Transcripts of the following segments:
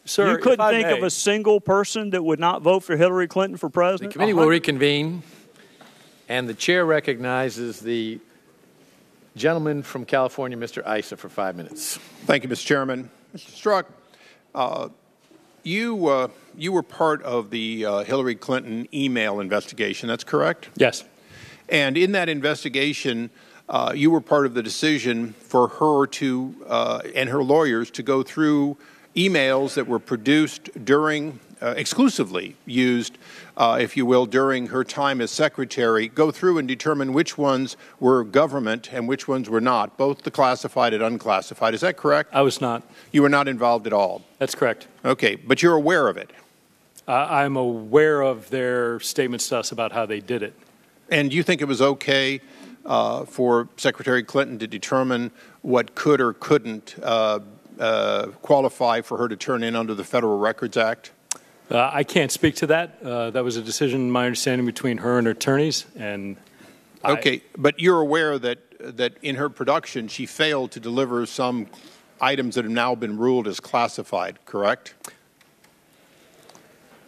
Sir, you couldn't think of a single person that would not vote for Hillary Clinton for president? The committee will reconvene, and the chair recognizes the gentleman from California, Mr. Issa, for 5 minutes. Thank you, Mr. Chairman. Mr. Strzok, you were part of the Hillary Clinton email investigation. That's correct? Yes. And in that investigation, you were part of the decision for her to and her lawyers to go through emails that were produced during, exclusively used, if you will, during her time as secretary, go through and determine which ones were government and which ones were not, both the classified and unclassified. Is that correct? I was not. You were not involved at all? That's correct. Okay, but you're aware of it? I'm aware of their statements to us about how they did it. And do you think it was okay for Secretary Clinton to determine what could or couldn't qualify for her to turn in under the Federal Records Act? I can't speak to that. That was a decision, my understanding, between her and her attorneys. And okay, but you're aware that in her production she failed to deliver some items that have now been ruled as classified, correct?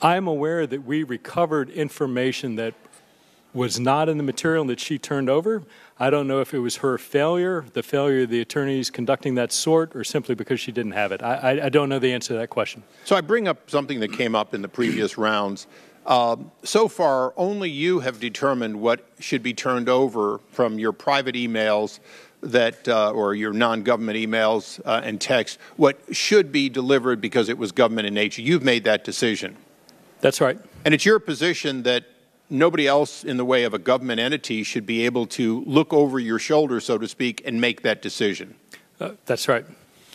I'm aware that we recovered information that was not in the material that she turned over. I don't know if it was her failure, the failure of the attorneys conducting that sort, or simply because she didn't have it. I don't know the answer to that question. So I bring up something that came up in the previous rounds. So far, only you have determined what should be turned over from your private emails that, or your non-government emails and text, what should be delivered because it was government in nature. You've made that decision. That's right. And it's your position that nobody else in the way of a government entity should be able to look over your shoulder, so to speak, and make that decision. That's right.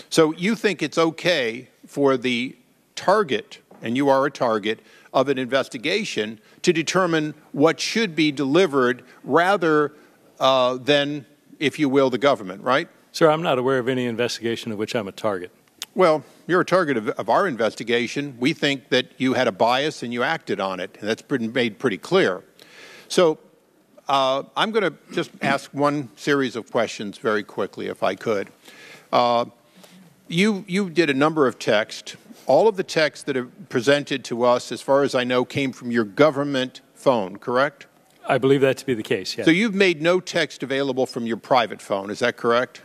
So you think it's okay for the target, and you are a target, of an investigation to determine what should be delivered rather than, if you will, the government, right? Sir, I'm not aware of any investigation of which I'm a target. Well, you're a target of our investigation. We think that you had a bias and you acted on it, and that's been made pretty clear. So I'm going to just ask one series of questions very quickly, if I could. You did a number of texts. All of the texts that are presented to us, as far as I know, came from your government phone, correct? I believe that to be the case, yes. So you've made no text available from your private phone, is that correct?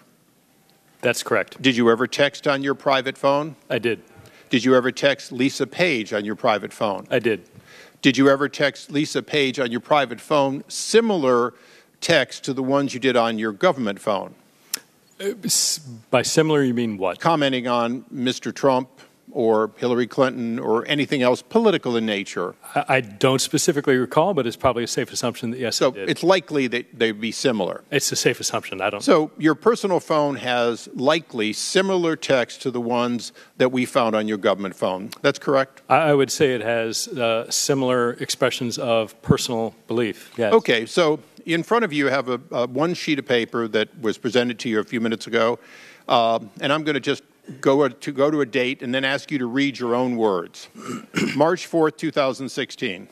That's correct. Did you ever text on your private phone? I did. Did you ever text Lisa Page on your private phone? I did. Did you ever text Lisa Page on your private phone similar text to the ones you did on your government phone? By similar, you mean what? Commenting on Mr. Trump or Hillary Clinton or anything else political in nature. I don't specifically recall, but it's probably a safe assumption that yes, I did. So it's likely that they'd be similar. It's a safe assumption. I don't. So your personal phone has likely similar text to the ones that we found on your government phone. That's correct? I would say it has similar expressions of personal belief. Yes. Okay, so in front of you have a one sheet of paper that was presented to you a few minutes ago, and I'm going to just go to a date and then ask you to read your own words. March 4th, 2016.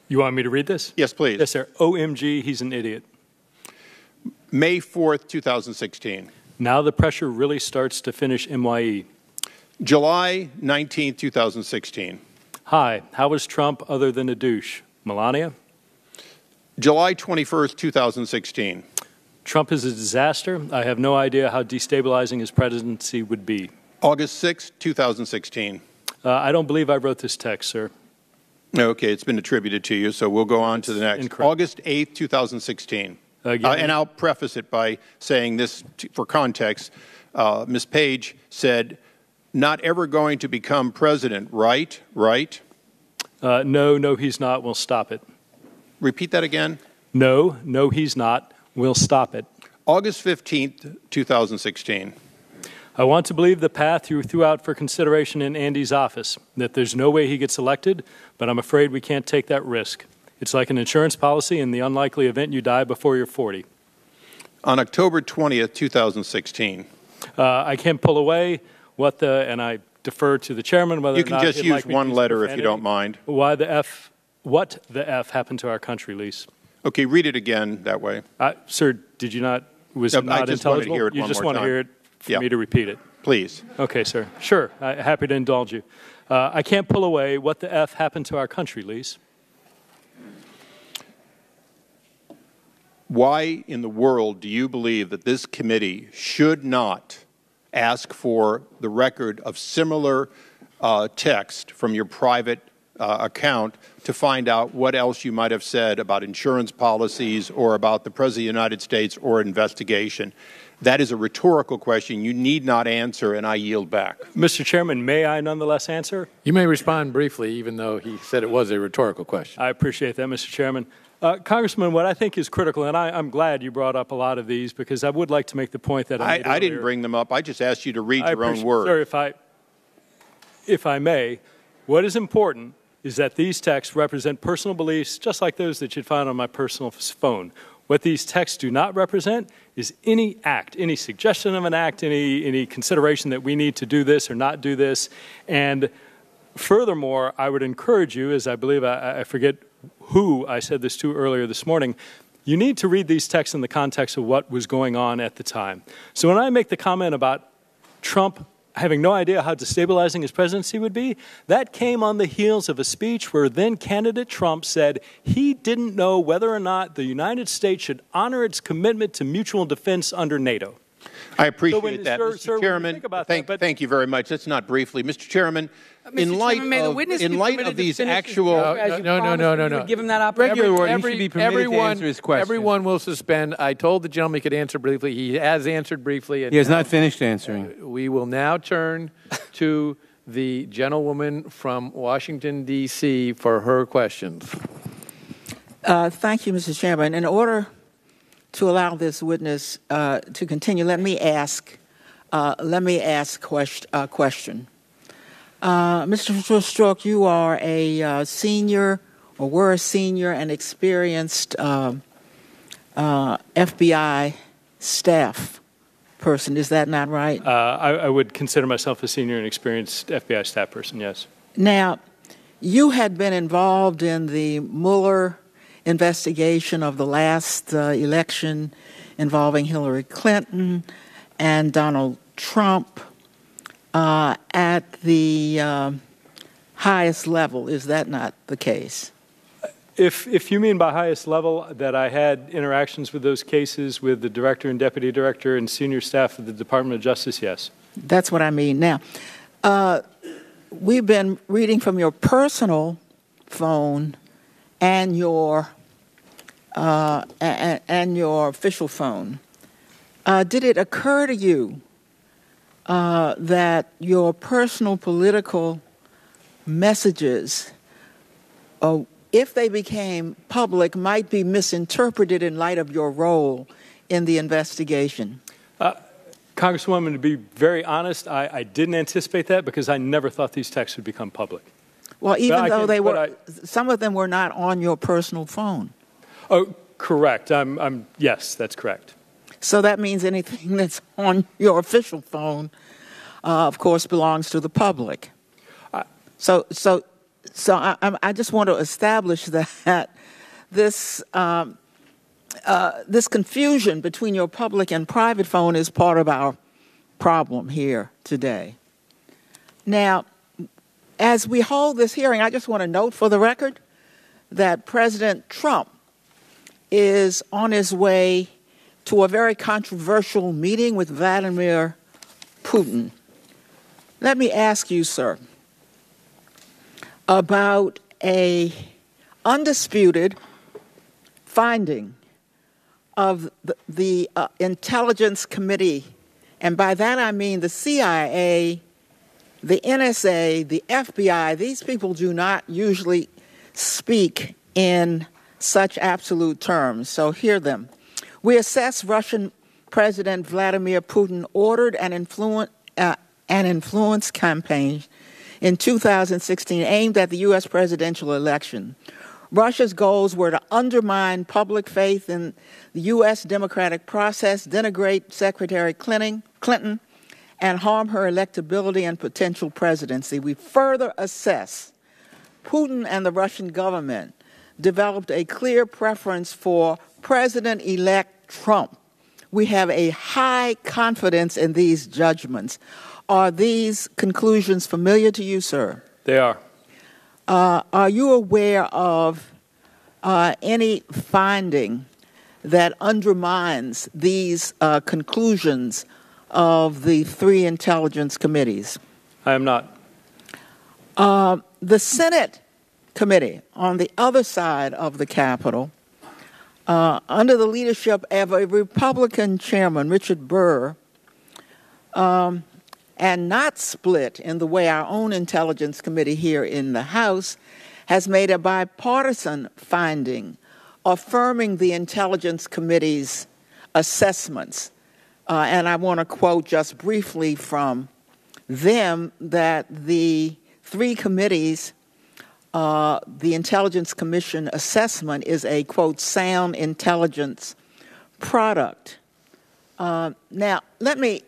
You want me to read this? Yes, please. Yes, sir. OMG, he's an idiot. May 4th, 2016. Now the pressure really starts to finish MYE. July 19th, 2016. Hi, how was Trump other than a douche? Melania? July 21st, 2016. Trump is a disaster. I have no idea how destabilizing his presidency would be. August 6th, 2016. I don't believe I wrote this text, sir. Okay, it's been attributed to you, so we'll go on to the next. Incorrect. August 8th, 2016. Again, and I'll preface it by saying this for context. Ms. Page said, not ever going to become president, right? Right? No, he's not. We'll stop it. Repeat that again. No, he's not. We'll stop it. August 15th, 2016. I want to believe the path you threw out for consideration in Andy's office, that there's no way he gets elected, but I'm afraid we can't take that risk. It's like an insurance policy in the unlikely event you die before you're 40. On October 20th, 2016. I can't pull away and I defer to the chairman whether you or not can just use one letter if you don't mind. What the F happened to our country, Lise? Okay, read it again that way. Sir, did you not, was it not I just intelligible? wanted to hear it you one just more want time. to hear it for me to repeat it. please. Okay, sir. Sure. Happy to indulge you. I can't pull away. What the F happened to our country, Lise? Why in the world do you believe that this committee should not ask for the record of similar text from your private account to find out what else you might have said about insurance policies or about the President of the United States or investigation? That is a rhetorical question. You need not answer, and I yield back. Mr. Chairman, may I nonetheless answer? You may respond briefly, even though he said it was a rhetorical question. I appreciate that, Mr. Chairman. Congressman, what I think is critical, and I'm glad you brought up a lot of these, because I would like to make the point that I didn't bring them up. I just asked you to read your own words. Sir, if I may, what is important is that these texts represent personal beliefs just like those that you'd find on my personal phone. What these texts do not represent is any act, any suggestion of an act, any consideration that we need to do this or not do this. And furthermore, I would encourage you, as I believe I forget who I said this to earlier this morning, you need to read these texts in the context of what was going on at the time. So when I make the comment about Trump having no idea how destabilizing his presidency would be, that came on the heels of a speech where then-candidate Trump said he didn't know whether or not the United States should honor its commitment to mutual defense under NATO. I appreciate that, Mr. Chairman. Thank you very much. That's not briefly. Mr. Chairman, in light of these actual... No. Give him that opportunity. Everyone will suspend. I told the gentleman he could answer briefly. He has answered briefly. And he has not finished answering. We will now turn to the gentlewoman from Washington, D.C. for her questions. Thank you, Mr. Chairman. In order to allow this witness to continue, let me ask a question. Mr. Strzok, you are a senior, or were a senior and experienced FBI staff person. Is that not right? I would consider myself a senior and experienced FBI staff person, yes. Now, you had been involved in the Mueller investigation of the last election involving Hillary Clinton and Donald Trump at the highest level. Is that not the case? If you mean by highest level that I had interactions with those cases with the director and deputy director and senior staff of the Department of Justice, yes. That's what I mean. Now, we've been reading from your personal phone and your official phone. Did it occur to you that your personal political messages, if they became public, might be misinterpreted in light of your role in the investigation? Congresswoman, to be very honest, I didn't anticipate that because I never thought these texts would become public. Well, even though they were, some of them were not on your personal phone. Oh, correct. Yes, that's correct. So that means anything that's on your official phone, of course, belongs to the public. So I just want to establish that this confusion between your public and private phone is part of our problem here today. Now, as we hold this hearing, I just want to note for the record that President Trump is on his way to a very controversial meeting with Vladimir Putin. Let me ask you, sir, about a undisputed finding of the Intelligence Committee, and by that I mean the CIA, the NSA, the FBI. These people do not usually speak in such absolute terms, so hear them. We assess Russian President Vladimir Putin ordered an influence campaign in 2016 aimed at the U.S. presidential election. Russia's goals were to undermine public faith in the U.S. democratic process, denigrate Secretary Clinton, and harm her electability and potential presidency. We further assess Putin and the Russian government developed a clear preference for President-elect Trump. We have a high confidence in these judgments. Are these conclusions familiar to you, sir? They are. Are you aware of any finding that undermines these conclusions of the three intelligence committees? I am not. The Senate committee on the other side of the Capitol, under the leadership of a Republican chairman, Richard Burr, and not split in the way our own intelligence committee here in the House, has made a bipartisan finding affirming the intelligence committee's assessments. And I want to quote just briefly from them that the three committees, the Intelligence Commission assessment is a, quote, sound intelligence product. Now, let me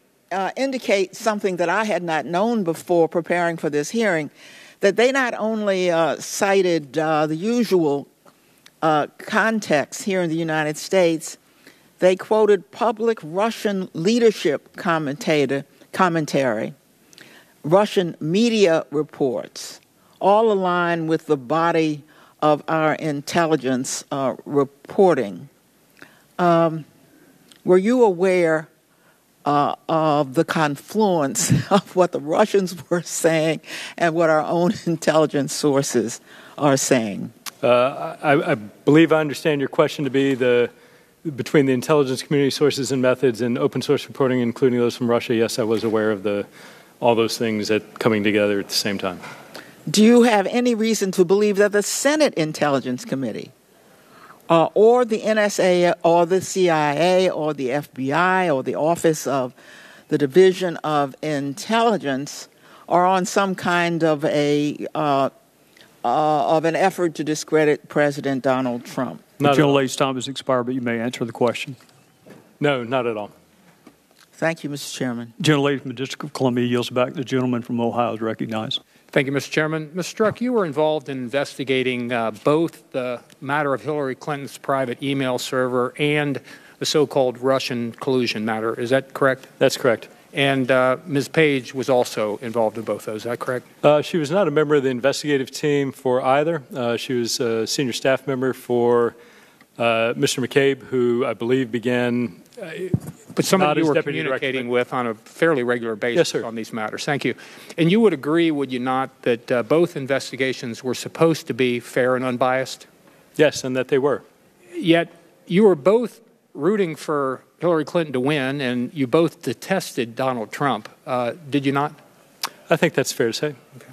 indicate something that I had not known before preparing for this hearing, that they not only cited the usual context here in the United States, they quoted public Russian leadership commentary, Russian media reports, all aligned with the body of our intelligence reporting. Were you aware of the confluence of what the Russians were saying and what our own intelligence sources are saying? I believe I understand your question to be between the intelligence community sources and methods and open source reporting, including those from Russia. Yes, I was aware of all those things coming together at the same time. Do you have any reason to believe that the Senate Intelligence Committee or the NSA or the CIA or the FBI or the Office of the Division of Intelligence are on some kind of an effort to discredit President Donald Trump? The gentlelady's time has expired, but you may answer the question. No, not at all. Thank you, Mr. Chairman. Gentlelady from the District of Columbia yields back. The gentleman from Ohio is recognized. Thank you, Mr. Chairman. Mr. Strzok, you were involved in investigating both the matter of Hillary Clinton's private email server and the so-called Russian collusion matter. Is that correct? That's correct. And Ms. Page was also involved in both those. Is that correct? She was not a member of the investigative team for either. She was a senior staff member for Mr. McCabe, who I believe began. But somebody you were communicating with on a fairly regular basis yes, on these matters. Thank you. And you would agree, would you not, that both investigations were supposed to be fair and unbiased? Yes, and that they were. Yet you were both rooting for Hillary Clinton to win, and you both detested Donald Trump. Did you not? I think that's fair to say. Okay.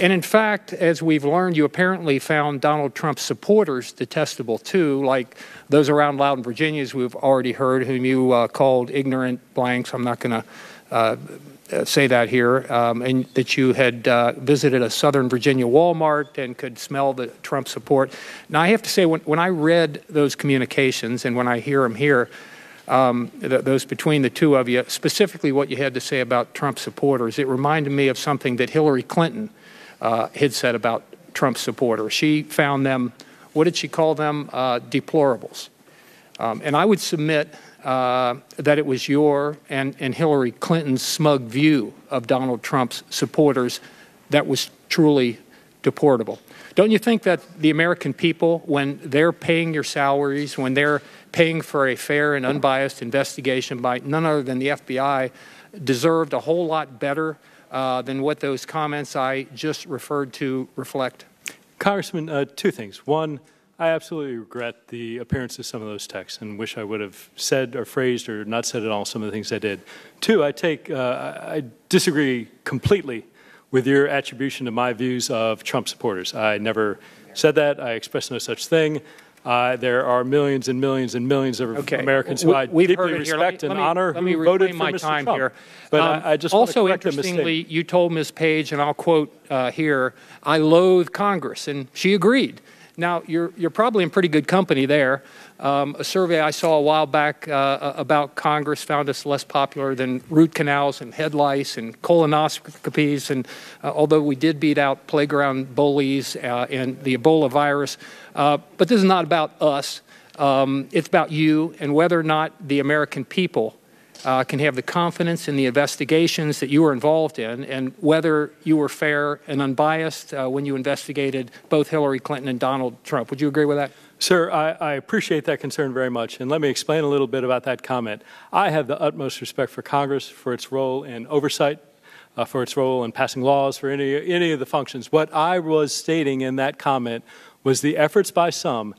And in fact, as we've learned, you apparently found Donald Trump's supporters detestable too, like those around Loudon, Virginia, as we've already heard, whom you called ignorant blanks. I'm not going to say that here. And that you had visited a Southern Virginia Walmart and could smell the Trump support. Now, I have to say, when I read those communications and when I hear them here, those between the two of you, specifically what you had to say about Trump supporters, it reminded me of something that Hillary Clinton had said about Trump supporters. She found them, what did she call them? Deplorables. And I would submit that it was your and Hillary Clinton's smug view of Donald Trump's supporters that was truly deplorable. Don't you think that the American people, when they're paying your salaries, when they're paying for a fair and unbiased investigation by none other than the FBI, deserved a whole lot better than what those comments I just referred to reflect? Congressman, two things. One, I absolutely regret the appearance of some of those texts and wish I would have said or phrased or not said at all some of the things I did. Two, I disagree completely with your attribution to my views of Trump supporters. I never said that. I expressed no such thing. There are millions and millions and millions of Americans who I deeply respect and honor who voted for Mr. Trump. Here. But I just also, want to correct interestingly, you told Ms. Page, and I'll quote here, "I loathe Congress," and she agreed. Now, you're probably in pretty good company there. A survey I saw a while back about Congress found us less popular than root canals and head lice and colonoscopies. And although we did beat out playground bullies and the Ebola virus, but this is not about us. It's about you and whether or not the American people can have the confidence in the investigations that you were involved in and whether you were fair and unbiased when you investigated both Hillary Clinton and Donald Trump. Would you agree with that? Sir, I appreciate that concern very much, and let me explain a little bit about that comment. I have the utmost respect for Congress, for its role in oversight, for its role in passing laws, for any of the functions. What I was stating in that comment was the efforts by some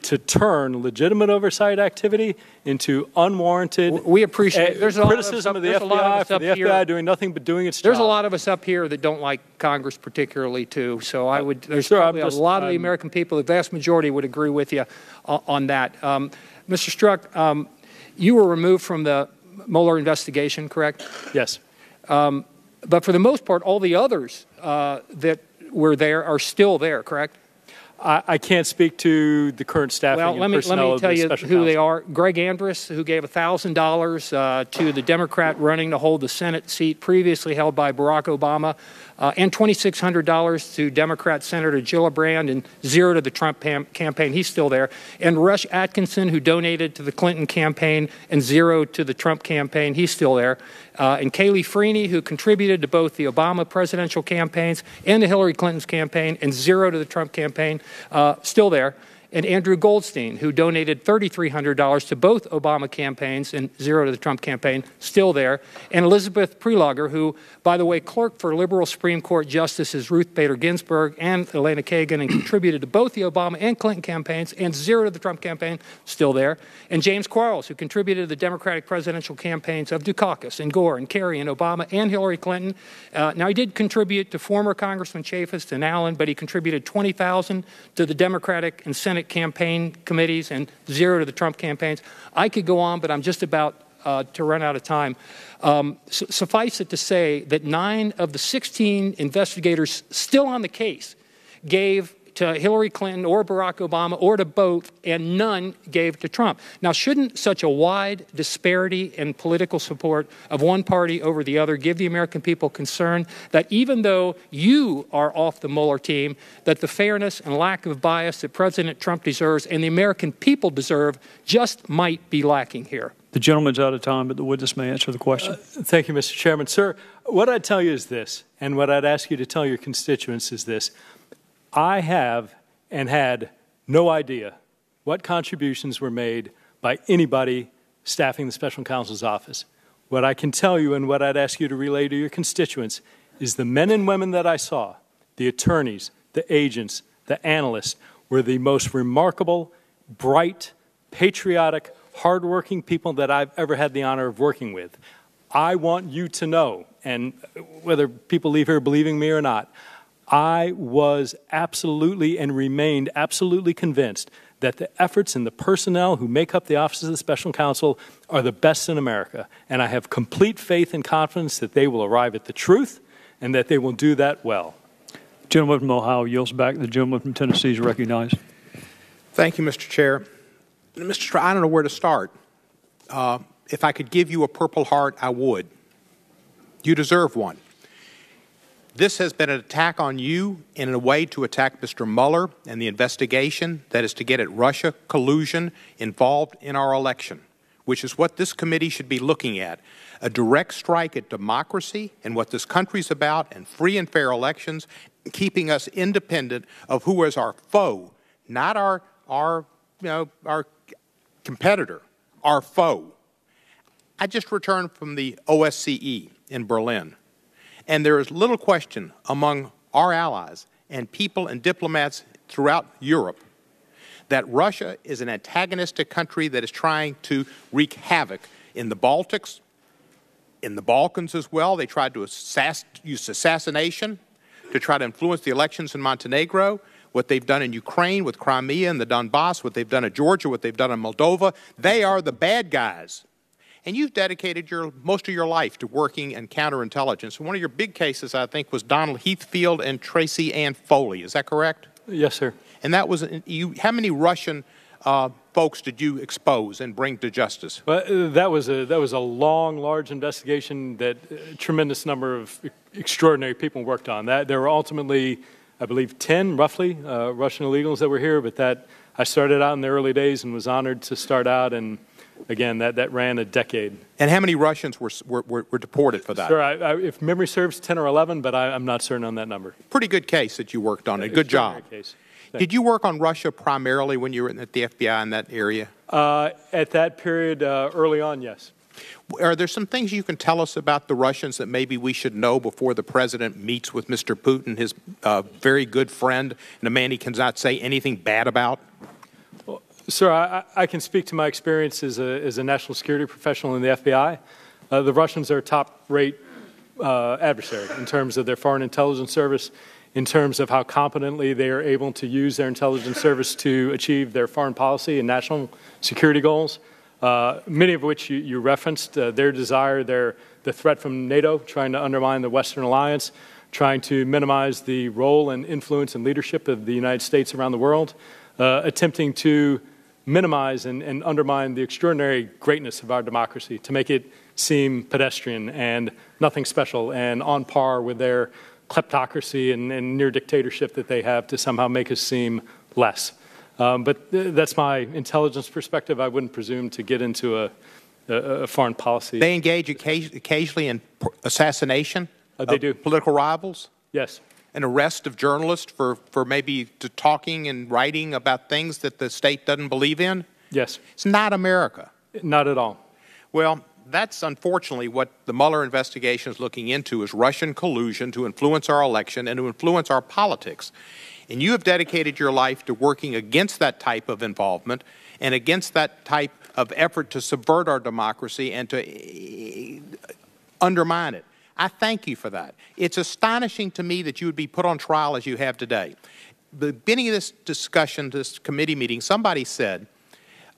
to turn legitimate oversight activity into unwarranted we appreciate there's a criticism of the FBI for the FBI doing nothing but doing its job. There's a lot of us up here that don't like Congress particularly, too. So I would. There's probably a lot of the American people, the vast majority, would agree with you on that. Mr. Strzok, you were removed from the Mueller investigation, correct? Yes. But for the most part, all the others that were there are still there, correct? I can't speak to the current staffing and personnel of the special counsel. Let me tell you who they are. Greg Andrus, who gave $1,000 to the Democrat running to hold the Senate seat previously held by Barack Obama, and $2,600 to Democrat Senator Gillibrand, and $0 to the Trump campaign. He's still there. And Rush Atkinson, who donated to the Clinton campaign, and $0 to the Trump campaign. He's still there. And Kayleigh Freeney, who contributed to both the Obama presidential campaigns and the Hillary Clinton's campaign, and $0 to the Trump campaign, still there. And Andrew Goldstein, who donated $3,300 to both Obama campaigns and $0 to the Trump campaign, still there. And Elizabeth Prelogar, who, by the way, clerked for liberal Supreme Court Justices Ruth Bader Ginsburg and Elena Kagan and contributed to both the Obama and Clinton campaigns, and $0 to the Trump campaign, still there. And James Quarles, who contributed to the Democratic presidential campaigns of Dukakis and Gore and Kerry and Obama and Hillary Clinton. Now, he did contribute to former Congressman Chaffetz and Allen, but he contributed $20,000 to the Democratic and Senate campaign committees and $0 to the Trump campaigns. I could go on, but I'm just about to run out of time. Suffice it to say that 9 of the 16 investigators still on the case gave to Hillary Clinton or Barack Obama or to both, and none gave to Trump. Now, shouldn't such a wide disparity in political support of one party over the other give the American people concern that even though you are off the Mueller team, that the fairness and lack of bias that President Trump deserves and the American people deserve just might be lacking here? The gentleman's out of time, but the witness may answer the question. Thank you, Mr. Chairman. Sir, what I'd tell you is this, and what I'd ask you to tell your constituents is this. I have and had no idea what contributions were made by anybody staffing the special counsel's office. What I can tell you and what I'd ask you to relay to your constituents is the men and women that I saw, the attorneys, the agents, the analysts, were the most remarkable, bright, patriotic, hardworking people that I've ever had the honor of working with. I want you to know, and whether people leave here believing me or not, I was absolutely and remained absolutely convinced that the efforts and the personnel who make up the office of the special counsel are the best in America. And I have complete faith and confidence that they will arrive at the truth and that they will do that well. The gentleman from Ohio yields back. The gentleman from Tennessee is recognized. Thank you, Mr. Chair. Mr. Strzok, I don't know where to start. If I could give you a Purple Heart, I would. You deserve one. This has been an attack on you and in a way to attack Mr. Mueller and the investigation that is to get at Russia collusion involved in our election, which is what this committee should be looking at. A direct strike at democracy and what this country's about, and free and fair elections, keeping us independent of who is our foe, not our competitor, our foe. I just returned from the OSCE in Berlin. And there is little question among our allies and people and diplomats throughout Europe that Russia is an antagonistic country that is trying to wreak havoc in the Baltics, in the Balkans as well. They tried to use assassination to try to influence the elections in Montenegro, what they've done in Ukraine with Crimea and the Donbass, what they've done in Georgia, what they've done in Moldova. They are the bad guys. And you've dedicated most of your life to working in counterintelligence. One of your big cases, I think, was Donald Heathfield and Tracy Ann Foley. Is that correct? Yes, sir. And that was how many Russian folks did you expose and bring to justice? Well, that was a long, large investigation that a tremendous number of extraordinary people worked on. There were ultimately, I believe, 10 roughly Russian illegals that were here. But I started out in the early days and was honored to start out and Again, that ran a decade. And how many Russians were deported for that? Sir, if memory serves, 10 or 11, but I'm not certain on that number. Pretty good case that you worked on. A good job. Case. Did you work on Russia primarily when you were at the FBI in that area? At that period, early on, yes. Are there some things you can tell us about the Russians that maybe we should know before the president meets with Mr. Putin, his very good friend, and a man he cannot say anything bad about? Well, sir, I can speak to my experience as a national security professional in the FBI. The Russians are a top-rate adversary in terms of their foreign intelligence service, in terms of how competently they are able to use their intelligence service to achieve their foreign policy and national security goals, many of which you referenced, their desire, the threat from NATO, trying to undermine the Western alliance, trying to minimize the role and influence and leadership of the United States around the world, attempting to minimize and undermine the extraordinary greatness of our democracy, to make it seem pedestrian and nothing special and on par with their kleptocracy and near dictatorship that they have, to somehow make us seem less. But that's my intelligence perspective. I wouldn't presume to get into a foreign policy. They engage occasionally in assassination they do. Political rivals? Yes. An arrest of journalists for maybe talking and writing about things that the state doesn't believe in? Yes. It's not America. Not at all. Well, that's unfortunately what the Mueller investigation is looking into, is Russian collusion to influence our election and to influence our politics. And you have dedicated your life to working against that type of involvement and against that type of effort to subvert our democracy and to undermine it. I thank you for that. It's astonishing to me that you would be put on trial as you have today. The beginning of this discussion, this committee meeting, somebody said,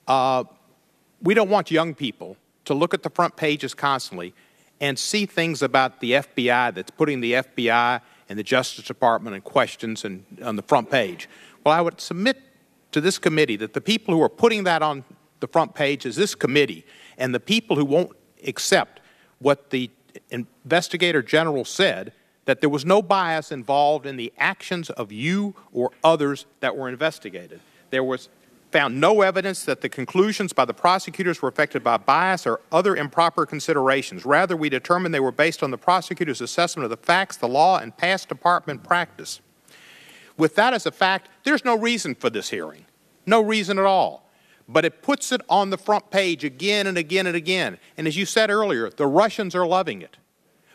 we don't want young people to look at the front pages constantly and see things about the FBI that's putting the FBI and the Justice Department in questions and on the front page. Well, I would submit to this committee that the people who are putting that on the front page is this committee, and the people who won't accept what the investigator general said, that there was no bias involved in the actions of you or others that were investigated. There was found no evidence that the conclusions by the prosecutors were affected by bias or other improper considerations. Rather, we determined they were based on the prosecutor's assessment of the facts, the law, and past department practice. With that as a fact, there's no reason for this hearing. No reason at all. But it puts it on the front page again and again and again. And as you said earlier, the Russians are loving it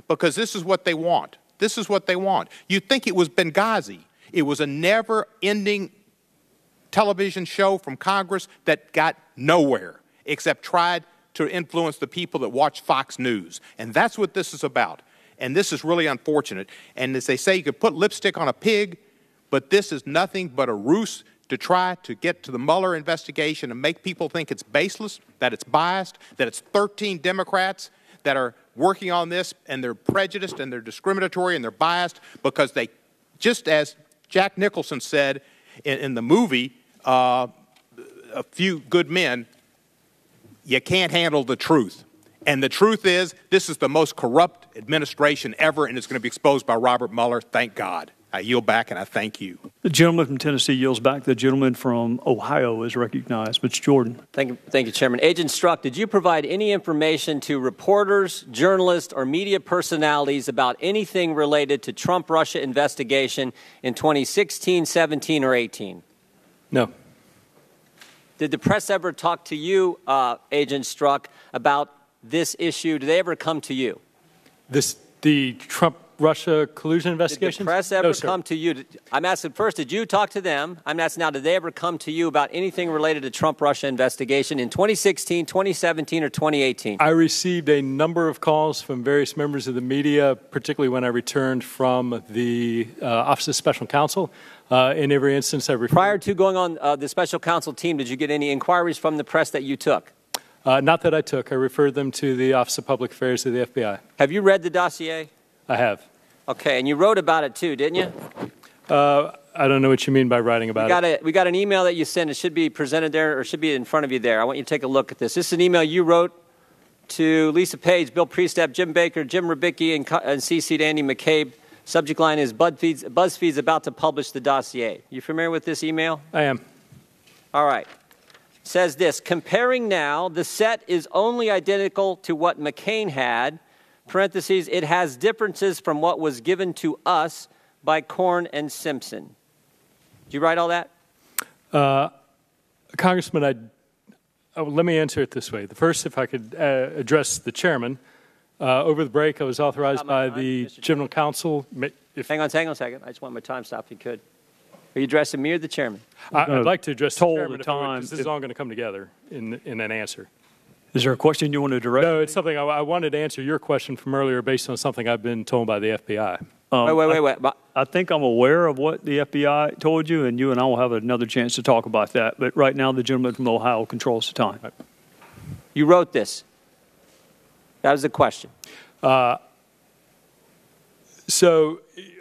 because this is what they want. This is what they want. You'd think it was Benghazi. It was a never-ending television show from Congress that got nowhere except tried to influence the people that watch Fox News. And that's what this is about. And this is really unfortunate. And as they say, you could put lipstick on a pig, but this is nothing but a ruse to try to get to the Mueller investigation and make people think it's baseless, that it's biased, that it's 13 Democrats that are working on this, and they're prejudiced and they're discriminatory and they're biased because they, just as Jack Nicholson said in the movie, A Few Good Men, you can't handle the truth. And the truth is, this is the most corrupt administration ever, and it's going to be exposed by Robert Mueller. Thank God. I yield back, and I thank you. The gentleman from Tennessee yields back. The gentleman from Ohio is recognized. Mr. Jordan. Thank you, Chairman. Agent Strzok, did you provide any information to reporters, journalists, or media personalities about anything related to Trump-Russia investigation in 2016, 17, or 18? No. Did the press ever talk to you, Agent Strzok, about this issue? Did they ever come to you? The Trump-Russia collusion investigation? Did the press ever come to you? I'm asking first, did you talk to them? I'm asking now, did they ever come to you about anything related to Trump-Russia investigation in 2016, 2017, or 2018? I received a number of calls from various members of the media, particularly when I returned from the Office of Special Counsel. In every instance, I referred. Prior to going on the Special Counsel team, did you get any inquiries from the press that you took? Not that I took. I referred them to the Office of Public Affairs of the FBI. Have you read the dossier? I have. Okay, and you wrote about it too, didn't you? I don't know what you mean by writing about it. We got an email that you sent. It should be presented there, or should be in front of you there. I want you to take a look at this. This is an email you wrote to Lisa Page, Bill Priestap, Jim Baker, Jim Rubicki, and CC'd Andy McCabe. Subject line is BuzzFeed's about to publish the dossier. You familiar with this email? I am. All right. says this: comparing now, the set is only identical to what McCain had, parentheses, it has differences from what was given to us by Corn and Simpson. Did you write all that? Congressman, let me answer it this way. The first, if I could address the chairman. Over the break, I was authorized by the general counsel. Hang on a second. I just want my time stopped if you could. Are you addressing me or the chairman? I'd like to address the chairman time. because this is all going to come together in an answer. Is there a question you want to direct? No, it's something I wanted to answer your question from earlier based on something I've been told by the FBI. Wait. I think I'm aware of what the FBI told you, and you and I will have another chance to talk about that. But right now, the gentleman from Ohio controls the time. Right. You wrote this. That was the question. So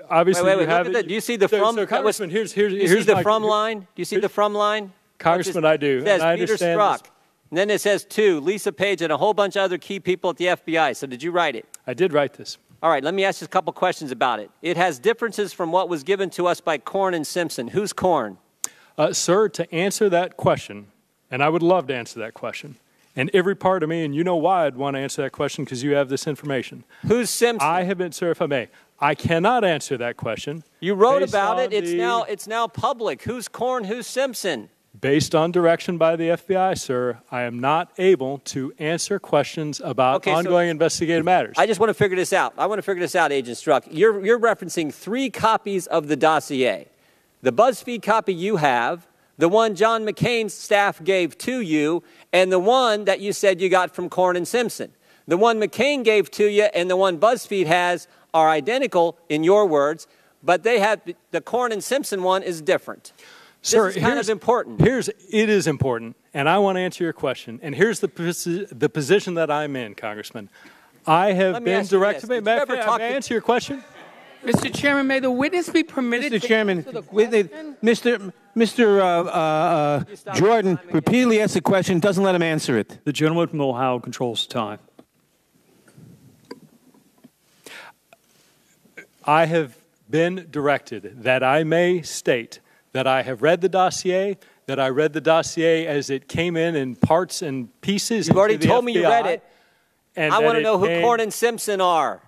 obviously, wait. you have Look at do you see the from? So Congressman, here's you see the my, from line? Do you see the from line? Congressman, I do. It says and I Peter understand Strzok. And then it says Lisa Page and a whole bunch of other key people at the FBI. So did you write it? I did write this. All right, let me ask you a couple questions about it. It has differences from what was given to us by Corn and Simpson. Who's Corn? Sir, to answer that question, and I would love to answer that question, and every part of me, and you know why I'd want to answer that question because you have this information. Who's Simpson? I have been, sir, if I may, I cannot answer that question. You wrote about it. It's now public. Who's Corn? Who's Simpson? Based on direction by the FBI, sir, I am not able to answer questions about ongoing investigative matters. I just want to figure this out. Agent Strzok. You're referencing 3 copies of the dossier. The BuzzFeed copy you have, the one John McCain's staff gave to you, and the one that you said you got from Corn and Simpson. The one McCain gave to you and the one BuzzFeed has are identical in your words, but they have the Corn and Simpson one is different. Sir, this is kind of important. It is important, and I want to answer your question. And here's the position that I'm in, Congressman. I have been directed. May I answer your question? Mr. Chairman, may the witness be permitted Mr. to Chairman, answer the question? Mr. Jordan repeatedly asks a question, doesn't let him answer it. The gentleman from Ohio controls the time. I have been directed that I may state that I have read the dossier, that I read the dossier as it came in parts and pieces. You've already told me you read it. And I want to know who Corn and Simpson are.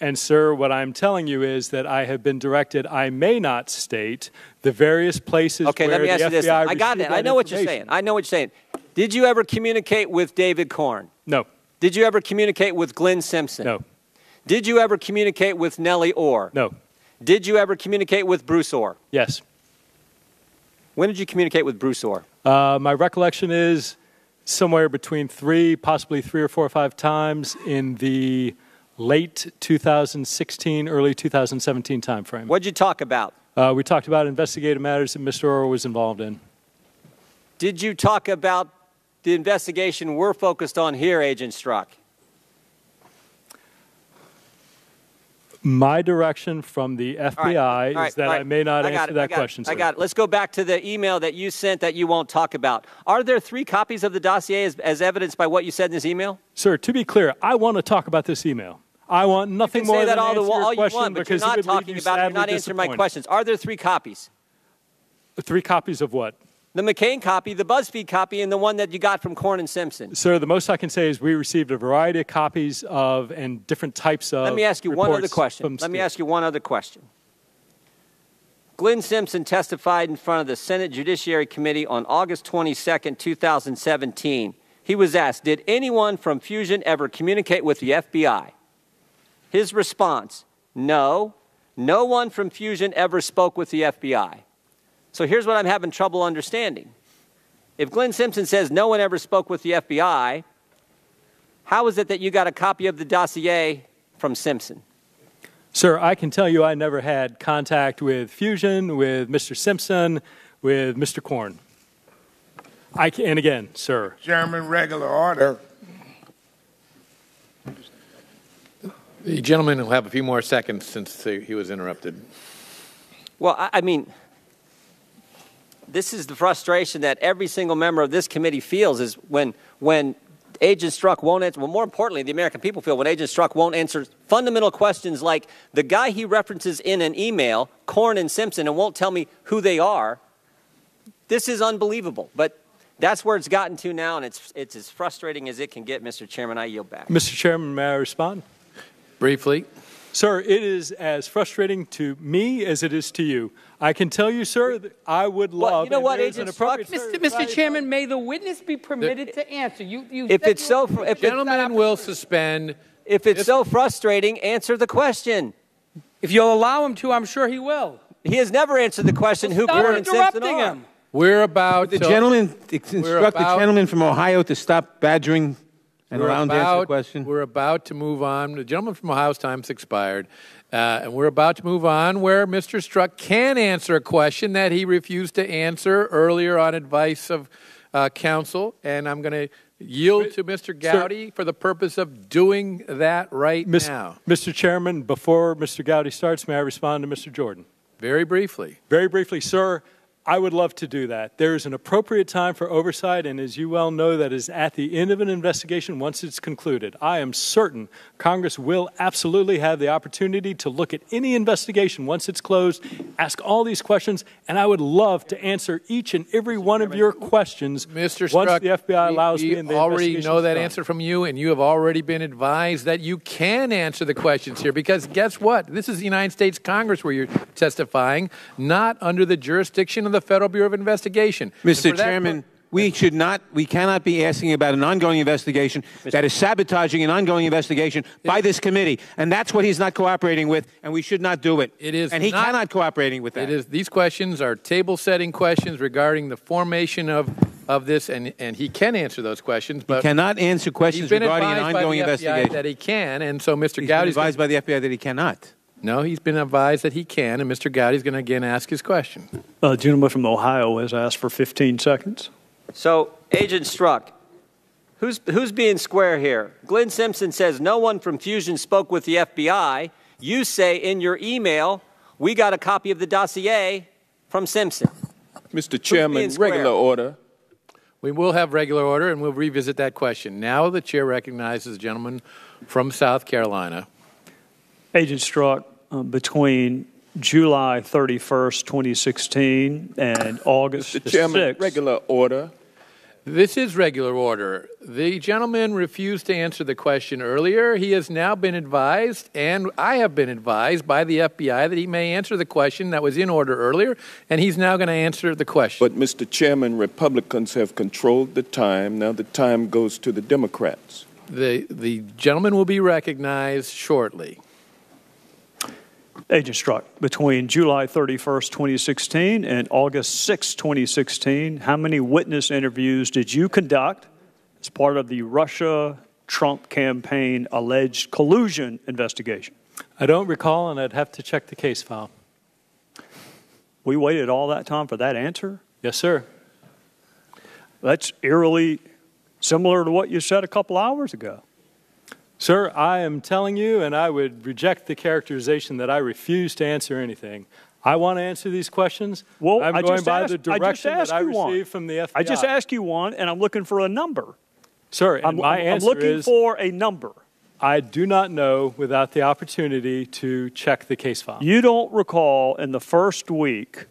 And, sir, what I'm telling you is that I have been directed I may not state the various places where let me ask the you this. FBI I got it. I know what you're saying. Did you ever communicate with David Corn? No. Did you ever communicate with Glenn Simpson? No. Did you ever communicate with Nellie Orr? No. Did you ever communicate with Bruce Orr? Yes. When did you communicate with Bruce Orr? My recollection is somewhere between possibly 3 or 4 or 5 times in the late 2016, early 2017 timeframe. What did you talk about? We talked about investigative matters that Mr. Orr was involved in. Did you talk about the investigation we're focused on here, Agent Strzok? My direction from the FBI is that I may not answer that question, sir. I got it. Let's go back to the email that you sent that you won't talk about. Are there 3 copies of the dossier as evidenced by what you said in this email? Sir, to be clear, I want to talk about this email. I want nothing more than to answer your question but you're not talking about it. You're not answering my questions. Are there 3 copies? 3 copies of what? The McCain copy, the BuzzFeed copy, and the one that you got from Corn and Simpson. Sir, the most I can say is we received a variety of copies of and different types of Let me ask you one other question. Glenn Simpson testified in front of the Senate Judiciary Committee on August 22nd, 2017. He was asked, did anyone from Fusion ever communicate with the FBI? His response, no. No one from Fusion ever spoke with the FBI. So here's what I'm having trouble understanding. If Glenn Simpson says no one ever spoke with the FBI, how is it that you got a copy of the dossier from Simpson? Sir, I can tell you I never had contact with Fusion, with Mr. Simpson, with Mr. Corn. And again, sir. Chairman, regular order. The gentleman will have a few more seconds since he was interrupted. Well, I mean, this is the frustration that every single member of this committee feels is when Agent Strzok won't answer, well, more importantly, the American people feel when Agent Strzok won't answer fundamental questions like the guy he references in an email, Corn and Simpson, and won't tell me who they are. This is unbelievable. But That's where it's gotten to now, and it's as frustrating as it can get, Mr. Chairman. I yield back. Mr. Chairman, may I respond? Briefly. Sir, it is as frustrating to me as it is to you. I can tell you, sir, that I would love. Well, you know what, Agent Strzok? Mr. Chairman, may the witness be permitted to answer. If it's so, if Gentlemen will suspend. If it's so frustrating, answer the question. If you'll allow him to, I'm sure he will. He has never answered the question who Stop Gordon Simpson interrupting are. him. We're about The to, gentleman instruct the gentleman from Ohio to stop badgering and we're allow him to answer the about, question. we're about to move on. The gentleman from Ohio's time's expired. And we're about to move on where Mr. Strzok can answer a question that he refused to answer earlier on advice of counsel. And I'm going to yield to Mr. Gowdy for the purpose of doing that right now. Mr. Chairman, before Mr. Gowdy starts, may I respond to Mr. Jordan? Very briefly. Very briefly, sir. I would love to do that. There is an appropriate time for oversight, and as you well know, that is at the end of an investigation once it's concluded. I am certain Congress will absolutely have the opportunity to look at any investigation once it's closed, ask all these questions, and I would love to answer each and every one of your questions Mr. Strzok, once the FBI allows me. And the already know that done. answer from you, and you have already been advised that you can answer the questions here, because guess what? This is the United States Congress where you're testifying, not under the jurisdiction of the Federal Bureau of Investigation. Mr. Chairman, we cannot be asking about an ongoing investigation that is sabotaging an ongoing investigation by this committee, and that's what he's not cooperating with, and we should not do it. It is, and he cannot cooperating with that. It is. These questions are table-setting questions regarding the formation of this, and he can answer those questions. But he cannot answer questions regarding an ongoing investigation. That he can, and so Mr. He's Gowdy been advised by the FBI that he cannot. No, he's been advised that he can, and Mr. Gowdy's going to again ask his question. Gentleman from Ohio has asked for 15 seconds. So, Agent Strzok, who's being square here? Glenn Simpson says no one from Fusion spoke with the FBI. You say in your email, we got a copy of the dossier from Simpson. Mr. Chairman, regular order. We will have regular order, and we'll revisit that question. Now the chair recognizes the gentleman from South Carolina. Agent Strzok, between July 31st, 2016 and August Mr. Chairman, 6th. regular order. This is regular order. The gentleman refused to answer the question earlier. He has now been advised, and I have been advised by the FBI that he may answer the question that was in order earlier, and he's now going to answer the question. But, Mr. Chairman, Republicans have controlled the time. Now the time goes to the Democrats. The gentleman will be recognized shortly. Agent Strzok, between July 31st, 2016 and August 6th, 2016, how many witness interviews did you conduct as part of the Russia-Trump campaign alleged collusion investigation? I don't recall, and I'd have to check the case file. We waited all that time for that answer? Yes, sir. That's eerily similar to what you said a couple hours ago. Sir, I am telling you, and I would reject the characterization that I refuse to answer anything. I want to answer these questions. Well, I'm going by the direction that I received from the FBI. I just asked you one, and I'm looking for a number. Sir, and my answer I'm looking for a number. I do not know without the opportunity to check the case file. You don't recall in the first week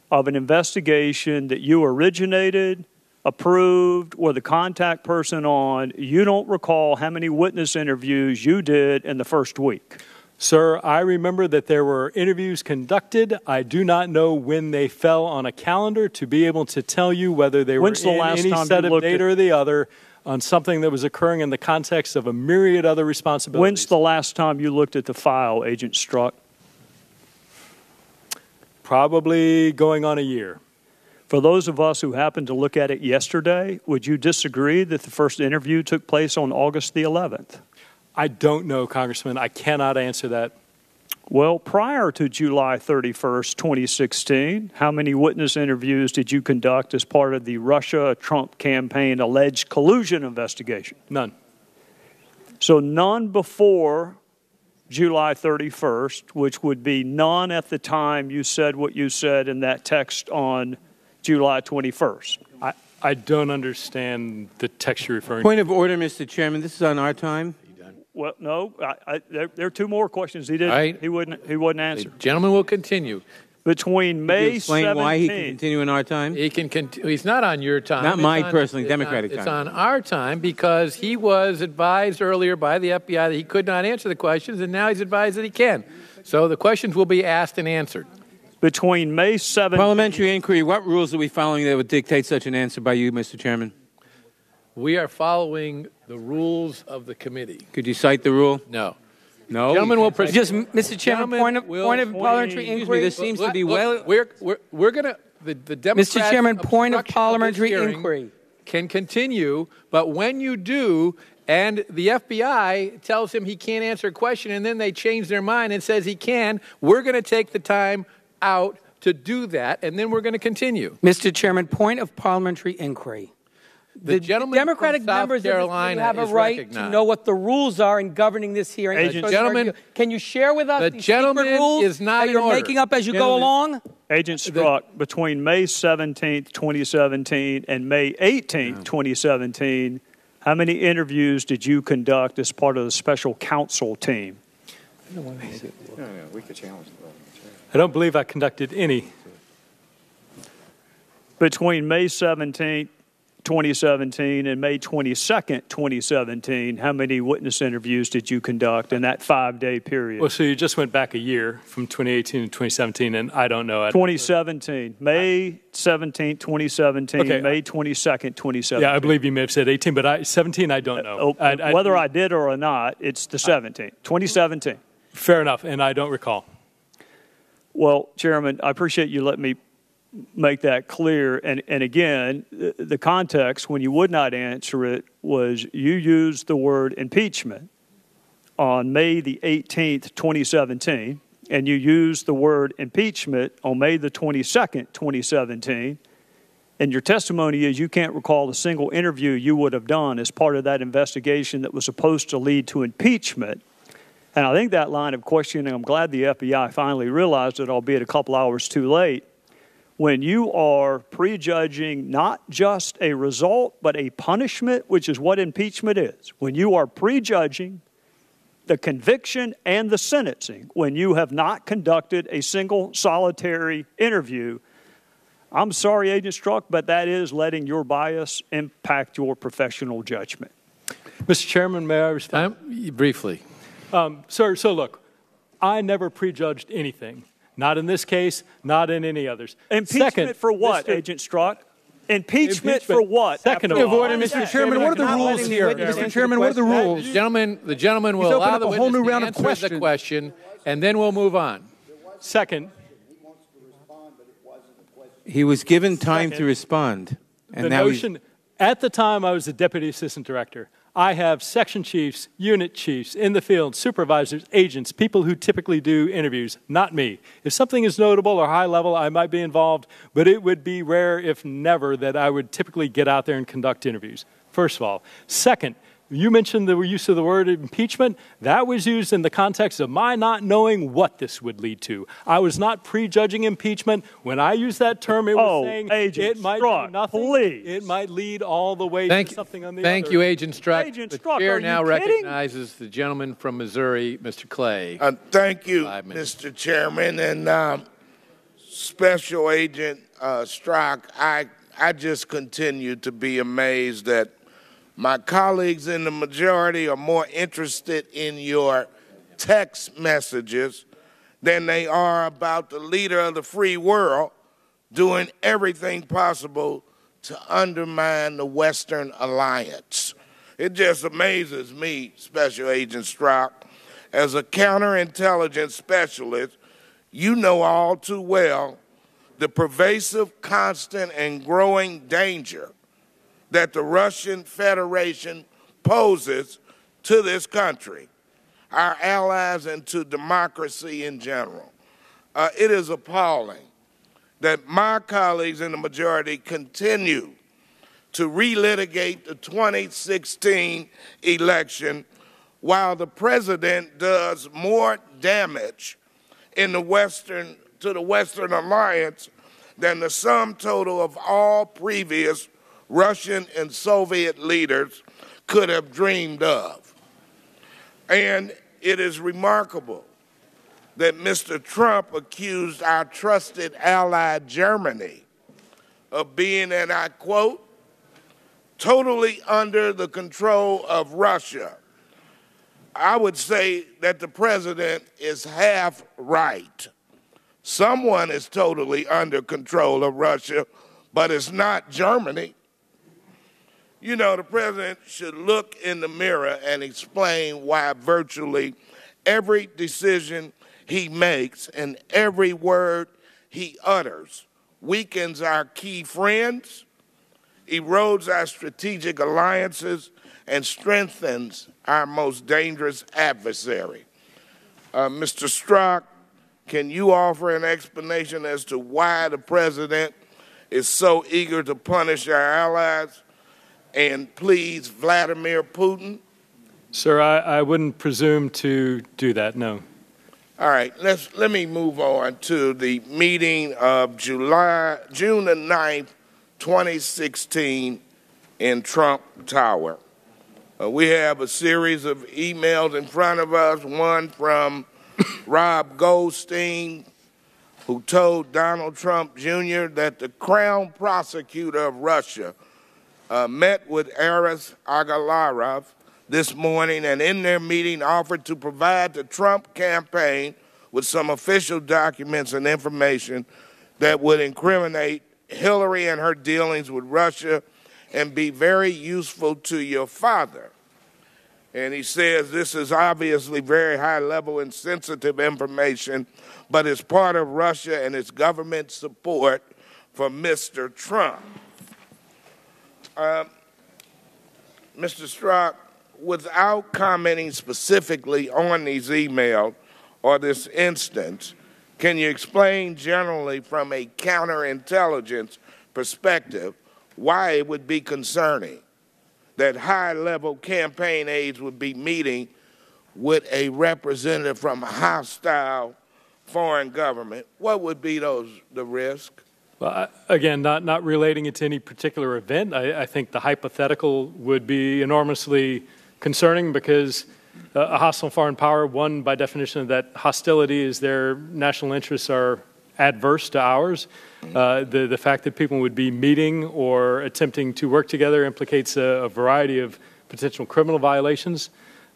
of an investigation that you originated, approved, or the contact person on, you don't recall how many witness interviews you did in the first week? Sir, I remember that there were interviews conducted. I do not know when they fell on a calendar to be able to tell you whether they were in any set of date or the other on something that was occurring in the context of a myriad other responsibilities. When's the last time you looked at the file, Agent Strzok? Probably going on a year. For those of us who happened to look at it yesterday, would you disagree that the first interview took place on August the 11th? I don't know, Congressman. I cannot answer that. Well, prior to July 31st, 2016, how many witness interviews did you conduct as part of the Russia-Trump campaign alleged collusion investigation? None. So none before July 31st, which would be none at the time you said what you said in that text on July 21st. I don't understand the text you're referring to. Point of order, Mr. Chairman. This is on our time. Well, no. There are two more questions he didn't. Right. He wouldn't answer. The gentleman will continue. Between May explain 17th. why he can continue in our time? He can. He's not on your time. Not my personally Democratic It's time. on our time because he was advised earlier by the FBI that he could not answer the questions, and now he's advised that he can. So the questions will be asked and answered. Between May 17th. Parliamentary inquiry, what rules are we following that would dictate such an answer by you, Mr. Chairman? We are following the rules of the committee. Could you cite the rule? No. No. Gentlemen will proceed. Just, Mr. Chairman, point of parliamentary Excuse me, inquiry. this seems to be well. We're going to the Democrats. Mr. Chairman, point of obstruction parliamentary this hearing inquiry. can continue, but when you do, and the FBI tells him he can't answer a question, and then they change their mind and says he can, we're going to take the time out to do that, and then we're going to continue. Mr. Chairman, point of parliamentary inquiry. The gentleman Democratic from South members Carolina have a is right recognized. to know what the rules are in governing this hearing. Agent- Gentlemen, can you share with us the these gentleman secret rules is not that in you're order. making up as you go along? Agent Strzok, between May 17th, 2017 and May 18th, 2017, how many interviews did you conduct as part of the special counsel team? I don't believe I conducted any. Between May 17th, 2017 and May 22nd, 2017, how many witness interviews did you conduct in that 5-day period? Well, so you just went back a year from 2018 to 2017, and I don't know. 2017, May 17th, 2017, Okay. May 22nd, 2017. Yeah, I believe you may have said 18, but 17, I don't know. Whether I did or not, it's the 17th, 2017. Fair enough, and I don't recall. Well, Chairman, I appreciate you letting me make that clear. And again, the context when you would not answer it was you used the word impeachment on May the 18th, 2017, and you used the word impeachment on May the 22nd, 2017. And your testimony is you can't recall a single interview you would have done as part of that investigation that was supposed to lead to impeachment. And I think that line of questioning, I'm glad the FBI finally realized it, albeit a couple hours too late. When you are prejudging not just a result, but a punishment, which is what impeachment is, when you are prejudging the conviction and the sentencing, when you have not conducted a single solitary interview, I'm sorry, Agent Strzok, but that is letting your bias impact your professional judgment. Mr. Chairman, may I respond? Briefly. Sir, so look, I never prejudged anything. Not in this case, not in any others. Impeachment Second, for what, Agent Strzok? Impeachment for what? Second of all, Mr. Chairman, what are the rules here? Mr. Chairman, what are the rules? The gentleman will allow the witness to answer the question, and then we'll move on. Second, He was given time to respond. And the now notion, at the time I was the deputy assistant director, I have section chiefs, unit chiefs in the field, supervisors, agents, people who typically do interviews, not me. If something is notable or high level, I might be involved, but it would be rare, if never, that I would typically get out there and conduct interviews, first of all. Second, you mentioned the use of the word impeachment. That was used in the context of my not knowing what this would lead to. I was not prejudging impeachment. When I used that term, it was saying it might do nothing. Please. It might lead all the way to something on the other. Thank you, Agent Strzok. Agent The Strzok, chair are now you kidding? recognizes the gentleman from Missouri, Mr. Clay. Thank you, 5 minutes. Mr. Chairman. And Special Agent Strzok, I just continue to be amazed that my colleagues in the majority are more interested in your text messages than they are about the leader of the free world doing everything possible to undermine the Western Alliance. It just amazes me, Special Agent Strzok, as a counterintelligence specialist, you know all too well the pervasive, constant, and growing danger that the Russian Federation poses to this country, our allies, and to democracy in general. It is appalling that my colleagues in the majority continue to relitigate the 2016 election while the president does more damage in the to the Western Alliance than the sum total of all previous Russian and Soviet leaders could have dreamed of. And it is remarkable that Mr. Trump accused our trusted ally Germany of being, and I quote, totally under the control of Russia. I would say that the president is half right. Someone is totally under control of Russia, but it's not Germany. You know, the president should look in the mirror and explain why virtually every decision he makes and every word he utters weakens our key friends, erodes our strategic alliances, and strengthens our most dangerous adversary. Mr. Strzok, can you offer an explanation as to why the president is so eager to punish our allies and please Vladimir Putin? Sir, I wouldn't presume to do that, no. All right, let me move on to the meeting of June the 9th, 2016 in Trump Tower. We have a series of emails in front of us, one from Rob Goldstein, who told Donald Trump Jr. that the Crown Prosecutor of Russia met with Aris Agalarov this morning, and in their meeting offered to provide the Trump campaign with some official documents and information that would incriminate Hillary and her dealings with Russia and be very useful to your father. And he says this is obviously very high-level and sensitive information, but it's part of Russia and its government support for Mr. Trump. Mr. Strzok, without commenting specifically on these emails or this instance, can you explain generally from a counterintelligence perspective why it would be concerning that high-level campaign aides would be meeting with a representative from a hostile foreign government? What would be the risk? Well, again, not relating it to any particular event. I think the hypothetical would be enormously concerning because a hostile foreign power, one, by definition, that hostility is their national interests are adverse to ours. The fact that people would be meeting or attempting to work together implicates a variety of potential criminal violations.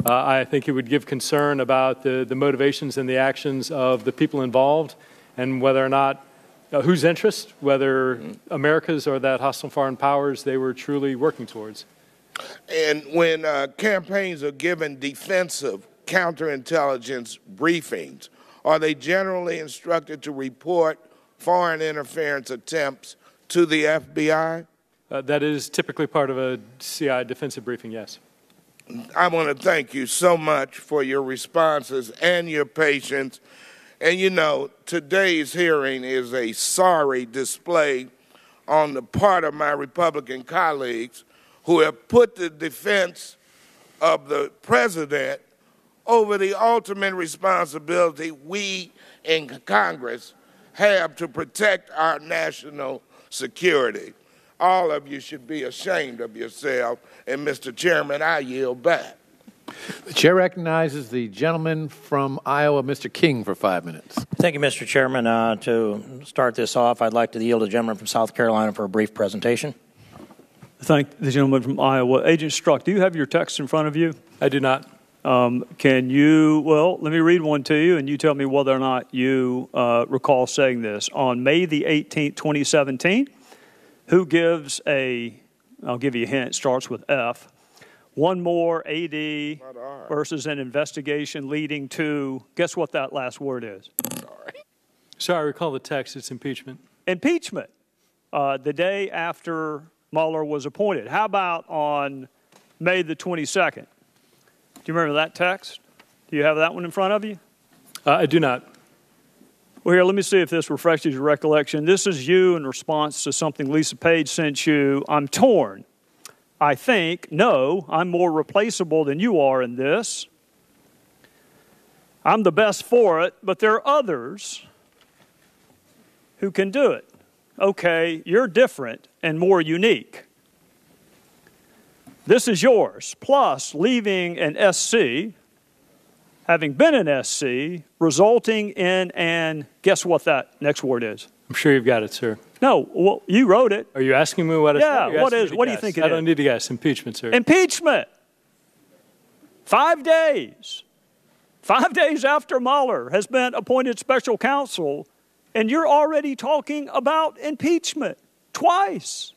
I think it would give concern about the motivations and the actions of the people involved and whether or not whose interest, whether America's or that hostile foreign powers they were truly working towards. And when campaigns are given defensive counterintelligence briefings, are they generally instructed to report foreign interference attempts to the FBI? That is typically part of a CI defensive briefing, yes. I want to thank you so much for your responses and your patience. And you know, today's hearing is a sorry display on the part of my Republican colleagues who have put the defense of the president over the ultimate responsibility we in Congress have to protect our national security. All of you should be ashamed of yourself. And, Mr. Chairman, I yield back. The chair recognizes the gentleman from Iowa, Mr. King, for 5 minutes. Thank you, Mr. Chairman. To start this off, I'd like to yield to the gentleman from South Carolina for a brief presentation. Thank the gentleman from Iowa. Agent Strzok, do you have your text in front of you? I do not. Can you, well, let me read one to you, and you tell me whether or not you recall saying this. On May the 18th, 2017, who gives I'll give you a hint, it starts with F, one more AD versus an investigation leading to, guess what that last word is? Sorry, I recall the text. It's impeachment. Impeachment. The day after Mueller was appointed. How about on May the 22nd? Do you remember that text? Do you have that one in front of you? I do not. Well, here, let me see if this refreshes your recollection. This is you in response to something Lisa Page sent you. I'm torn. I think, no, I'm more replaceable than you are in this. I'm the best for it, but there are others who can do it. Okay, you're different and more unique. This is yours. Plus, leaving an SC having been an SC, resulting in an, guess what that next word is? I'm sure you've got it, sir. No, well, you wrote it. Are you asking me what it's? Yeah, what is? What do you think it is? I don't need to guess. Impeachment, sir. Impeachment. 5 days. 5 days after Mueller has been appointed special counsel, and you're already talking about impeachment twice.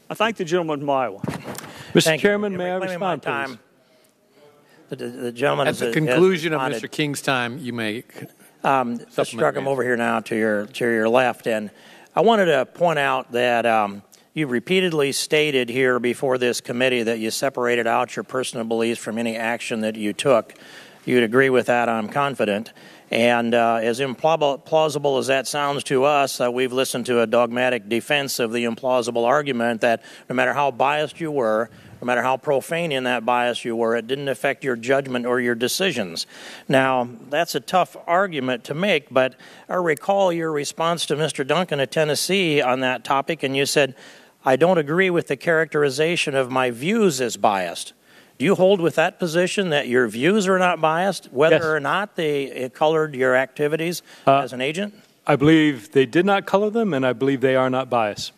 I thank the gentleman from Iowa. Mr. Chairman, may I respond, please? The gentleman at the conclusion of Mr. King's time, you may. Mr. Strzok, I'm over here now to your left, and I wanted to point out that you repeatedly stated here before this committee that you separated out your personal beliefs from any action that you took. You'd agree with that, I'm confident. And as implausible as that sounds to us, we've listened to a dogmatic defense of the implausible argument that no matter how biased you were, no matter how profane in that bias you were, it didn't affect your judgment or your decisions. Now, that's a tough argument to make, but I recall your response to Mr. Duncan of Tennessee on that topic, and you said, I don't agree with the characterization of my views as biased. Do you hold with that position that your views are not biased, whether or not they colored your activities as an agent? I believe they did not color them, and I believe they are not biased.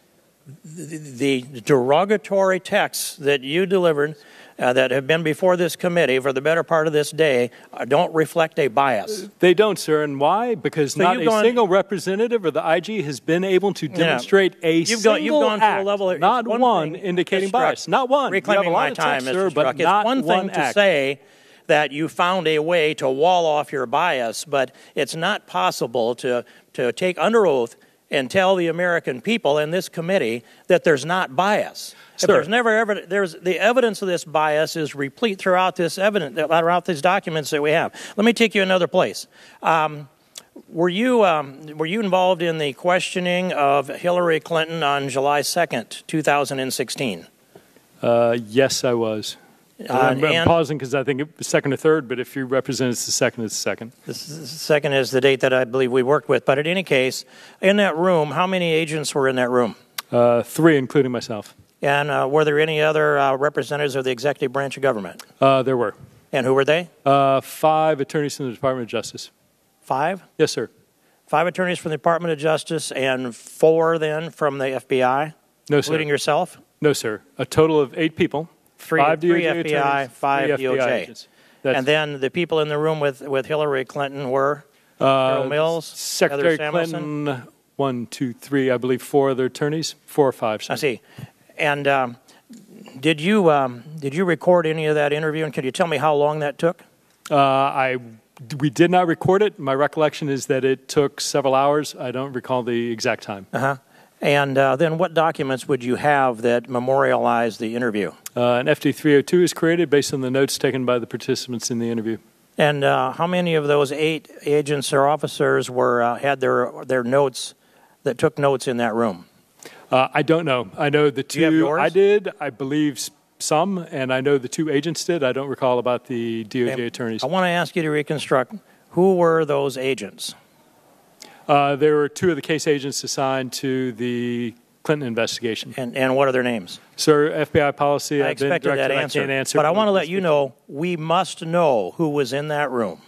The derogatory texts that you delivered that have been before this committee for the better part of this day don't reflect a bias. They don't, sir. And why? Because So not a single representative of the IG has been able to demonstrate a single act, not one indicating bias. Not one. Reclaiming my time, Mr. Strzok. It's one thing to say that you found a way to wall off your bias, but it's not possible to take under oath and tell the American people in this committee that there's not bias. If there's never ever, the evidence of this bias is replete throughout this evidence, throughout these documents that we have. Let me take you another place. Were you involved in the questioning of Hillary Clinton on July 2nd, 2016? Yes, I was. I'm pausing because I think it was second or third, but if you represent it's the second, it's the second. The second is the date that I believe we worked with. But in any case, in that room, how many agents were in that room? 3, including myself. And were there any other representatives of the executive branch of government? There were. And who were they? 5 attorneys from the Department of Justice. 5? Yes, sir. 5 attorneys from the Department of Justice and 4 then from the FBI? No, sir. Including yourself? No, sir. A total of 8 people. 3 FBI, 5 DOJ. And then the people in the room with Hillary Clinton were Carol Mills, Secretary Clinton, 1, 2, 3, I believe 4 other attorneys, 4 or 5. Sir. I see. And did you record any of that interview? And can you tell me how long that took? We did not record it. My recollection is that it took several hours. I don't recall the exact time. And then what documents would you have that memorialize the interview? An FD 302 is created based on the notes taken by the participants in the interview. And how many of those 8 agents or officers had their notes that took notes in that room? I don't know. I know the 2. Do you have yours? I did. I believe some, and I know the 2 agents did. I don't recall about the DOJ attorneys. I want to ask you to reconstruct. Who were those agents? There were 2 of the case agents assigned to the Clinton investigation. And what are their names? Sir, FBI policy. I expected that answer. I can't answer. But I want to let you know we must know who was in that room,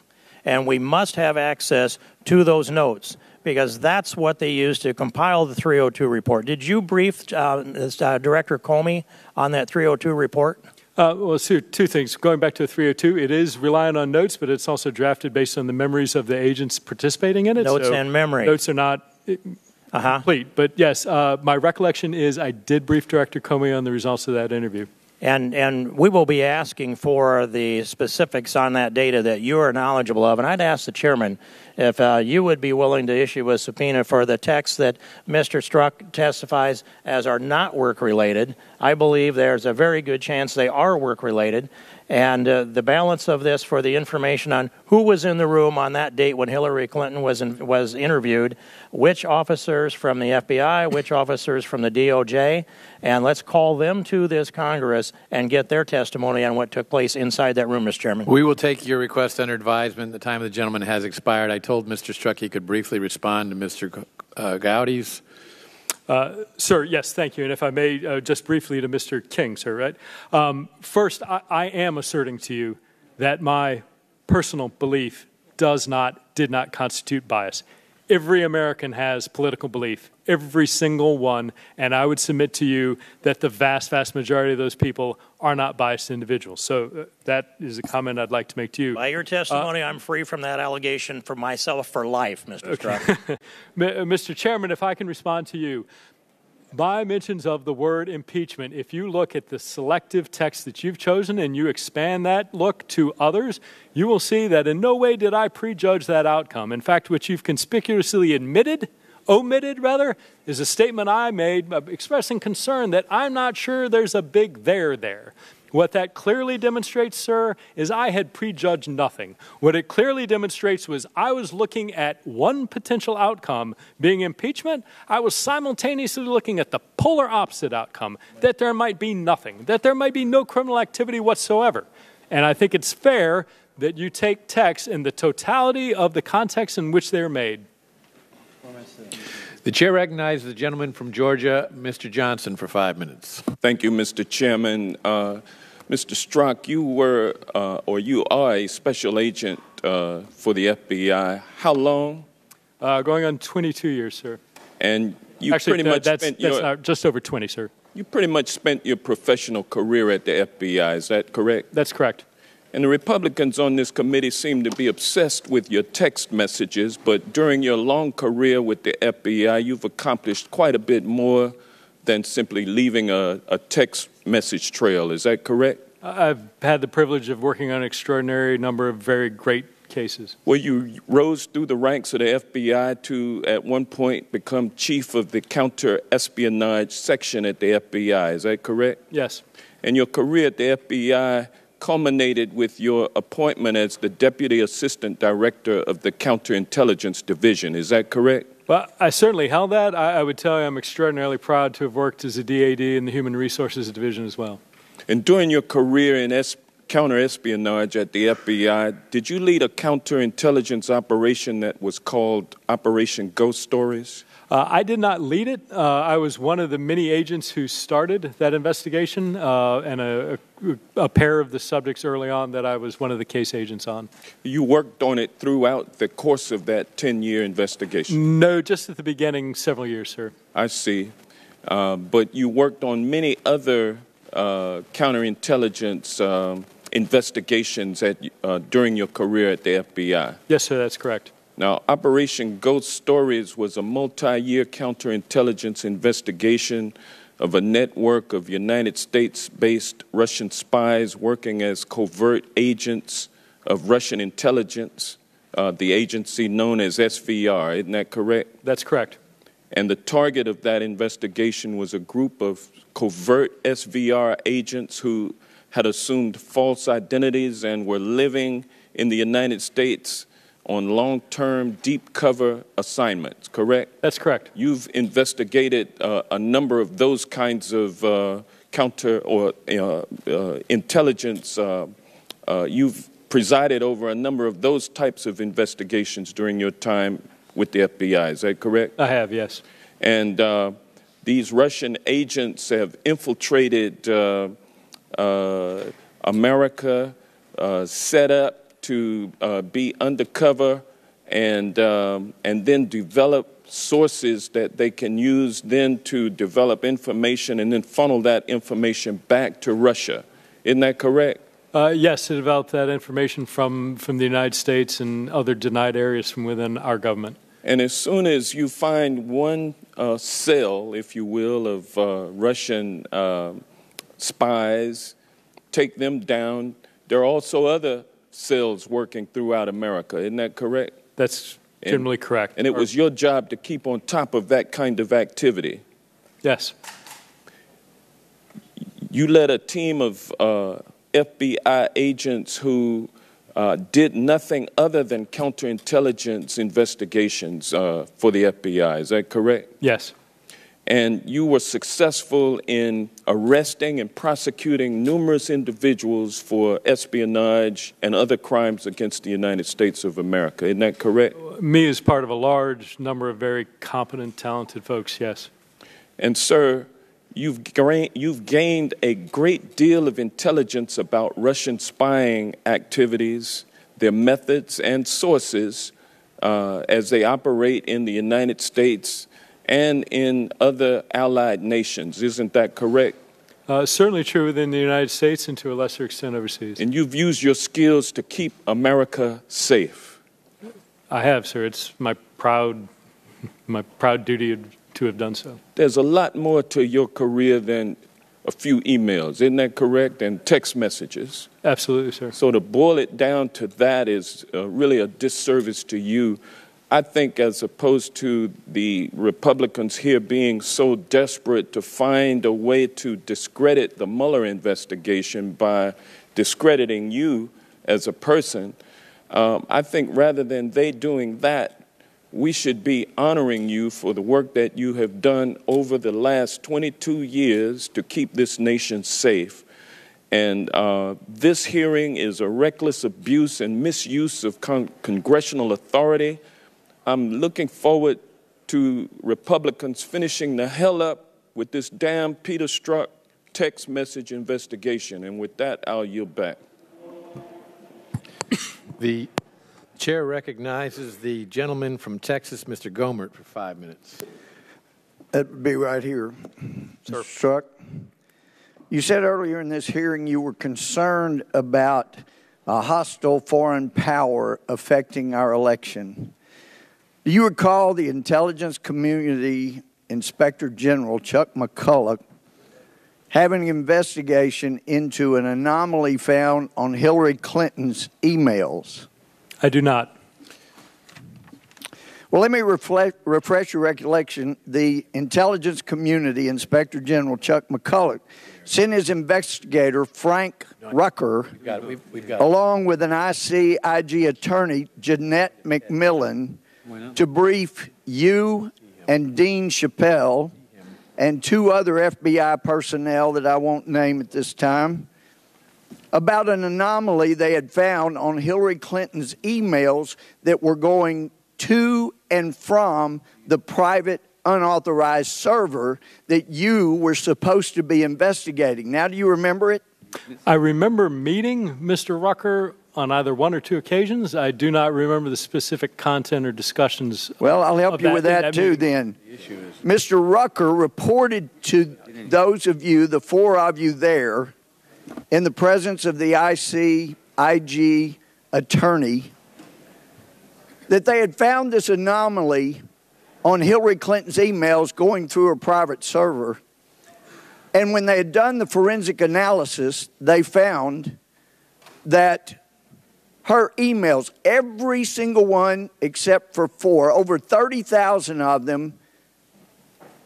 and we must have access to those notes because that's what they used to compile the 302 report. Did you brief Director Comey on that 302 report? Well, Sue, 2 things. Going back to the 302, it is relying on notes, but it's also drafted based on the memories of the agents participating in it. Notes and memory. Notes are not complete. But yes, my recollection is I did brief Director Comey on the results of that interview. And we will be asking for the specifics on that data that you are knowledgeable of. And I'd ask the chairman if you would be willing to issue a subpoena for the texts that Mr. Strzok testifies as are not work-related. I believe there's a very good chance they are work-related. And the balance of this for the information on who was in the room on that date when Hillary Clinton was interviewed, which officers from the FBI, which officers from the DOJ, and let's call them to this Congress and get their testimony on what took place inside that room, Mr. Chairman. We will take your request under advisement. The time of the gentleman has expired. I told Mr. Strzok he could briefly respond to Mr. Gowdy's. Sir, yes, thank you. And if I may, just briefly to Mr. King, sir, right? First, I am asserting to you that my personal belief did not constitute bias. Every American has political belief, every single one, and I would submit to you that the vast, vast majority of those people are not biased individuals. So that is a comment I'd like to make to you. By your testimony, I'm free from that allegation for myself for life, Mr. Strzok. Mr. Chairman, if I can respond to you. My mentions of the word impeachment, if you look at the selective text that you've chosen and you expand that look to others, you will see that in no way did I prejudge that outcome. In fact, what you've conspicuously omitted, is a statement I made expressing concern that I'm not sure there's a big there. What that clearly demonstrates, sir, is I had prejudged nothing. What it clearly demonstrates was I was looking at one potential outcome being impeachment. I was simultaneously looking at the polar opposite outcome, that there might be nothing, that there might be no criminal activity whatsoever. And I think it's fair that you take texts in the totality of the context in which they're made. The chair recognizes the gentleman from Georgia, Mr. Johnson, for 5 minutes. Thank you, Mr. Chairman. Mr. Strzok, you are a special agent for the FBI. How long? Going on 22 years, sir. And you actually, pretty much that's just over 20, sir. You pretty much spent your professional career at the FBI. Is that correct? That's correct. And the Republicans on this committee seem to be obsessed with your text messages, but during your long career with the FBI, you've accomplished quite a bit more than simply leaving a text message trail. Is that correct? I've had the privilege of working on an extraordinary number of very great cases. Well, you rose through the ranks of the FBI to, at one point, become chief of the counter-espionage section at the FBI. Is that correct? Yes. And your career at the FBI culminated with your appointment as the Deputy Assistant Director of the Counterintelligence Division. Is that correct? Well, I certainly held that. I would tell you I'm extraordinarily proud to have worked as a DAD in the Human Resources Division as well. And during your career in counterespionage at the FBI, did you lead a counterintelligence operation that was called Operation Ghost Stories? I did not lead it. I was one of the many agents who started that investigation, and a pair of the subjects early on that I was one of the case agents on. You worked on it throughout the course of that 10-year investigation? No, just at the beginning, several years, sir. I see. But you worked on many other counterintelligence investigations during your career at the FBI? Yes, sir, that's correct. Now, Operation Ghost Stories was a multi-year counterintelligence investigation of a network of United States-based Russian spies working as covert agents of Russian intelligence, the agency known as SVR. Isn't that correct? That's correct. And the target of that investigation was a group of covert SVR agents who had assumed false identities and were living in the United States on long-term deep cover assignments, correct? That's correct. You've investigated a number of those kinds of intelligence. You've presided over a number of those types of investigations during your time with the FBI. Is that correct? I have, yes. And these Russian agents have infiltrated America, set up to be undercover and then develop sources that they can use then to develop information and then funnel that information back to Russia. Isn't that correct? Yes, to develop that information from the United States and other denied areas from within our government. And as soon as you find one cell, if you will, of Russian spies, take them down, there are also other cells working throughout America. Isn't that correct? That's generally correct. And it was your job to keep on top of that kind of activity. Yes. You led a team of FBI agents who did nothing other than counterintelligence investigations for the FBI. Is that correct? Yes. And you were successful in arresting and prosecuting numerous individuals for espionage and other crimes against the United States of America. Isn't that correct? Me as part of a large number of very competent, talented folks, yes. And, sir, you've gained a great deal of intelligence about Russian spying activities, their methods and sources as they operate in the United States and in other allied nations. Isn't that correct? Certainly true within the United States and to a lesser extent overseas. And you've used your skills to keep America safe. I have, sir. It's my proud duty to have done so. There's a lot more to your career than a few emails, isn't that correct? And text messages. Absolutely, sir. So to boil it down to that is really a disservice to you. I think as opposed to the Republicans here being so desperate to find a way to discredit the Mueller investigation by discrediting you as a person, I think rather than they doing that, we should be honoring you for the work that you have done over the last 22 years to keep this nation safe. And this hearing is a reckless abuse and misuse of congressional authority. I'm looking forward to Republicans finishing the hell up with this damn Peter Strzok text message investigation. And with that, I'll yield back. The chair recognizes the gentleman from Texas, Mr. Gomert, for 5 minutes. That would be right here. Sir. Strzok, you said earlier in this hearing you were concerned about a hostile foreign power affecting our election. Do you recall the Intelligence Community Inspector General, Chuck McCulloch, having an investigation into an anomaly found on Hillary Clinton's emails? I do not. Well, let me refresh your recollection. The Intelligence Community Inspector General, Chuck McCulloch, sent his investigator, Frank Rucker, along with an ICIG attorney, Jeanette McMillan, to brief you and Dean Chappelle and two other FBI personnel that I won't name at this time about an anomaly they had found on Hillary Clinton's emails that were going to and from the private unauthorized server that you were supposed to be investigating. Now, do you remember it? I remember meeting Mr. Rucker on either one or two occasions. I do not remember the specific content or discussions. Well, I'll help you with that too then. Mr. Rucker reported to those of you, the four of you there, in the presence of the ICIG attorney, that they had found this anomaly on Hillary Clinton's emails going through her private server. And when they had done the forensic analysis, they found that her emails, every single one except for four, over 30,000 of them,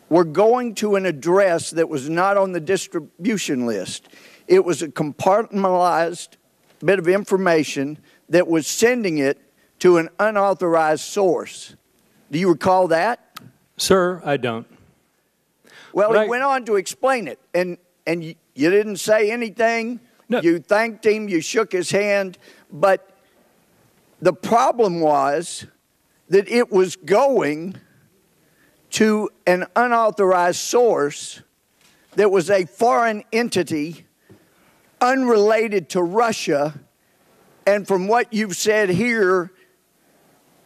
were going to an address that was not on the distribution list. It was a compartmentalized bit of information that was sending it to an unauthorized source. Do you recall that? Sir, I don't. Well, he went on to explain it, and you didn't say anything. No. You thanked him, you shook his hand, but the problem was that it was going to an unauthorized source that was a foreign entity unrelated to Russia, and from what you've said here,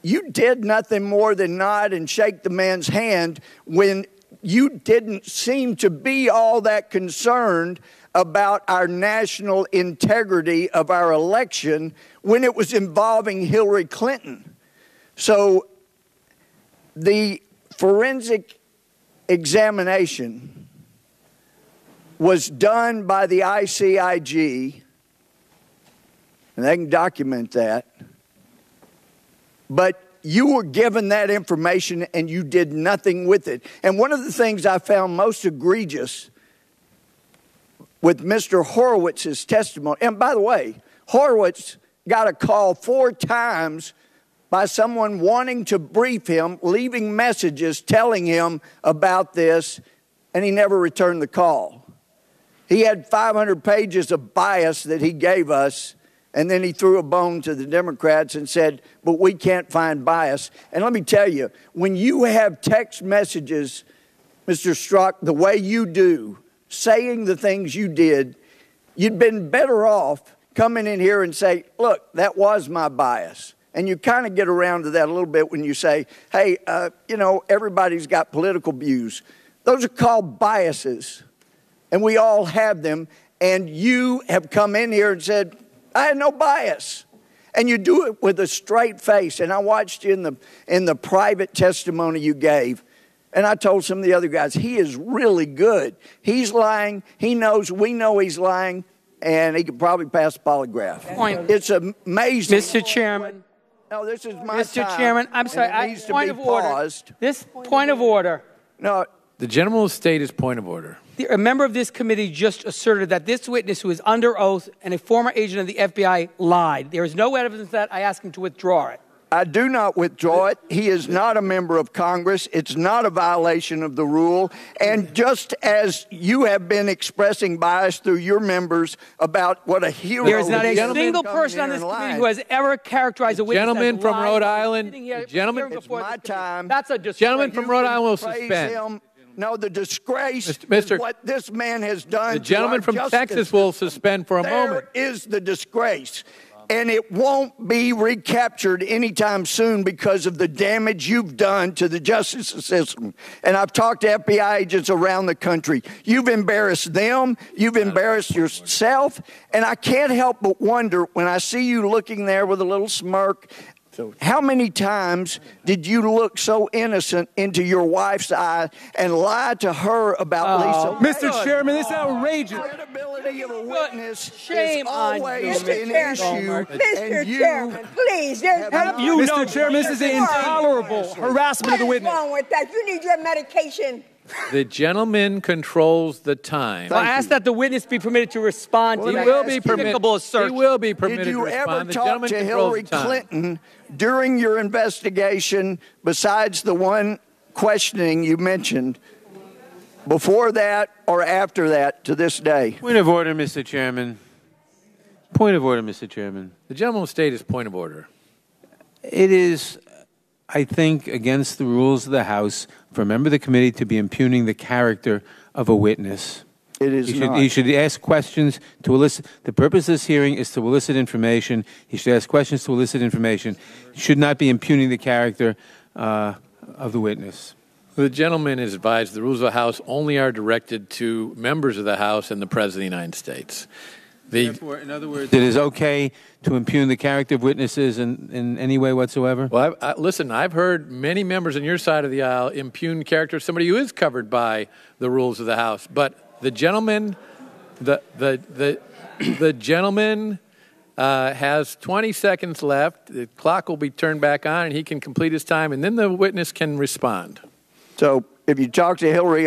you did nothing more than nod and shake the man's hand when you didn't seem to be all that concerned about our national integrity of our election when it was involving Hillary Clinton. So the forensic examination was done by the ICIG, and they can document that, but you were given that information and you did nothing with it. And one of the things I found most egregious with Mr. Horowitz's testimony, and by the way, Horowitz got a call 4 times by someone wanting to brief him, leaving messages telling him about this, and he never returned the call. He had 500 pages of bias that he gave us, and then he threw a bone to the Democrats and said, but we can't find bias. And let me tell you, when you have text messages Mr. Strzok, the way you do, saying the things you did, you'd been better off coming in here and say, look, that was my bias. And you kind of get around to that a little bit when you say, hey, everybody's got political views. Those are called biases, and we all have them. And you have come in here and said, I had no bias. And you do it with a straight face. And I watched you in the private testimony you gave. And I told some of the other guys, he is really good. He's lying. He knows, we know he's lying. And he could probably pass a polygraph. It's amazing. Mr. Chairman. No, this is my Mr. time. Chairman, I'm sorry. Point of order. This point of order. No. The gentleman will state his point of order. A member of this committee just asserted that this witness, who is under oath and a former agent of the FBI, lied. There is no evidence of that. I ask him to withdraw it. I do not withdraw it. He is not a member of Congress. It's not a violation of the rule. And just as you have been expressing bias through your members about what a hero... There is not a single person on this committee who has ever characterized a witness Gentleman as from lying. Rhode Island. Gentleman, it's my time. That's a disgrace. Gentleman from Rhode Island will suspend. Him. No, the disgrace Mr. is what this man has done. The gentleman from Texas will suspend for a moment. There is the disgrace. And it won't be recaptured anytime soon because of the damage you've done to the justice system. And I've talked to FBI agents around the country. You've embarrassed them. You've embarrassed yourself. And I can't help but wonder when I see you looking there with a little smirk, how many times did you look so innocent into your wife's eye and lie to her about Lisa? Mr. Chairman, this is outrageous. The credibility of a witness Shame is on always you, an issue. Mr. Chairman, please. Have you Mr. Chairman, this is an intolerable harassment of the witness. What's wrong with that? You need your medication. The gentleman controls the time. I ask that the witness be permitted to respond to He will be permitted. assertion. He will be permitted Did you to respond. ever The talk gentleman to controls Hillary the time. Clinton during your investigation, besides the one questioning you mentioned, before that or after that to this day? Point of order, Mr. Chairman. Point of order, Mr. Chairman. The gentleman will state his point of order. It is, I think, against the rules of the House for a member of the committee to be impugning the character of a witness. It is not. He should ask questions to elicit. The purpose of this hearing is to elicit information. He should ask questions to elicit information. He should not be impugning the character of the witness. The gentleman is advised the rules of the House only are directed to members of the House and the President of the United States. Therefore, in other words, it is okay to impugn the character of witnesses in any way whatsoever? Well, listen, I've heard many members on your side of the aisle impugn character of somebody who is covered by the rules of the House. But the gentleman, the gentleman has 20 seconds left. The clock will be turned back on, and he can complete his time, and then the witness can respond. So if you talk to Hillary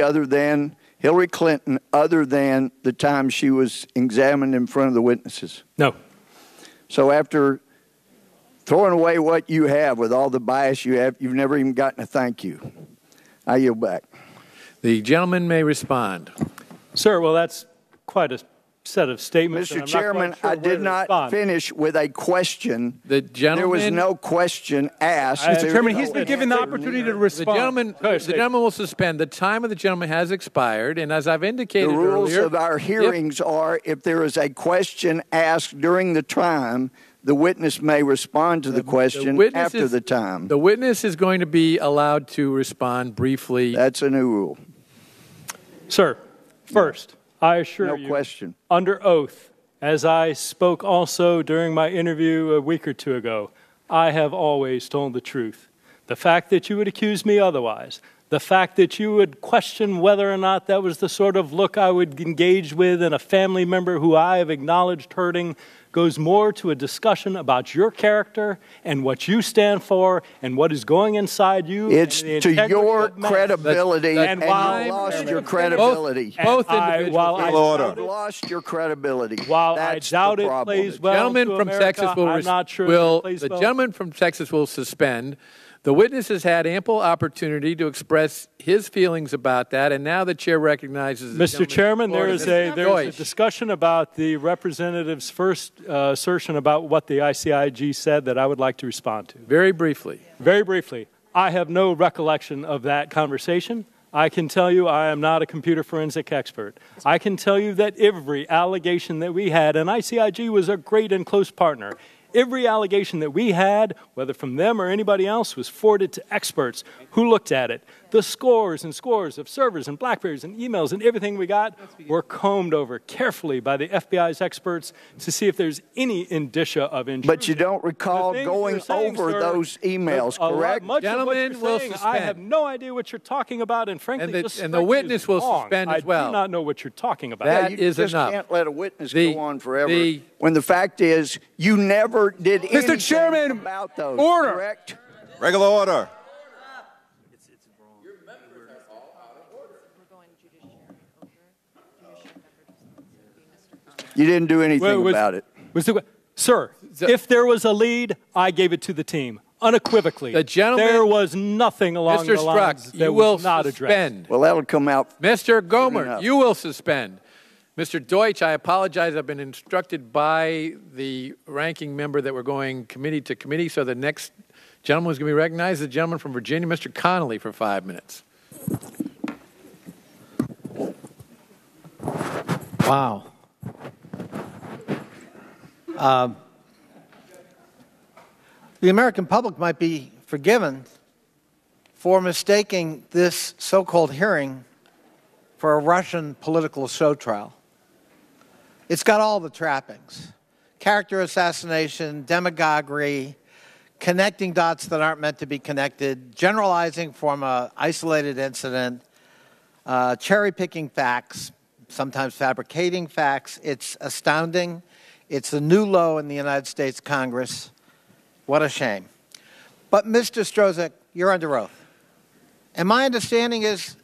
Clinton, other than the time she was examined in front of the witnesses? No. So after throwing away what you have with all the bias you have, you've never even gotten a thank you. I yield back. The gentleman may respond. Sir, well, that's quite a set of statements. Mr. Chairman, I did not finish with a question. The gentleman, there was no question asked. Mr. Chairman, he's been given the opportunity to respond. The gentleman will suspend. The time of the gentleman has expired, and as I've indicated the rules earlier, of our hearings are if there is a question asked during the time, the witness may respond to the question after the time. The witness is going to be allowed to respond briefly. That's a new rule. Sir, first, I assure you, no question. Under oath, as I spoke also during my interview a week or two ago, I have always told the truth. The fact that you would accuse me otherwise, the fact that you would question whether or not that was the sort of look I would engage with in a family member who I have acknowledged hurting, goes more to a discussion about your character and what you stand for and what is going inside you. It's to your credibility, and you lost your credibility. Both individuals. You've lost your credibility. While That's I doubt the it problem. plays well Gentleman to from America, Texas I'm not sure the gentleman from Texas will suspend. The witness has had ample opportunity to express his feelings about that, and now the chair recognizes Mr. Chairman, there is a discussion about the representative's first assertion about what the ICIG said that I would like to respond to. Very briefly. Very briefly. I have no recollection of that conversation. I can tell you I am not a computer forensic expert. I can tell you that every allegation that we had, and ICIG was a great and close partner, every allegation that we had, whether from them or anybody else, was forwarded to experts who looked at it. The scores and scores of servers and BlackBerries and emails and everything we got were combed over carefully by the FBI's experts to see if there's any indicia of intrusion. But you don't recall going over those emails, correct? Gentlemen will suspend. I have no idea what you're talking about, and frankly, and the witness will suspend as well. I do not know what you're talking about. That you is just enough. Can't let a witness go on forever. When the fact is, you never did anything Mr. Chairman, about those. order. Correct? Regular order. You didn't do anything about it. Sir, if there was a lead, I gave it to the team, unequivocally. The gentleman, there was nothing along the lines that was not addressed. Well, that'll come out. Mr. Gomer, you will suspend. Mr. Deutsch, I apologize. I've been instructed by the ranking member that we're going committee to committee, so the next gentleman who's going to be recognized is the gentleman from Virginia, Mr. Connolly, for 5 minutes. Wow. The American public might be forgiven for mistaking this so-called hearing for a Russian political show trial. It's got all the trappings: character assassination, demagoguery, connecting dots that aren't meant to be connected, generalizing from an isolated incident, cherry-picking facts, sometimes fabricating facts. It's astounding. It's a new low in the United States Congress. What a shame. But, Mr. Strzok, you're under oath. And my understanding is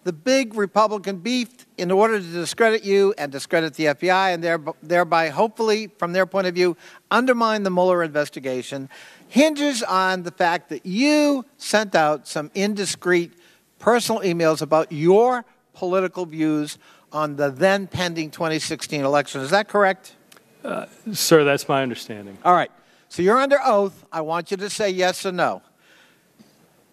the big Republican beef, in order to discredit you and discredit the FBI and thereby, hopefully, from their point of view, undermine the Mueller investigation, hinges on the fact that you sent out some indiscreet personal emails about your political views on the then pending 2016 election. Is that correct? Sir, that's my understanding. All right. So you're under oath. I want you to say yes or no.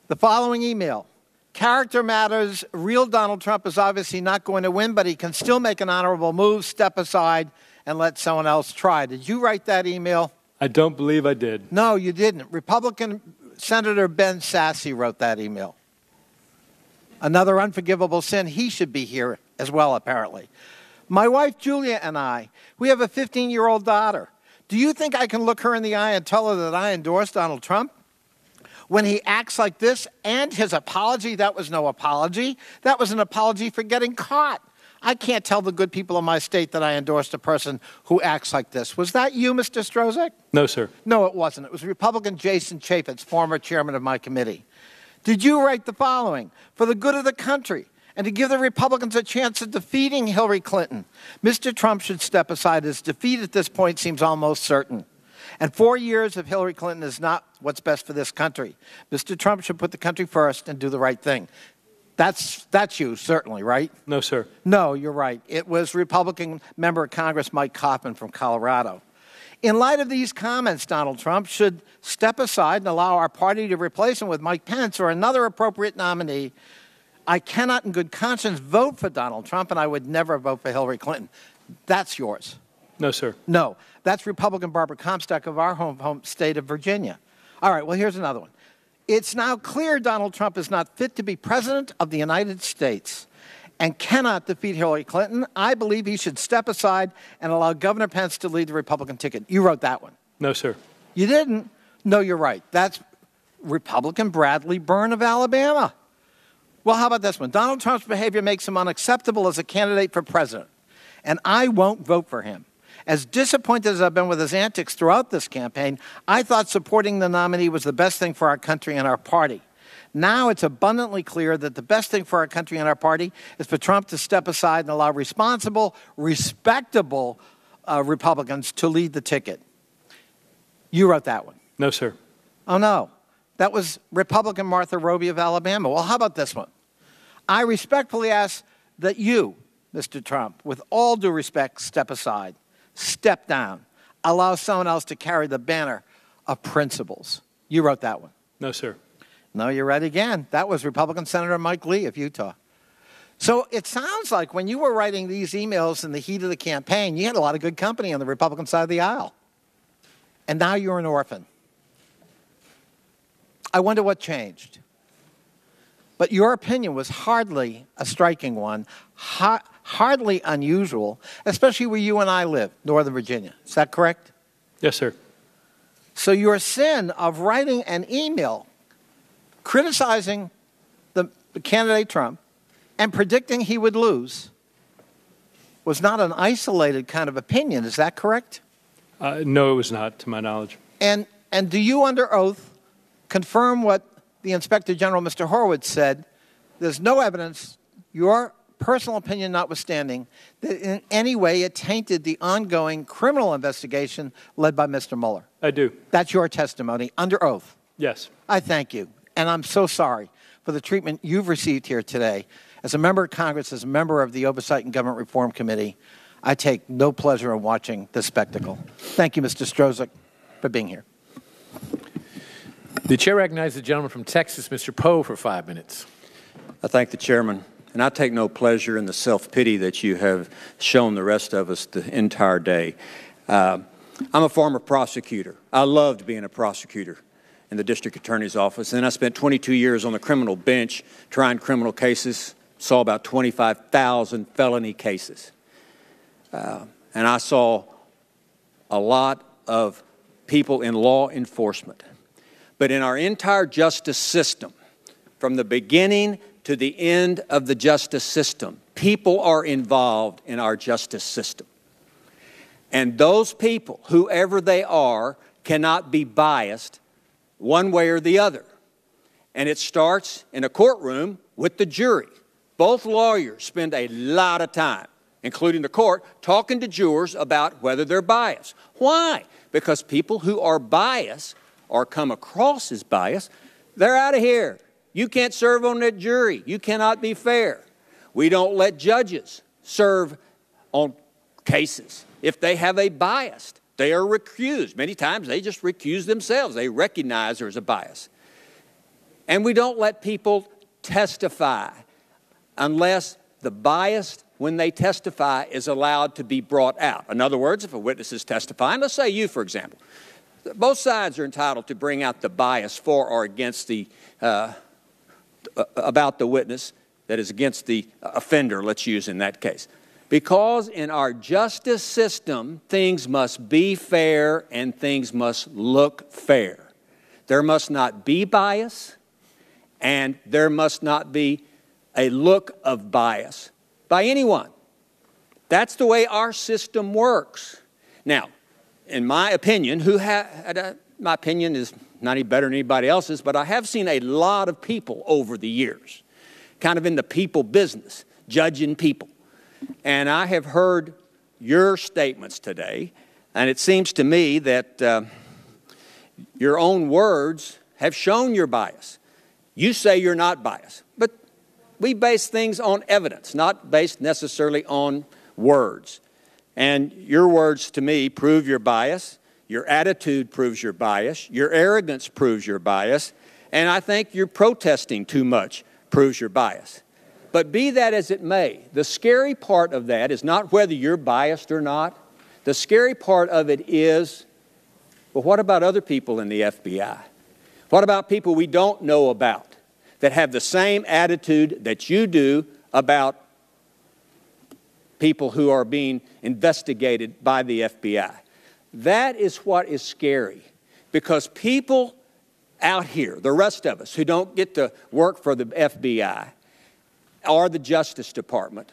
The following email. Character matters. Real Donald Trump is obviously not going to win, but he can still make an honorable move, step aside, and let someone else try. Did you write that email? I don't believe I did. No, you didn't. Republican Senator Ben Sasse wrote that email. Another unforgivable sin. He should be here as well, apparently. My wife, Julia, and I, we have a 15-year-old daughter. Do you think I can look her in the eye and tell her that I endorse Donald Trump? When he acts like this, and his apology, that was no apology. That was an apology for getting caught. I can't tell the good people of my state that I endorsed a person who acts like this. Was that you, Mr. Strzok? No, sir. No, it wasn't. It was Republican Jason Chaffetz, former chairman of my committee. Did you write the following? For the good of the country, and to give the Republicans a chance of defeating Hillary Clinton, Mr. Trump should step aside. His defeat at this point seems almost certain. And 4 years of Hillary Clinton is not what's best for this country. Mr. Trump should put the country first and do the right thing. That's you, certainly, right? No, sir. No, you're right. It was Republican member of Congress Mike Coffman from Colorado. In light of these comments, Donald Trump should step aside and allow our party to replace him with Mike Pence or another appropriate nominee. I cannot in good conscience vote for Donald Trump, and I would never vote for Hillary Clinton. That's yours. No, sir. No. That's Republican Barbara Comstock of our home state of Virginia. All right, well, here's another one. It's now clear Donald Trump is not fit to be president of the United States and cannot defeat Hillary Clinton. I believe he should step aside and allow Governor Pence to lead the Republican ticket. You wrote that one. No, sir. You didn't? No, you're right. That's Republican Bradley Byrne of Alabama. Well, how about this one? Donald Trump's behavior makes him unacceptable as a candidate for president, and I won't vote for him. As disappointed as I've been with his antics throughout this campaign, I thought supporting the nominee was the best thing for our country and our party. Now it's abundantly clear that the best thing for our country and our party is for Trump to step aside and allow responsible, respectable Republicans to lead the ticket. You wrote that one. No, sir. Oh, no. That was Republican Martha Roby of Alabama. Well, how about this one? I respectfully ask that you, Mr. Trump, with all due respect, step aside, step down, allow someone else to carry the banner of principles. You wrote that one. No, sir. No, you're right again. That was Republican Senator Mike Lee of Utah. So it sounds like when you were writing these emails in the heat of the campaign, you had a lot of good company on the Republican side of the aisle. And now you're an orphan. I wonder what changed. But your opinion was hardly a striking one, hardly unusual, especially where you and I live, Northern Virginia. Is that correct? Yes, sir. So your sin of writing an email criticizing the candidate Trump and predicting he would lose was not an isolated kind of opinion. Is that correct? No, it was not, to my knowledge. And do you, under oath, confirm what the Inspector General, Mr. Horowitz, said? There's no evidence, your personal opinion notwithstanding, that in any way it tainted the ongoing criminal investigation led by Mr. Mueller. I do. That's your testimony, under oath. Yes. I thank you. And I'm so sorry for the treatment you've received here today. As a member of Congress, as a member of the Oversight and Government Reform Committee, I take no pleasure in watching this spectacle. Thank you, Mr. Strzok, for being here. The chair recognizes the gentleman from Texas, Mr. Poe, for 5 minutes. I thank the chairman, and I take no pleasure in the self-pity that you have shown the rest of us the entire day. I'm a former prosecutor. I loved being a prosecutor in the district attorney's office, and I spent 22 years on the criminal bench trying criminal cases, saw about 25,000 felony cases. And I saw a lot of people in law enforcement. But in our entire justice system, from the beginning to the end of the justice system, people are involved in our justice system. And those people, whoever they are, cannot be biased one way or the other. And it starts in a courtroom with the jury. Both lawyers spend a lot of time, including the court, talking to jurors about whether they're biased. Why? Because people who are biased or come across as biased, they're out of here. You can't serve on that jury. You cannot be fair. We don't let judges serve on cases if they have a bias. They are recused. Many times they just recuse themselves. They recognize there's a bias. And we don't let people testify unless the bias when they testify is allowed to be brought out. In other words, if a witness is testifying, let's say you, for example, both sides are entitled to bring out the bias for or against the about the witness that is against the offender, let's use in that case. Because in our justice system, things must be fair and things must look fair. There must not be bias and there must not be a look of bias by anyone. That's the way our system works. Now, in my opinion, my opinion is not any better than anybody else's, but I have seen a lot of people over the years, kind of in the people business, judging people. And I have heard your statements today, and it seems to me that your own words have shown your bias. You say you're not biased, but we base things on evidence, not based necessarily on words. And your words to me prove your bias. Your attitude proves your bias. Your arrogance proves your bias. And I think your protesting too much proves your bias. But be that as it may, the scary part of that is not whether you're biased or not. The scary part of it is, well, what about other people in the FBI? What about people we don't know about that have the same attitude that you do about people who are being investigated by the FBI? That is what is scary, because people out here, the rest of us who don't get to work for the FBI or the Justice Department,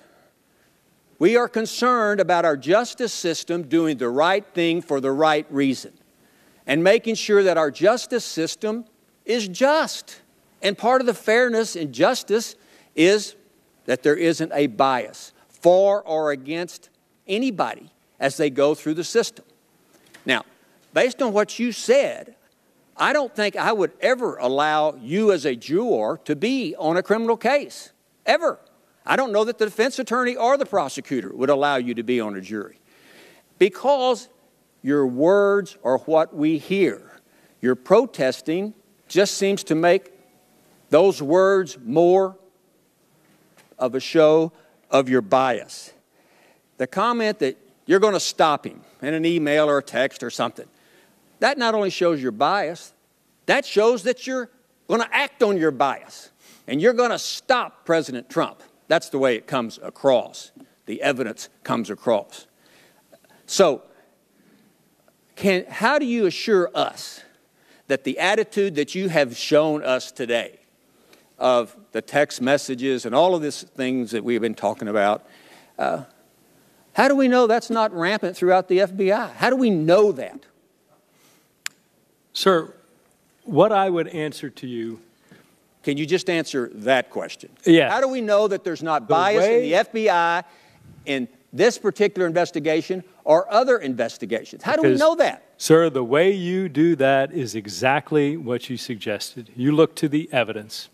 we are concerned about our justice system doing the right thing for the right reason and making sure that our justice system is just. And part of the fairness and justice is that there isn't a bias for or against anybody as they go through the system. Now, based on what you said, I don't think I would ever allow you as a juror to be on a criminal case, ever. I don't know that the defense attorney or the prosecutor would allow you to be on a jury, because your words are what we hear. Your protesting just seems to make those words more of a show of your bias. The comment that you're going to stop him in an email or a text or something, that not only shows your bias, that shows that you're going to act on your bias and you're going to stop President Trump. That's the way it comes across. The evidence comes across. So, how do you assure us that the attitude that you have shown us today of the text messages and all of these things that we've been talking about, how do we know that's not rampant throughout the FBI? How do we know that? Sir, what I would answer to you... Can you just answer that question? Yes. How do we know that there's not bias in the FBI in this particular investigation or other investigations? How do we know that? Sir, the way you do that is exactly what you suggested. You look to the evidence.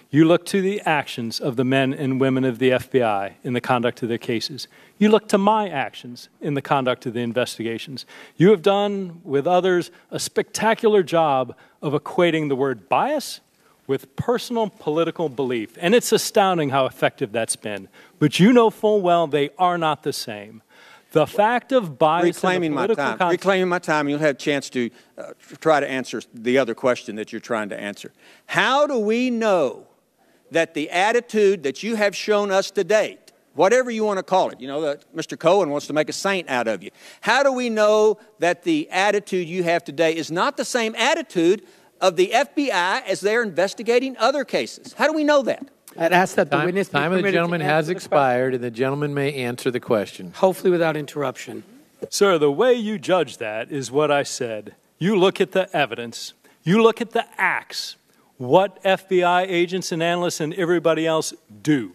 You look to the actions of the men and women of the FBI in the conduct of their cases. You look to my actions in the conduct of the investigations. You have done, with others, a spectacular job of equating the word bias with personal political belief. And it's astounding how effective that's been. But you know full well they are not the same. The fact of bias Reclaiming my time, you'll have a chance to try to answer the other question that you're trying to answer. How do we know that the attitude that you have shown us to date, whatever you want to call it, you know, that Mr. Cohen wants to make a saint out of you. How do we know that the attitude you have today is not the same attitude of the FBI as they're investigating other cases? How do we know that? I'd ask that the witness be Time of the permitted gentleman to has answer the expired, and the gentleman may answer the question. hopefully without interruption. Sir, the way you judge that is what I said. You look at the evidence. You look at the acts. What FBI agents and analysts and everybody else do.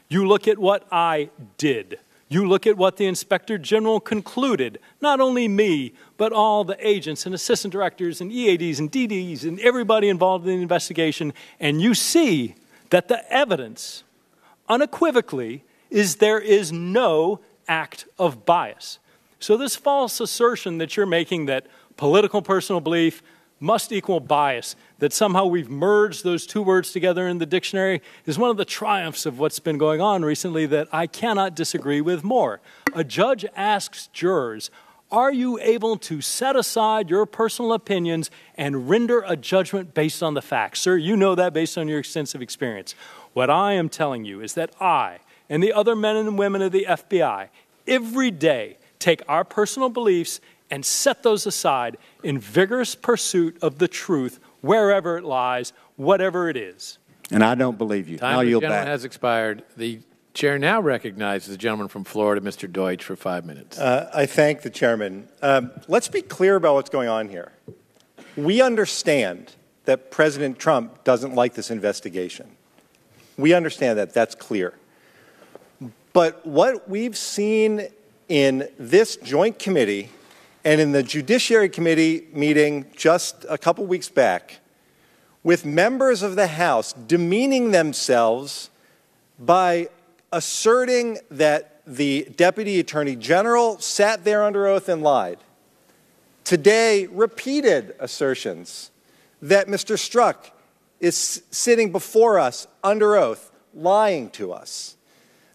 You look at what I did. You look at what the Inspector General concluded, not only me, but all the agents and assistant directors and EADs and DDs and everybody involved in the investigation, and you see that the evidence unequivocally is there is no act of bias. So this false assertion that you're making that political personal belief must equal bias, that somehow we've merged those two words together in the dictionary, is one of the triumphs of what's been going on recently that I cannot disagree with more. A judge asks jurors, are you able to set aside your personal opinions and render a judgment based on the facts? Sir, you know that based on your extensive experience. What I am telling you is that I and the other men and women of the FBI every day take our personal beliefs and set those aside in vigorous pursuit of the truth wherever it lies, whatever it is. And I don't believe you. Time I'll of the yield gentleman back. has expired. The chair now recognizes the gentleman from Florida, Mr. Deutsch, for 5 minutes. I thank the chairman. Let's be clear about what's going on here. We understand that President Trump doesn't like this investigation. We understand that. That's clear. But what we've seen in this joint committee and in the Judiciary Committee meeting just a couple weeks back, with members of the House demeaning themselves by asserting that the Deputy Attorney General sat there under oath and lied. Today, repeated assertions that Mr. Strzok is sitting before us under oath, lying to us.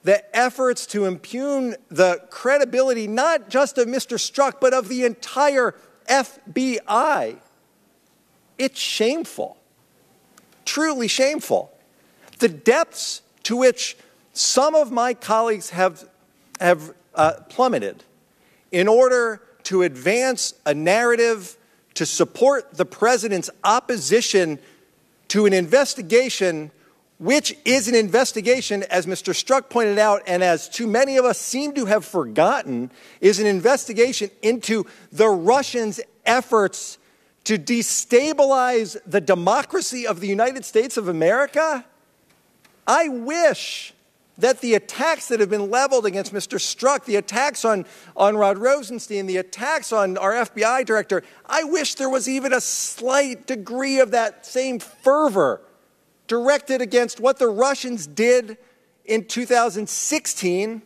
The efforts to impugn the credibility not just of Mr. Strzok, but of the entire FBI. It's shameful, truly shameful. The depths to which some of my colleagues have plummeted in order to advance a narrative to support the president's opposition to an investigation which is an investigation, as Mr. Strzok pointed out, and as too many of us seem to have forgotten, is an investigation into the Russians' efforts to destabilize the democracy of the United States of America. I wish that the attacks that have been leveled against Mr. Strzok, the attacks on Rod Rosenstein, the attacks on our FBI director, I wish there was even a slight degree of that same fervor directed against what the Russians did in 2016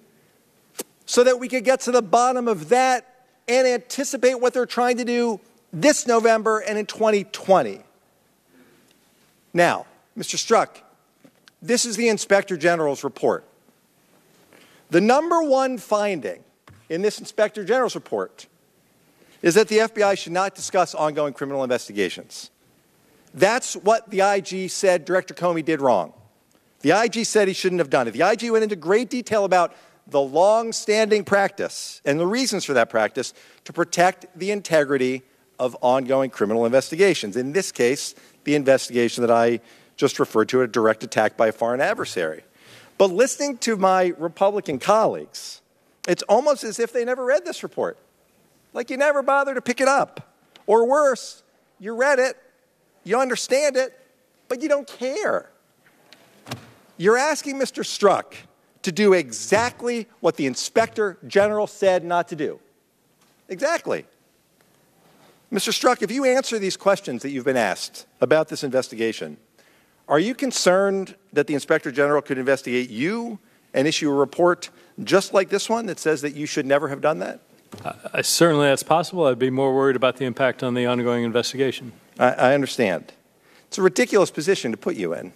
so that we could get to the bottom of that and anticipate what they're trying to do this November and in 2020. Now, Mr. Strzok, this is the Inspector General's report. The number one finding in this Inspector General's report is that the FBI should not discuss ongoing criminal investigations. That's what the IG said Director Comey did wrong. The IG said he shouldn't have done it. The IG went into great detail about the long-standing practice and the reasons for that practice to protect the integrity of ongoing criminal investigations. In this case, the investigation that I just referred to, a direct attack by a foreign adversary. But listening to my Republican colleagues, it's almost as if they never read this report. Like you never bothered to pick it up. Or worse, you read it, you understand it, but you don't care. You're asking Mr. Strzok to do exactly what the Inspector General said not to do. Exactly. Mr. Strzok, if you answer these questions that you've been asked about this investigation, are you concerned that the Inspector General could investigate you and issue a report just like this one that says that you should never have done that? Certainly that's possible. I'd be more worried about the impact on the ongoing investigation. I understand. It's a ridiculous position to put you in.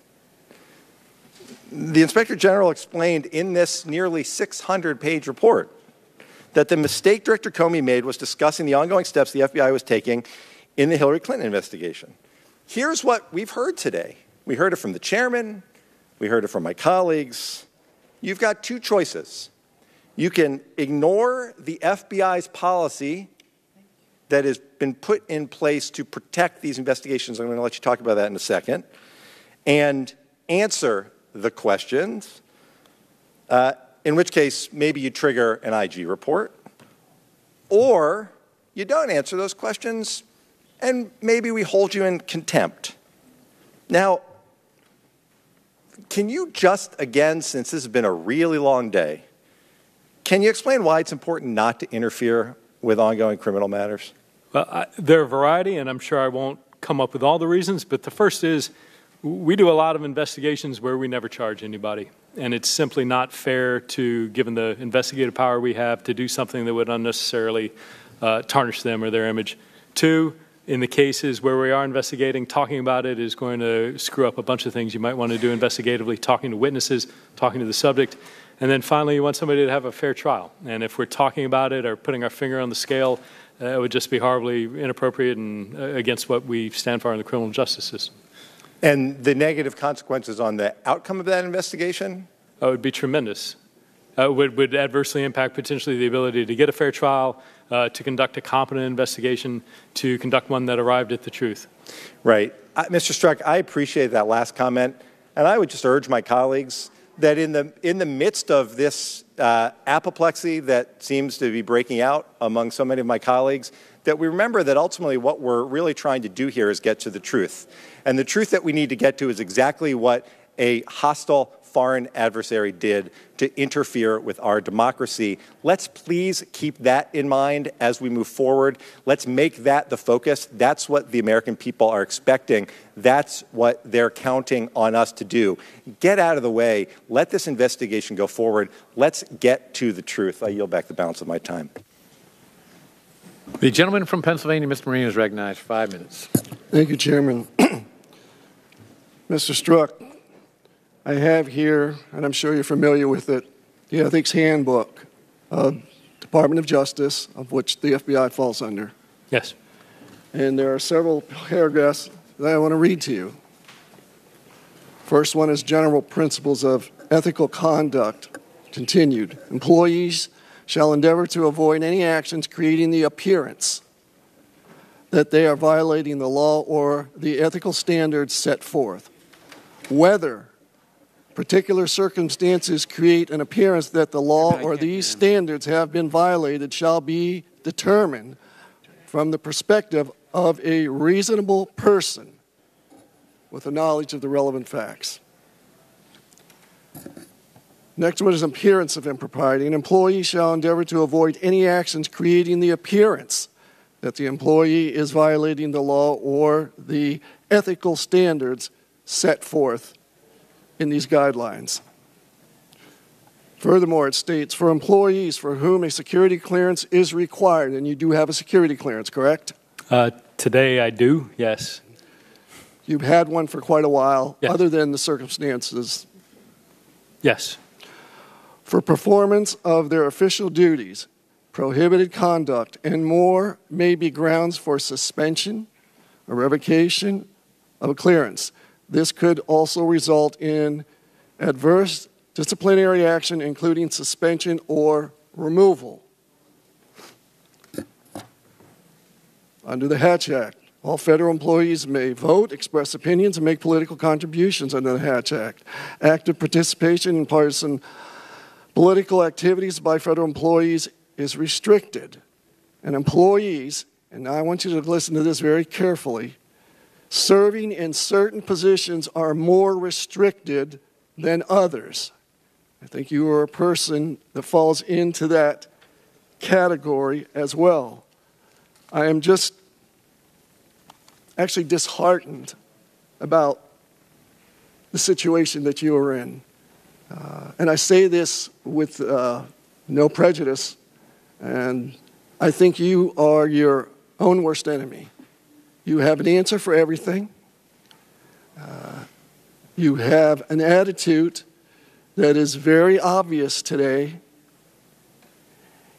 The Inspector General explained in this nearly 600-page report that the mistake Director Comey made was discussing the ongoing steps the FBI was taking in the Hillary Clinton investigation. Here's what we've heard today. We heard it from the chairman. We heard it from my colleagues. You've got two choices. You can ignore the FBI's policy that has been put in place to protect these investigations. I'm going to let you talk about that in a second. And answer the questions, in which case maybe you trigger an IG report. Or you don't answer those questions and maybe we hold you in contempt. Now, can you just, again, since this has been a really long day, can you explain why it's important not to interfere with ongoing criminal matters? Well, there are a variety, and I'm sure I won't come up with all the reasons, but the first is we do a lot of investigations where we never charge anybody, and it's simply not fair to, given the investigative power we have, to do something that would unnecessarily tarnish them or their image. Two, in the cases where we are investigating, talking about it is going to screw up a bunch of things you might want to do investigatively, talking to witnesses, talking to the subject. And then finally, you want somebody to have a fair trial. And if we're talking about it or putting our finger on the scale, it would just be horribly inappropriate and against what we stand for in the criminal justice system. And the negative consequences on the outcome of that investigation? Would be tremendous. Would adversely impact potentially the ability to get a fair trial, to conduct a competent investigation, to conduct one that arrived at the truth. Right. Mr. Strzok, I appreciate that last comment, and I would just urge my colleagues that in the midst of this apoplexy that seems to be breaking out among so many of my colleagues, that we remember that ultimately what we're really trying to do here is get to the truth. And the truth that we need to get to is exactly what a hostile foreign adversary did to interfere with our democracy. Let's please keep that in mind as we move forward. Let's make that the focus. That's what the American people are expecting. That's what they're counting on us to do. Get out of the way. Let this investigation go forward. Let's get to the truth. I yield back the balance of my time. The gentleman from Pennsylvania, Mr. Marino, is recognized. 5 minutes. Thank you, Chairman. Mr. Strzok, I have here, and I'm sure you're familiar with it, the Ethics Handbook of Department of Justice, of which the FBI falls under. Yes. And there are several paragraphs that I want to read to you. First one is General Principles of Ethical Conduct. Continued. Employees shall endeavor to avoid any actions creating the appearance that they are violating the law or the ethical standards set forth. Whether particular circumstances create an appearance that the law or these standards have been violated shall be determined from the perspective of a reasonable person with a knowledge of the relevant facts. Next one is appearance of impropriety. An employee shall endeavor to avoid any actions creating the appearance that the employee is violating the law or the ethical standards set forth in these guidelines. Furthermore, it states, for employees for whom a security clearance is required, and you do have a security clearance, correct? Today I do, yes. You've had one for quite a while, Yes. other than the circumstances. Yes. For performance of their official duties, prohibited conduct, and more may be grounds for suspension or revocation of a clearance. This could also result in adverse disciplinary action, including suspension or removal. Under the Hatch Act, all federal employees may vote, express opinions, and make political contributions under the Hatch Act. Active participation in partisan political activities by federal employees is restricted. And employees, and I want you to listen to this very carefully, serving in certain positions are more restricted than others. I think you are a person that falls into that category as well. I am just actually disheartened about the situation that you are in. And I say this with no prejudice, and I think you are your own worst enemy. You have an answer for everything. You have an attitude that is very obvious today,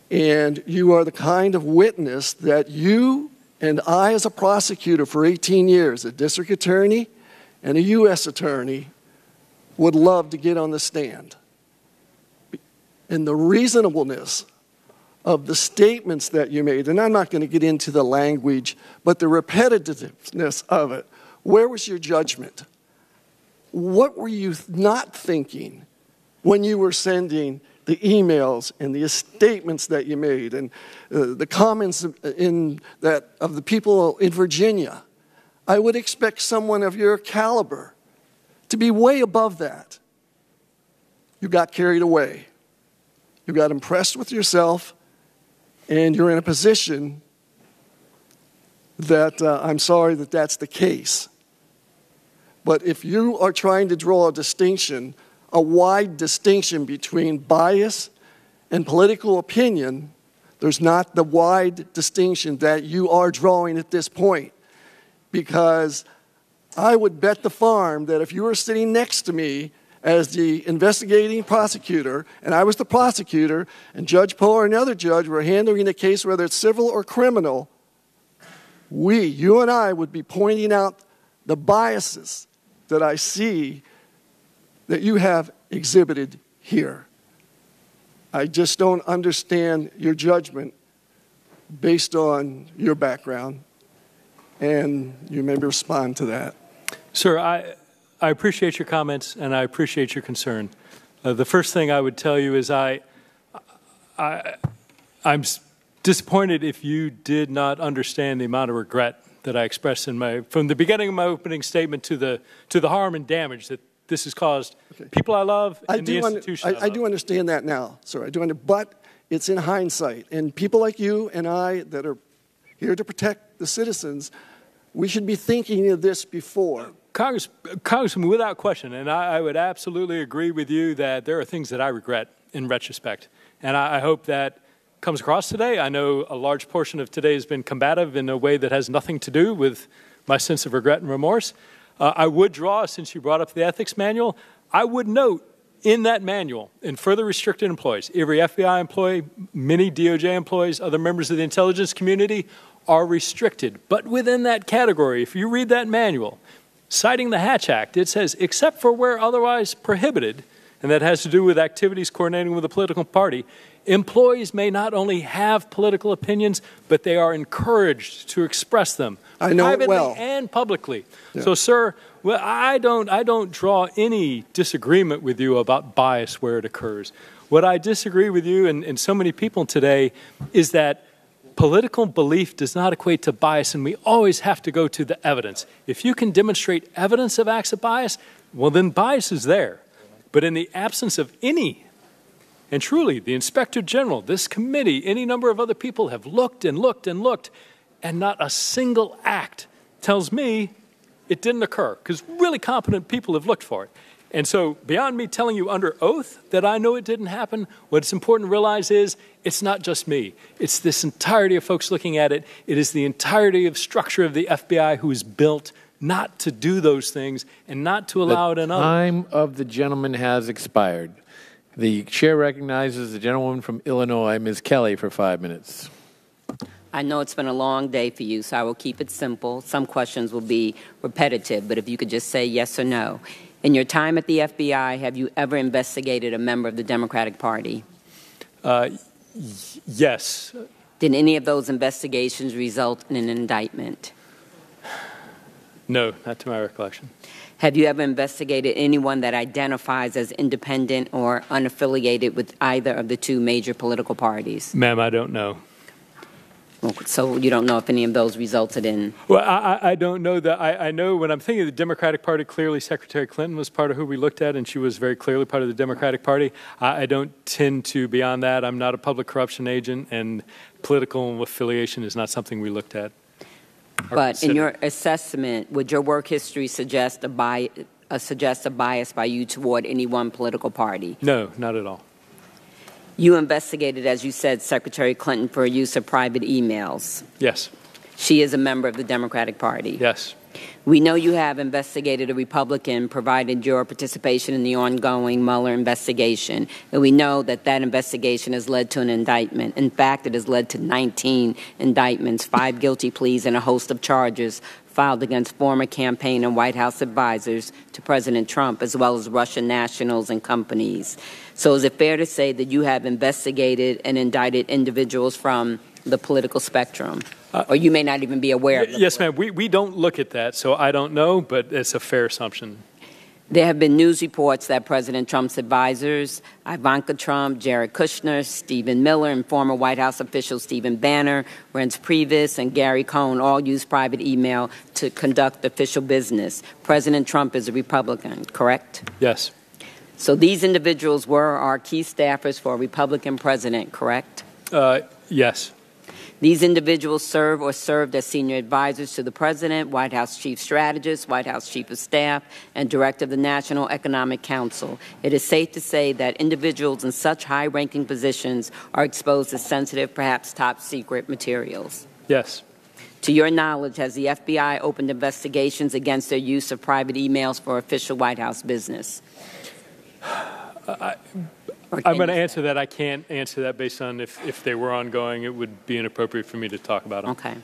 and you are the kind of witness that you and I, as a prosecutor for 18 years, a district attorney and a U.S. attorney, would love to get on the stand. And the reasonableness of the statements that you made, and I'm not going to get into the language, but the repetitiveness of it. Where was your judgment? What were you not thinking when you were sending the emails and the statements that you made and the comments in that of the people in Virginia? I would expect someone of your caliber to be way above that. You got carried away. You got impressed with yourself, and you're in a position that I'm sorry that that's the case. But if you are trying to draw a distinction, a wide distinction between bias and political opinion, there's not the wide distinction that you are drawing at this point. Because I would bet the farm that if you were sitting next to me as the investigating prosecutor, and I was the prosecutor, and Judge Poe or another judge were handling the case, whether it's civil or criminal, you and I would be pointing out the biases that I see that you have exhibited here. I just don't understand your judgment based on your background, and you may respond to that. Sir, I appreciate your comments, and I appreciate your concern. The first thing I would tell you is I'm disappointed if you did not understand the amount of regret that I expressed from the beginning of my opening statement to the harm and damage that this has caused people I love and the institution I love. I do understand that now, sir. But it's in hindsight. And people like you and I that are here to protect the citizens, we should be thinking of this before. Congressman, without question, and I would absolutely agree with you that there are things that I regret in retrospect. And I hope that comes across today. I know a large portion of today has been combative in a way that has nothing to do with my sense of regret and remorse. I would draw, since you brought up the ethics manual, I would note in that manual, in further restricted employees, every FBI employee, many DOJ employees, other members of the intelligence community are restricted. But within that category, if you read that manual, citing the Hatch Act, it says, except for where otherwise prohibited, and that has to do with activities coordinating with a political party, employees may not only have political opinions, but they are encouraged to express them privately and publicly. Yeah. So, sir, well, I don't draw any disagreement with you about bias where it occurs. What I disagree with you and so many people today is that political belief does not equate to bias, and we always have to go to the evidence. If you can demonstrate evidence of acts of bias, well, then bias is there. But in the absence of any, and truly, the Inspector General, this committee, any number of other people have looked and looked and looked, and not a single act tells me it didn't occur, because really competent people have looked for it. And so beyond me telling you under oath that I know it didn't happen, what's important to realize is it's not just me. It's this entirety of folks looking at it. It is the entirety of structure of the FBI who is built not to do those things and not to allow it in others. The time of the gentleman has expired. The chair recognizes the gentlewoman from Illinois, Ms. Kelly, for 5 minutes. I know it's been a long day for you, so I will keep it simple. Some questions will be repetitive, but if you could just say yes or no. In your time at the FBI, have you ever investigated a member of the Democratic Party? Yes. Did any of those investigations result in an indictment? No, not to my recollection. Have you ever investigated anyone that identifies as independent or unaffiliated with either of the two major political parties? Ma'am, I don't know. So you don't know if any of those resulted in... Well, I don't know that. I know when I'm thinking of the Democratic Party, clearly Secretary Clinton was part of who we looked at, and she was very clearly part of the Democratic Party. I don't tend to, beyond that, I'm not a public corruption agent, and political affiliation is not something we looked at. But in your assessment, would your work history suggest a bias by you toward any one political party? No, not at all. You investigated, as you said, Secretary Clinton for use of private emails. Yes. She is a member of the Democratic Party. Yes. We know you have investigated a Republican, provided your participation in the ongoing Mueller investigation. And we know that that investigation has led to an indictment. In fact, it has led to 19 indictments, 5 guilty pleas, and a host of charges filed against former campaign and White House advisors to President Trump, as well as Russian nationals and companies. So is it fair to say that you have investigated and indicted individuals from the political spectrum? Or you may not even be aware of them? Yes, ma'am. We don't look at that, so I don't know, but it's a fair assumption. There have been news reports that President Trump's advisors, Ivanka Trump, Jared Kushner, Stephen Miller, and former White House official Stephen Bannon, Reince Priebus, and Gary Cohn all used private email to conduct official business. President Trump is a Republican, correct? Yes. So these individuals were our key staffers for a Republican president, correct? Yes. These individuals serve or served as senior advisors to the president, White House chief strategist, White House chief of staff, and director of the National Economic Council. It is safe to say that individuals in such high-ranking positions are exposed to sensitive, perhaps top-secret materials. Yes. To your knowledge, has the FBI opened investigations against their use of private emails for official White House business? I'm going to answer that. I can't answer that based on if they were ongoing. It would be inappropriate for me to talk about them. Okay.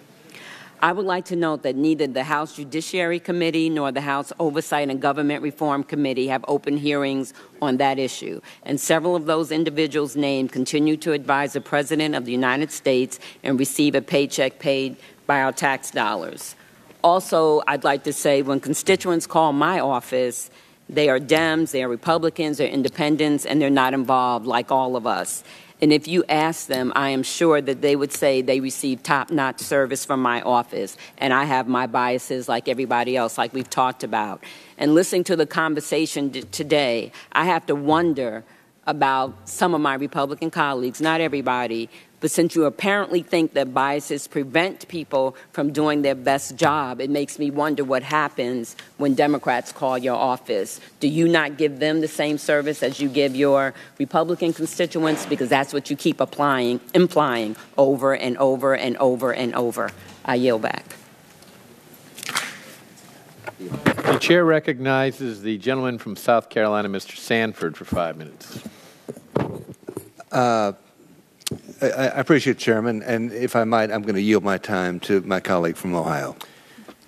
I would like to note that neither the House Judiciary Committee nor the House Oversight and Government Reform Committee have open hearings on that issue. And several of those individuals named continue to advise the President of the United States and receive a paycheck paid by our tax dollars. Also, I'd like to say when constituents call my office, they are Dems, they are Republicans, they're independents, and they're not involved like all of us. And if you ask them, I am sure that they would say they receive top-notch service from my office, and I have my biases like everybody else, like we've talked about. And listening to the conversation today, I have to wonder about some of my Republican colleagues, not everybody, but since you apparently think that biases prevent people from doing their best job, it makes me wonder what happens when Democrats call your office. Do you not give them the same service as you give your Republican constituents? Because that's what you keep implying over and over and over and over. I yield back. The chair recognizes the gentleman from South Carolina, Mr. Sanford, for 5 minutes. I appreciate it, Chairman, and if I might, I'm going to yield my time to my colleague from Ohio.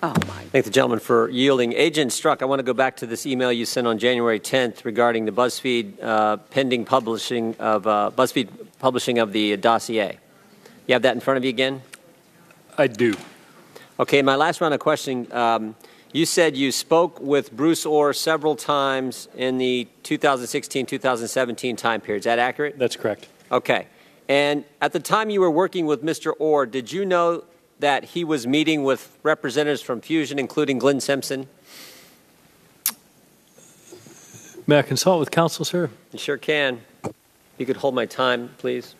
Oh, my. Thank the gentleman for yielding. Agent Strzok, I want to go back to this email you sent on January 10th regarding the BuzzFeed pending publishing of the dossier. You have that in front of you again? I do. Okay, my last round of questioning. You said you spoke with Bruce Orr several times in the 2016-2017 time period. Is that accurate? That's correct. Okay. And at the time you were working with Mr. Orr, did you know that he was meeting with representatives from Fusion, including Glenn Simpson? May I consult with counsel, sir? You sure can. You could hold my time, please.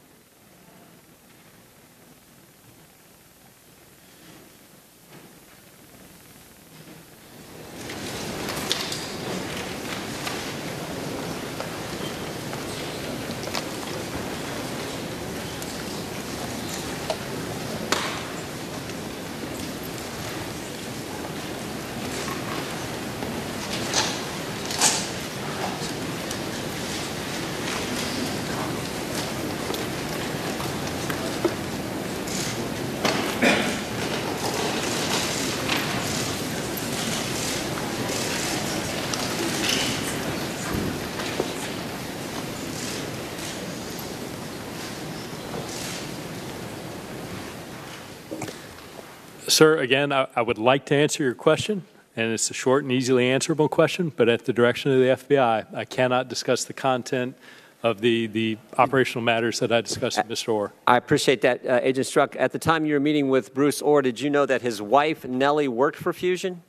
Sir, again, I would like to answer your question, and it's a short and easily answerable question, but at the direction of the FBI, I cannot discuss the content of the operational matters that I discussed with Mr. Orr. I appreciate that, Agent Strzok. At the time you were meeting with Bruce Orr, did you know that his wife, Nellie, worked for Fusion?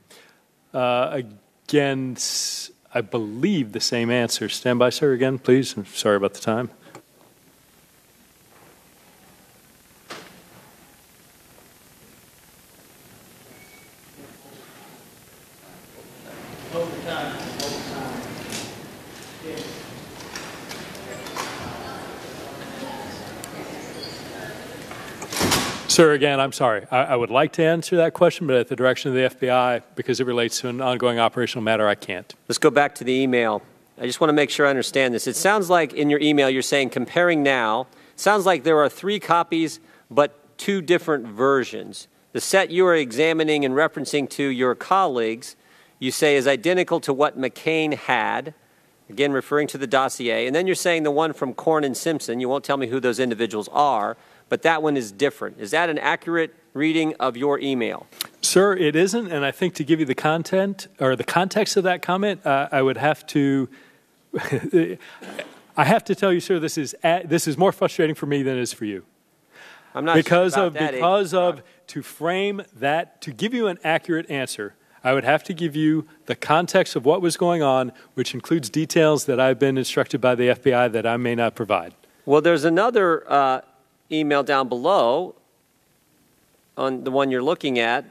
Again, I believe the same answer. Stand by, sir, again, please. I'm sorry about the time. Sir, again, I'm sorry. I would like to answer that question, but at the direction of the FBI, because it relates to an ongoing operational matter, I can't. Let's go back to the email. I just want to make sure I understand this. It sounds like in your email you're saying comparing now. It sounds like there are 3 copies, but 2 different versions. The set you are examining and referencing to your colleagues, you say is identical to what McCain had, again referring to the dossier. And then you're saying the one from Corn and Simpson, you won't tell me who those individuals are, but that one is different. Is that an accurate reading of your email? Sir, it isn't, and I think to give you the content or the context of that comment, I would have to. I have to tell you, sir, this is more frustrating for me than it is for you. I'm not because sure of about that, because of to frame that to give you an accurate answer. I would have to give you the context of what was going on, which includes details that I've been instructed by the FBI that I may not provide. Well, there's another email down below on the one you're looking at,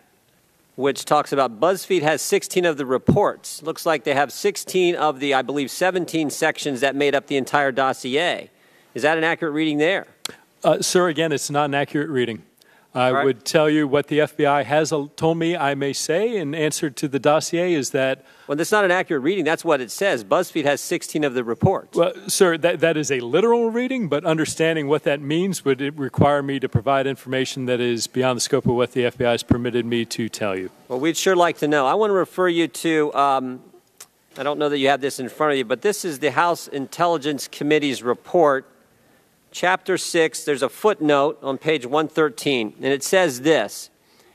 which talks about BuzzFeed has 16 of the reports. Looks like they have 16 of the, I believe, 17 sections that made up the entire dossier. Is that an accurate reading there? Sir, again, it's not an accurate reading. I would tell you what the FBI has told me I may say in answer to the dossier is that... Well, that's not an accurate reading. That's what it says. BuzzFeed has 16 of the reports. Well, sir, that is a literal reading, but understanding what that means would it require me to provide information that is beyond the scope of what the FBI has permitted me to tell you. Well, we'd sure like to know. I want to refer you to, I don't know that you have this in front of you, but this is the House Intelligence Committee's report. Chapter 6, there's a footnote on page 113, and it says this.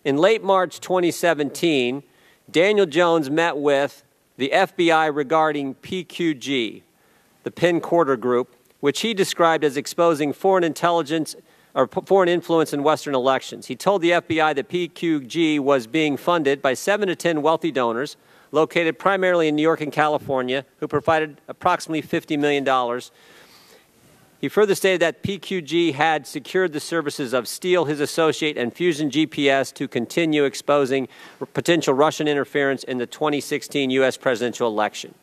In late March 2017, Daniel Jones met with the FBI regarding PQG, the Penn Quarter Group, which he described as exposing foreign intelligence or foreign influence in Western elections. He told the FBI that PQG was being funded by 7 to 10 wealthy donors located primarily in New York and California who provided approximately $50 million. He further stated that PQG had secured the services of Steele, his associate, and Fusion GPS to continue exposing potential Russian interference in the 2016 U.S. presidential election.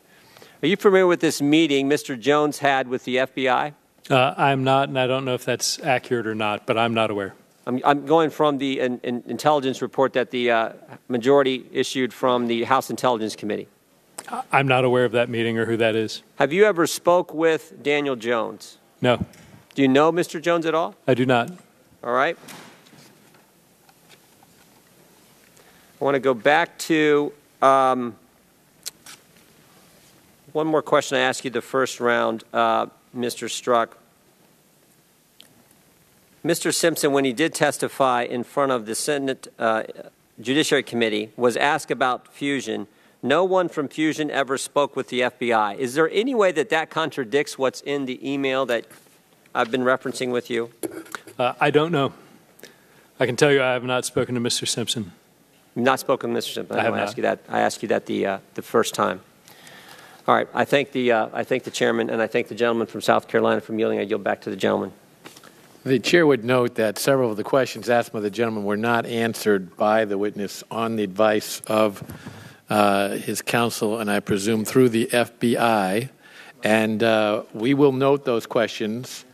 Are you familiar with this meeting Mr. Jones had with the FBI? I'm not, and I don't know if that's accurate or not, but I'm not aware. I'm going from the intelligence report that the majority issued from the House Intelligence Committee. I'm not aware of that meeting or who that is. Have you ever spoke with Daniel Jones? No. Do you know Mr. Jones at all? I do not. All right. I want to go back to one more question I asked you the first round, Mr. Strzok. Mr. Simpson, when he did testify in front of the Senate Judiciary Committee, was asked about Fusion. No one from Fusion ever spoke with the FBI. Is there any way that that contradicts what's in the email that I've been referencing with you? I don't know. I can tell you I have not spoken to Mr. Simpson. You've not spoken to Mr. Simpson. I have not. I asked you that the first time. All right. I thank the chairman and I thank the gentleman from South Carolina for yielding. I yield back to the gentleman. The chair would note that several of the questions asked by the gentleman were not answered by the witness on the advice of his counsel, and I presume through the FBI. And we will note those questions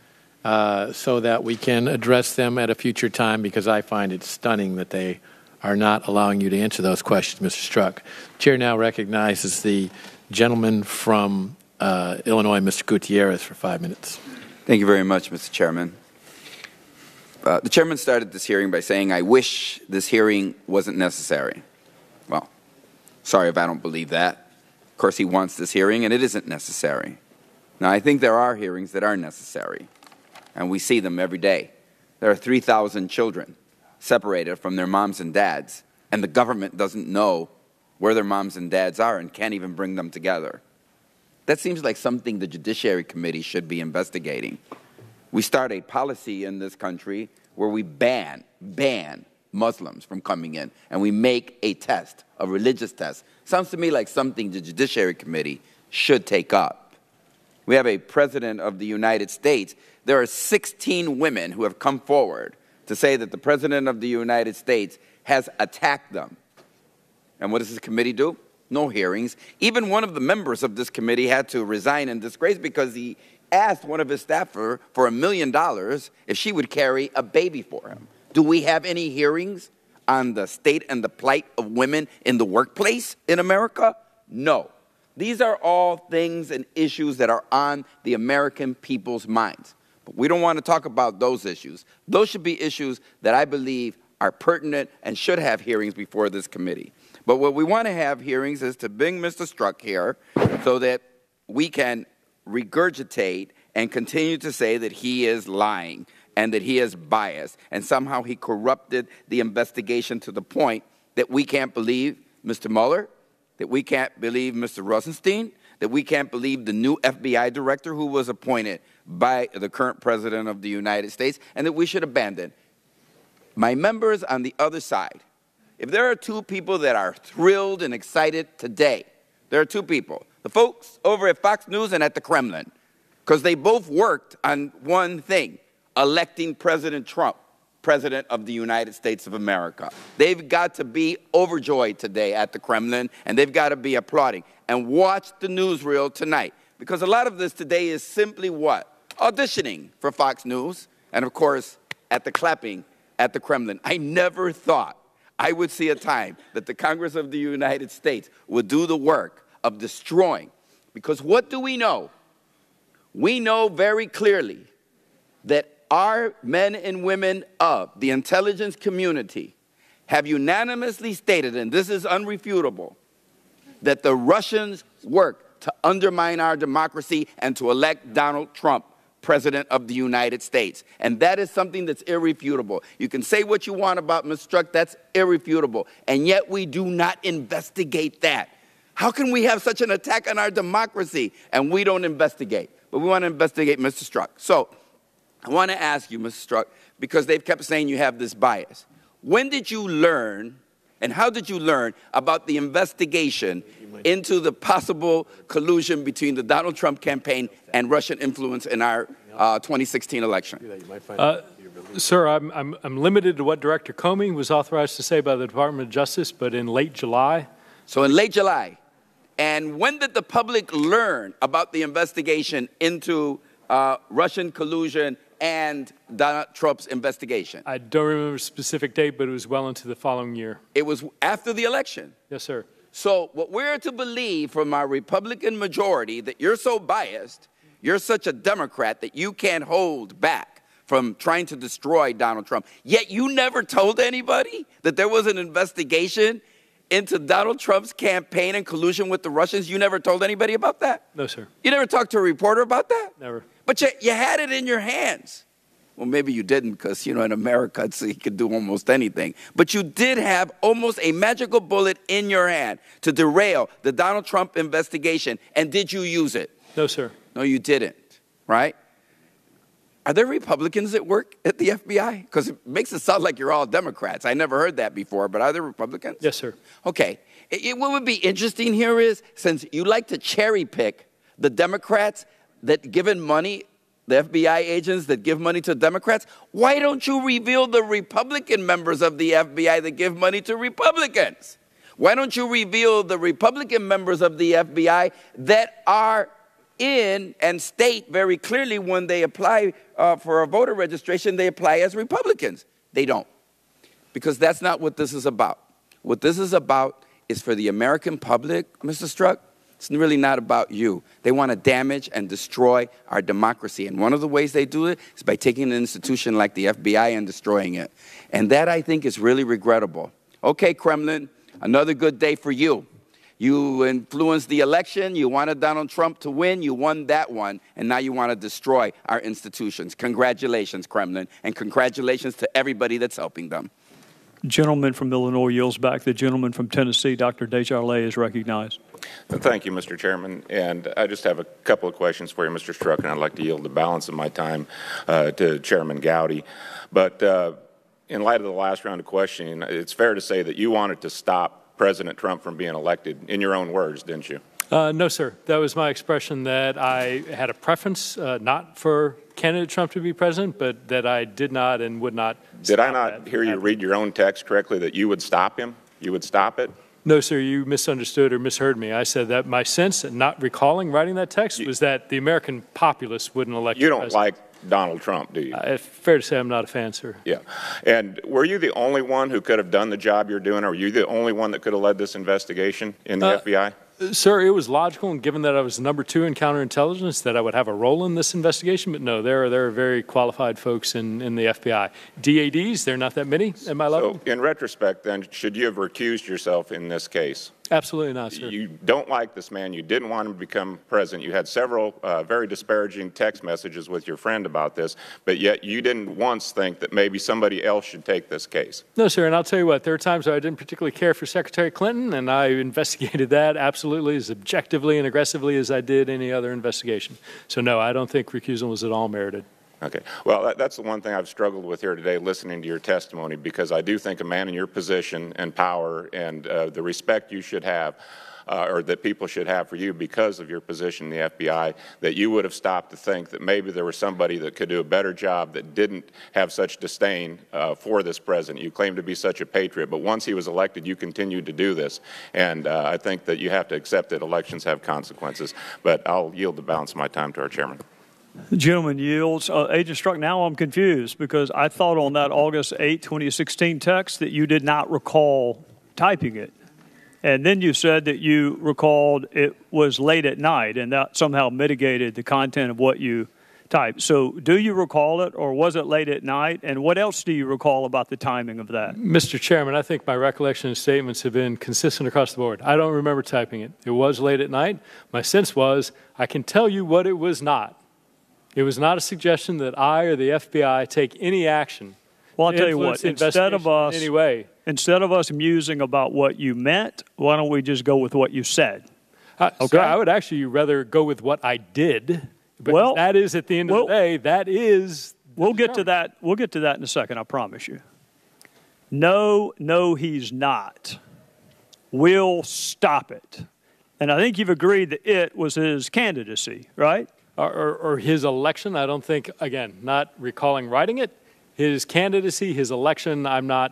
so that we can address them at a future time, because I find it stunning that they are not allowing you to answer those questions, Mr. Strzok. The chair now recognizes the gentleman from Illinois, Mr. Gutierrez, for 5 minutes. Thank you very much, Mr. Chairman. The chairman started this hearing by saying, I wish this hearing wasn't necessary. Well, sorry if I don't believe that. Of course, he wants this hearing, and it isn't necessary. Now, I think there are hearings that are necessary, and we see them every day. There are 3,000 children separated from their moms and dads, and the government doesn't know where their moms and dads are and can't even bring them together. That seems like something the Judiciary Committee should be investigating. We start a policy in this country where we ban Muslims from coming in, and we make a test, a religious test. Sounds to me like something the Judiciary Committee should take up. We have a president of the United States. There are 16 women who have come forward to say that the president of the United States has attacked them. And what does this committee do? No hearings. Even one of the members of this committee had to resign in disgrace because he asked one of his staffer for $1 million if she would carry a baby for him. Do we have any hearings on the state and the plight of women in the workplace in America? No. These are all things and issues that are on the American people's minds. But we don't want to talk about those issues. Those should be issues that I believe are pertinent and should have hearings before this committee. But what we want to have hearings is to bring Mr. Strzok here so that we can regurgitate and continue to say that he is lying and that he is biased, and somehow he corrupted the investigation to the point that we can't believe Mr. Mueller, that we can't believe Mr. Rosenstein, that we can't believe the new FBI director who was appointed by the current president of the United States, and that we should abandon. My members on the other side, if there are two people that are thrilled and excited today, there are two people, the folks over at Fox News and at the Kremlin, because they both worked on one thing, electing President Trump, President of the United States of America. They've got to be overjoyed today at the Kremlin, and they've got to be applauding. And watch the newsreel tonight, because a lot of this today is simply what? Auditioning for Fox News, and of course, at the clapping at the Kremlin. I never thought I would see a time that the Congress of the United States would do the work of destroying. Because what do we know? We know very clearly that our men and women of the intelligence community have unanimously stated, and this is unrefutable, that the Russians work to undermine our democracy and to elect Donald Trump President of the United States. And that is something that's irrefutable. You can say what you want about Mr. Strzok, that's irrefutable. And yet we do not investigate that. How can we have such an attack on our democracy and we don't investigate? But we want to investigate Mr. Strzok. So I want to ask you, Mr. Strzok, because they've kept saying you have this bias. When did you learn, and how did you learn about the investigation into the possible collusion between the Donald Trump campaign and Russian influence in our 2016 election? Sir, I'm limited to what Director Comey was authorized to say by the Department of Justice, but in late July. So in late July. And when did the public learn about the investigation into Russian collusion and Donald Trump's investigation? I don't remember a specific date, but it was well into the following year. It was after the election? Yes, sir. So what we're to believe from our Republican majority, that you're so biased, you're such a Democrat that you can't hold back from trying to destroy Donald Trump, yet you never told anybody that there was an investigation into Donald Trump's campaign and collusion with the Russians? You never told anybody about that? No, sir. You never talked to a reporter about that? Never. But you had it in your hands. Well, maybe you didn't because, you know, in America, you could do almost anything. But you did have almost a magical bullet in your hand to derail the Donald Trump investigation. And did you use it? No, sir. No, you didn't, right? Are there Republicans that work at the FBI? Because it makes it sound like you're all Democrats. I never heard that before, but are there Republicans? Yes, sir. Okay. What would be interesting here is, since you like to cherry pick the Democrats that given money, the FBI agents that give money to Democrats, why don't you reveal the Republican members of the FBI that give money to Republicans? Why don't you reveal the Republican members of the FBI that are in and state very clearly when they apply for a voter registration, they apply as Republicans? They don't. Because that's not what this is about. What this is about is for the American public, Mr. Strzok. It's really not about you. They want to damage and destroy our democracy. And one of the ways they do it is by taking an institution like the FBI and destroying it. And that, I think, is really regrettable. Okay, Kremlin, another good day for you. You influenced the election. You wanted Donald Trump to win. You won that one. And now you want to destroy our institutions. Congratulations, Kremlin. And congratulations to everybody that's helping them. Gentleman from Illinois yields back. The gentleman from Tennessee, Dr. Desjardins, is recognized. Thank you, Mr. Chairman. And I just have a couple of questions for you, Mr. Strzok, and I'd like to yield the balance of my time to Chairman Gowdy. But in light of the last round of questioning, it's fair to say that you wanted to stop President Trump from being elected, in your own words, didn't you? No, sir. That was my expression that I had a preference not for candidate Trump to be president, but that I did not and would not. Did I not hear you read your own text correctly, that you would stop him? You would stop it? No, sir, you misunderstood or misheard me. I said that my sense, not recalling writing that text, was that the American populace wouldn't elect you. You don't president. like Donald Trump, do you? Fair to say I'm not a fan, sir. Yeah. And were you the only one who could have done the job you're doing, or were you the only one that could have led this investigation in the FBI? Sir, it was logical, and given that I was number 2 in counterintelligence, that I would have a role in this investigation. But no, there are very qualified folks in the FBI. DADs, there are not that many at my level. So, in retrospect, then, should you have recused yourself in this case? Absolutely not, sir. You don't like this man. You didn't want him to become president. You had several very disparaging text messages with your friend about this, but yet you didn't once think that maybe somebody else should take this case. No, sir, and I'll tell you what, there are times where I didn't particularly care for Secretary Clinton, and I investigated that absolutely as objectively and aggressively as I did any other investigation. So, no, I don't think recusal was at all merited. Okay. Well, that's the one thing I've struggled with here today, listening to your testimony, because I do think a man in your position and power and the respect you should have, or that people should have for you because of your position in the FBI, that you would have stopped to think that maybe there was somebody that could do a better job that didn't have such disdain for this president. You claim to be such a patriot, but once he was elected, you continued to do this. And I think that you have to accept that elections have consequences. But I'll yield the balance of my time to our chairman. The gentleman yields. Agent Strzok, now I'm confused because I thought on that August 8, 2016 text that you did not recall typing it. And then you said that you recalled it was late at night, and that somehow mitigated the content of what you typed. So do you recall it, or was it late at night? And what else do you recall about the timing of that? Mr. Chairman, I think my recollection and statements have been consistent across the board. I don't remember typing it. It was late at night. My sense was I can tell you what it was not. It was not a suggestion that I or the FBI take any action. Well, I'll tell you what, instead of us musing about what you meant, why don't we just go with what you said? Okay. So I would actually rather go with what I did. But well, that is, at the end of the day, that is. We'll get to that. We'll get to that in a second, I promise you. No, he's not. We'll stop it. And I think you've agreed that it was his candidacy, right? Or his election. I don't think, again, not recalling writing it. His candidacy, his election, I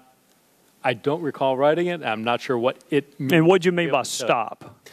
don't recall writing it. I'm not sure what it means. And what do you mean by stop?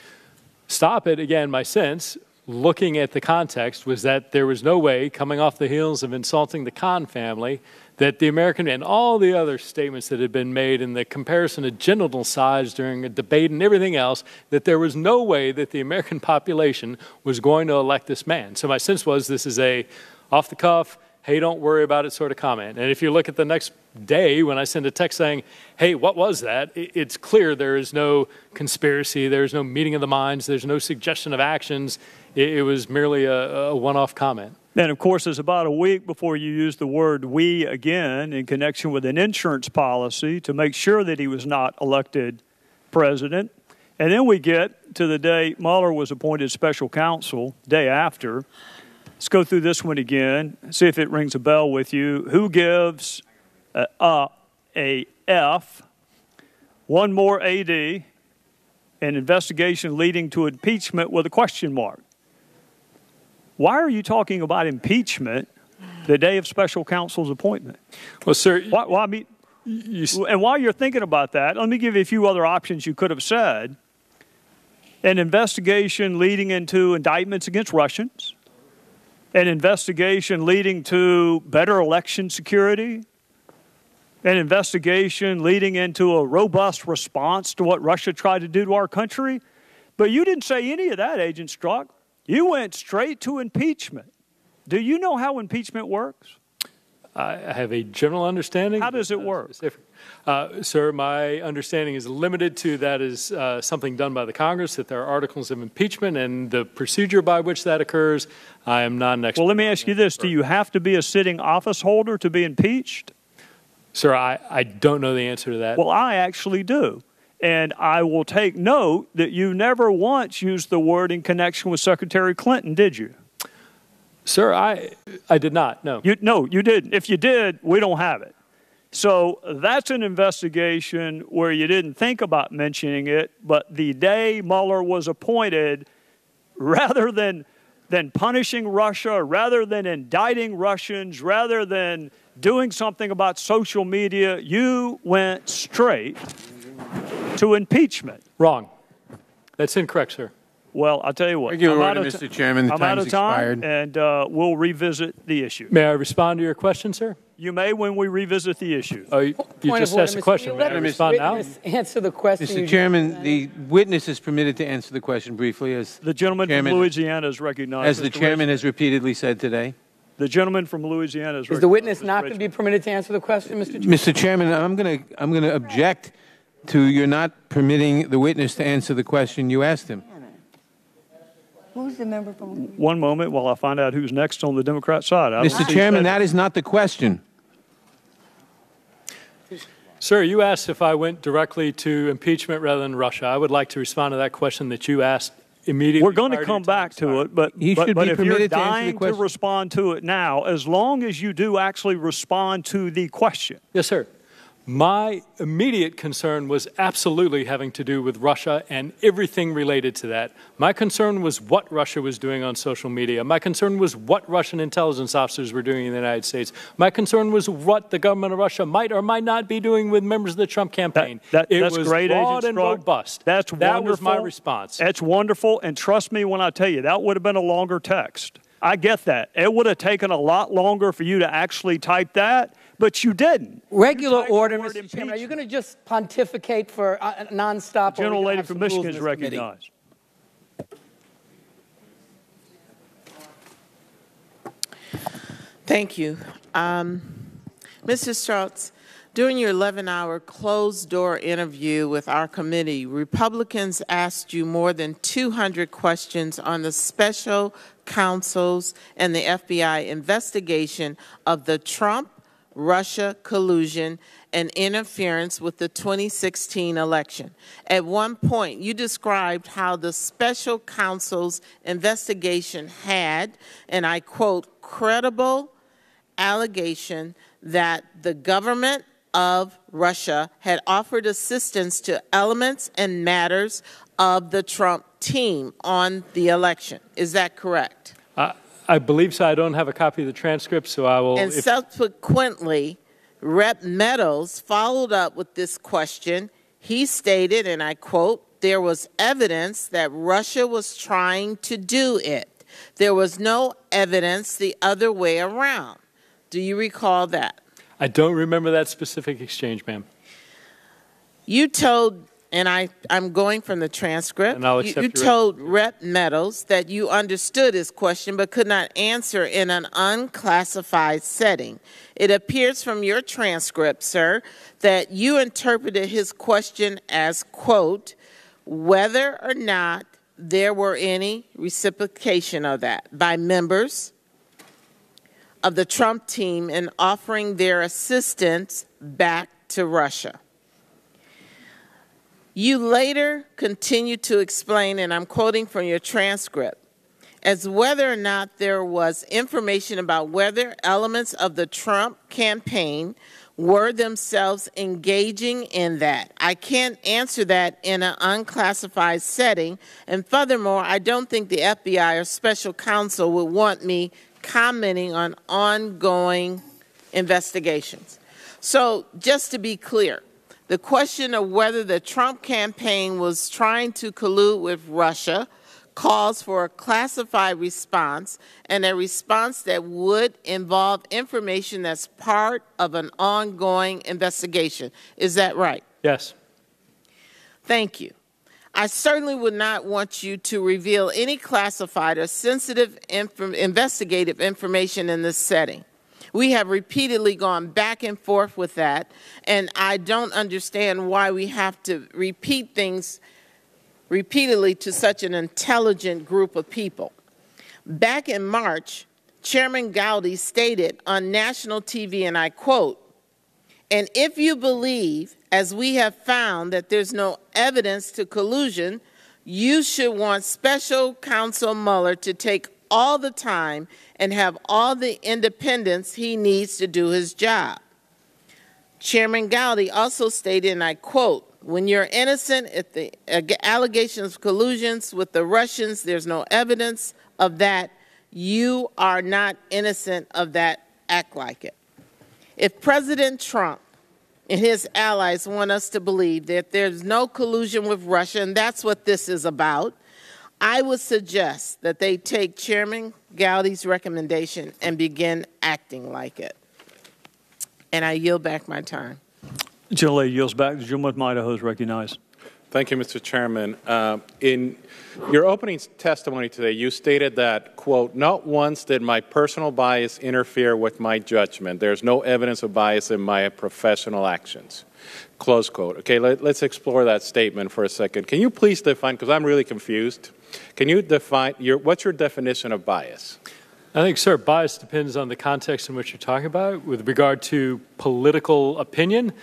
Stop it, again, my sense, looking at the context, was that there was no way, coming off the heels of insulting the Khan family, that the American, and all the other statements that had been made in the comparison of genital size during a debate and everything else, that there was no way that the American population was going to elect this man. So my sense was this is a off-the-cuff, hey, don't worry about it sort of comment. And if you look at the next day when I send a text saying, hey, what was that? It's clear there is no conspiracy, there is no meeting of the minds, there's no suggestion of actions. It was merely a one-off comment. And, of course, it's about a week before you use the word we again in connection with an insurance policy to make sure that he was not elected president. And then we get to the day Mueller was appointed special counsel, day after. Let's go through this one again, see if it rings a bell with you. Who gives a F, one more AD, an investigation leading to impeachment with a question mark? Why are you talking about impeachment the day of special counsel's appointment? Well, sir, and while you're thinking about that, let me give you a few other options you could have said. An investigation leading into indictments against Russians, an investigation leading to better election security, an investigation leading into a robust response to what Russia tried to do to our country. But you didn't say any of that, Agent Strzok. You went straight to impeachment. Do you know how impeachment works? I have a general understanding. How does it work? Sir, my understanding is limited to that is something done by the Congress, that there are articles of impeachment, and the procedure by which that occurs, I am not an expert. Well, let me ask you this. Do you have to be a sitting office holder to be impeached? Sir, I don't know the answer to that. Well, I actually do. And I will take note that you never once used the word in connection with Secretary Clinton, did you? Sir, I did not, no. No, you didn't. If you did, we don't have it. So that's an investigation where you didn't think about mentioning it, but the day Mueller was appointed, rather than punishing Russia, rather than indicting Russians, rather than doing something about social media, you went straight to impeachment. Wrong. That's incorrect, sir. Well, I'll tell you what. Mr. Chairman, the I'm out time's of time, expired. and we'll revisit the issue. May I respond to your question, sir? You may when we revisit the issue. Oh, you just asked a question. May I respond now? Answer the question. Mr. Chairman, the witness is permitted to answer the question briefly. As the gentleman from Louisiana is recognized. As the chairman has repeatedly said today. The gentleman from Louisiana is recognized. Is the witness not going to be permitted to answer the question, Mr. Chairman? Mr. Chairman, I'm going to object to your not permitting the witness to answer the question you asked him. Who's the member from? One moment while I find out who's next on the Democrat side. Mr. Chairman, that is not the question. Sir, you asked if I went directly to impeachment rather than Russia. I would like to respond to that question that you asked immediately. We're going to come back to it, but if you're dying to respond to it now, as long as you do actually respond to the question. Yes, sir. My immediate concern was absolutely having to do with Russia and everything related to that. My concern was what Russia was doing on social media. My concern was what Russian intelligence officers were doing in the United States. My concern was what the government of Russia might or might not be doing with members of the Trump campaign. That's was great, broad Agent and Strzok. robust. That was my response. That's wonderful, and trust me when I tell you, that would have been a longer text. I get that. It would have taken a lot longer for you to actually type that, but you didn't. Regular order, Mr. Chairman. Are you going to just pontificate for nonstop? The gentle lady from Michigan is recognized. Thank you. Mr. Strzok, during your 11-hour closed-door interview with our committee, Republicans asked you more than 200 questions on the special counsel's and the FBI investigation of the Trump-Russia collusion and interference with the 2016 election. At one point, you described how the special counsel's investigation had, and I quote, credible allegation that the government of Russia had offered assistance to elements and matters of the Trump team on the election. Is that correct? I believe so. I don't have a copy of the transcript, so I will. And subsequently, Rep. Meadows followed up with this question. He stated, and I quote, there was evidence that Russia was trying to do it. There was no evidence the other way around. Do you recall that? I don't remember that specific exchange, ma'am. You told, and I'm going from the transcript, and I'll accept you told Rep. Meadows that you understood his question but could not answer in an unclassified setting. It appears from your transcript, sir, that you interpreted his question as, quote, whether or not there were any reciprocation of that by members of the Trump team in offering their assistance back to Russia. You later continued to explain, and I'm quoting from your transcript, as whether or not there was information about whether elements of the Trump campaign were themselves engaging in that. I can't answer that in an unclassified setting, and furthermore, I don't think the FBI or special counsel would want me commenting on ongoing investigations. So just to be clear, the question of whether the Trump campaign was trying to collude with Russia calls for a classified response and a response that would involve information that's part of an ongoing investigation. Is that right? Yes. Thank you. I certainly would not want you to reveal any classified or sensitive investigative information in this setting. We have repeatedly gone back and forth with that, and I don't understand why we have to repeat things repeatedly to such an intelligent group of people. Back in March, Chairman Gowdy stated on national TV, and I quote, And if you believe, as we have found, that there's no evidence to collusion, you should want Special Counsel Mueller to take all the time and have all the independence he needs to do his job. Chairman Gowdy also stated, and I quote, "When you're innocent, if the allegations of collusions with the Russians, there's no evidence of that, you are not innocent of that. Act like it." If President Trump and his allies want us to believe that there's no collusion with Russia, and that's what this is about, I would suggest that they take Chairman Gowdy's recommendation and begin acting like it. And I yield back my time. The gentlelady yields back. The gentleman from Idaho is recognized. Thank you, Mr. Chairman. In your opening testimony today, you stated that, quote, "Not once did my personal bias interfere with my judgment. There's no evidence of bias in my professional actions." Close quote. Okay, let's explore that statement for a second. Can you please define, because I'm really confused, can you define, what's your definition of bias? I think, sir, bias depends on the context in which you're talking about. With regard to political opinion,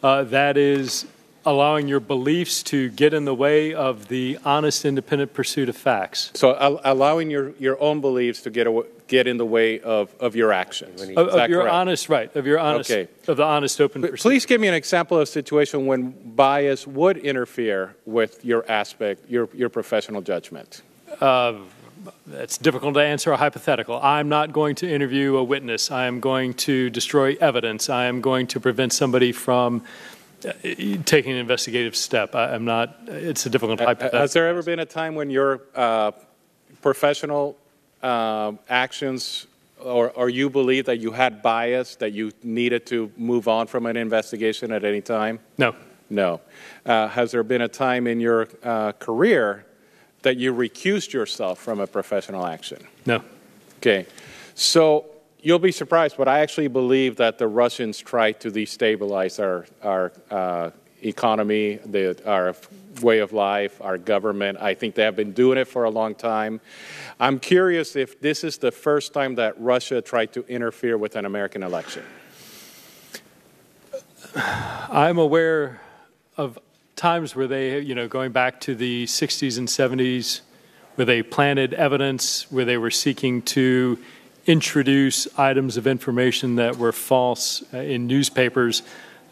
that is allowing your beliefs to get in the way of the honest, independent pursuit of facts. So allowing your own beliefs to get in the way of your actions. Of your honest, right, of your honest, okay. Of the honest, open pursuit. Please give me an example of a situation when bias would interfere with your aspect, your professional judgment. It's difficult to answer a hypothetical. I'm not going to interview a witness. I am going to destroy evidence. I am going to prevent somebody from taking an investigative step. I'm not, it's a difficult hypothetical. Has there ever been a time when your professional actions or you believe that you had bias, that you needed to move on from an investigation at any time? No. No. Has there been a time in your career that you recused yourself from a professional action? No. Okay. So you'll be surprised, but I actually believe that the Russians tried to destabilize our economy, our way of life, our government. I think they have been doing it for a long time. I'm curious if this is the first time that Russia tried to interfere with an American election. I'm aware of times where they, going back to the 60s and 70s, where they planted evidence, where they were seeking to introduce items of information that were false in newspapers.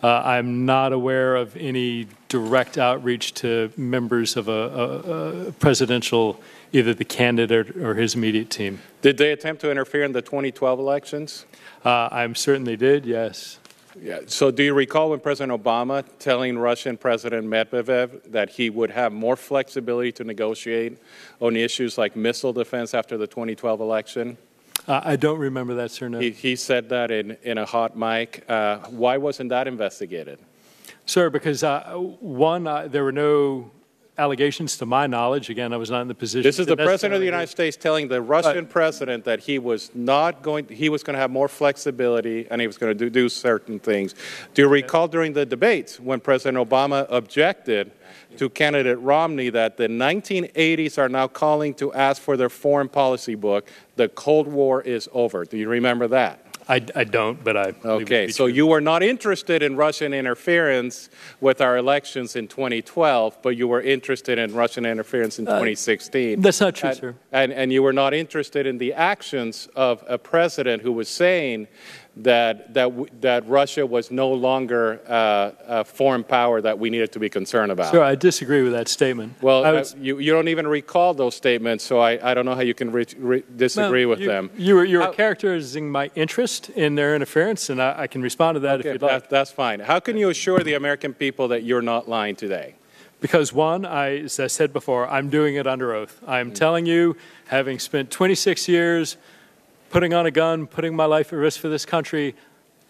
I'm not aware of any direct outreach to members of a presidential, either the candidate or his immediate team. Did they attempt to interfere in the 2012 elections? I certainly did, yes. Yeah. So do you recall when President Obama telling Russian President Medvedev that he would have more flexibility to negotiate on issues like missile defense after the 2012 election? I don't remember that, sir, no. He said that in a hot mic. Why wasn't that investigated? Sir, because one, there were no allegations to my knowledge. Again, I was not in the position. This is the President of the United States telling the Russian president that he was going to have more flexibility and he was going to do certain things. Do you recall during the debates when President Obama objected to candidate Romney that the 1980s are now calling to ask for their foreign policy book, the Cold War is over? Do you remember that? I don't, but I believe Okay, so you were not interested in Russian interference with our elections in 2012, but you were interested in Russian interference in 2016. That's not true, sir. And you were not interested in the actions of a president who was saying that Russia was no longer a foreign power that we needed to be concerned about. Sir, I disagree with that statement. Well, you don't even recall those statements, so I don't know how you can disagree with them. You were characterizing my interest in their interference, and I can respond to that if you'd like. That's fine. How can you assure the American people that you're not lying today? Because one, as I said before, I'm doing it under oath. I'm telling you, having spent 26 years putting on a gun, putting my life at risk for this country,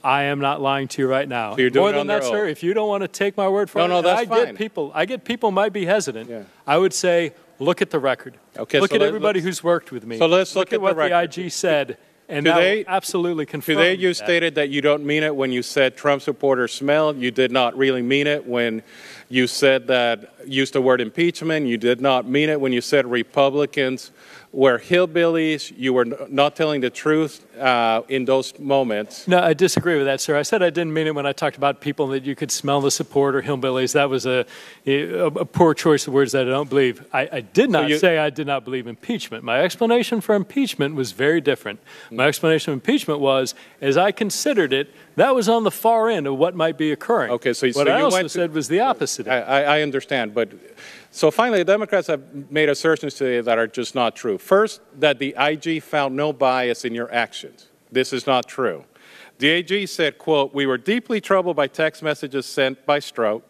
I am not lying to you right now. So you're doing More it than under that, sir, oath. if you don't want to take my word for it, No, that's fine. I get people might be hesitant. Yeah. I would say, look at the record. Okay, look so at everybody who's worked with me. So let's look at what the record. the IG said, and that will absolutely confirm Today you that. stated that you don't mean it when you said Trump supporters smell. You did not really mean it when You said that, used the word impeachment. You did not mean it when you said Republicans were hillbillies. You were not telling the truth in those moments. No, I disagree with that, sir. I said I didn't mean it when I talked about people that you could smell the support or hillbillies. That was a poor choice of words that I don't believe. I did not say I did not believe impeachment. My explanation for impeachment was very different. My explanation of impeachment was, as I considered it, that was on the far end of what might be occurring. Okay, so what I also said was the opposite. I understand, but so finally, the Democrats have made assertions today that are just not true. First, that the IG found no bias in your actions. This is not true. The AG said, quote, "We were deeply troubled by text messages sent by Strzok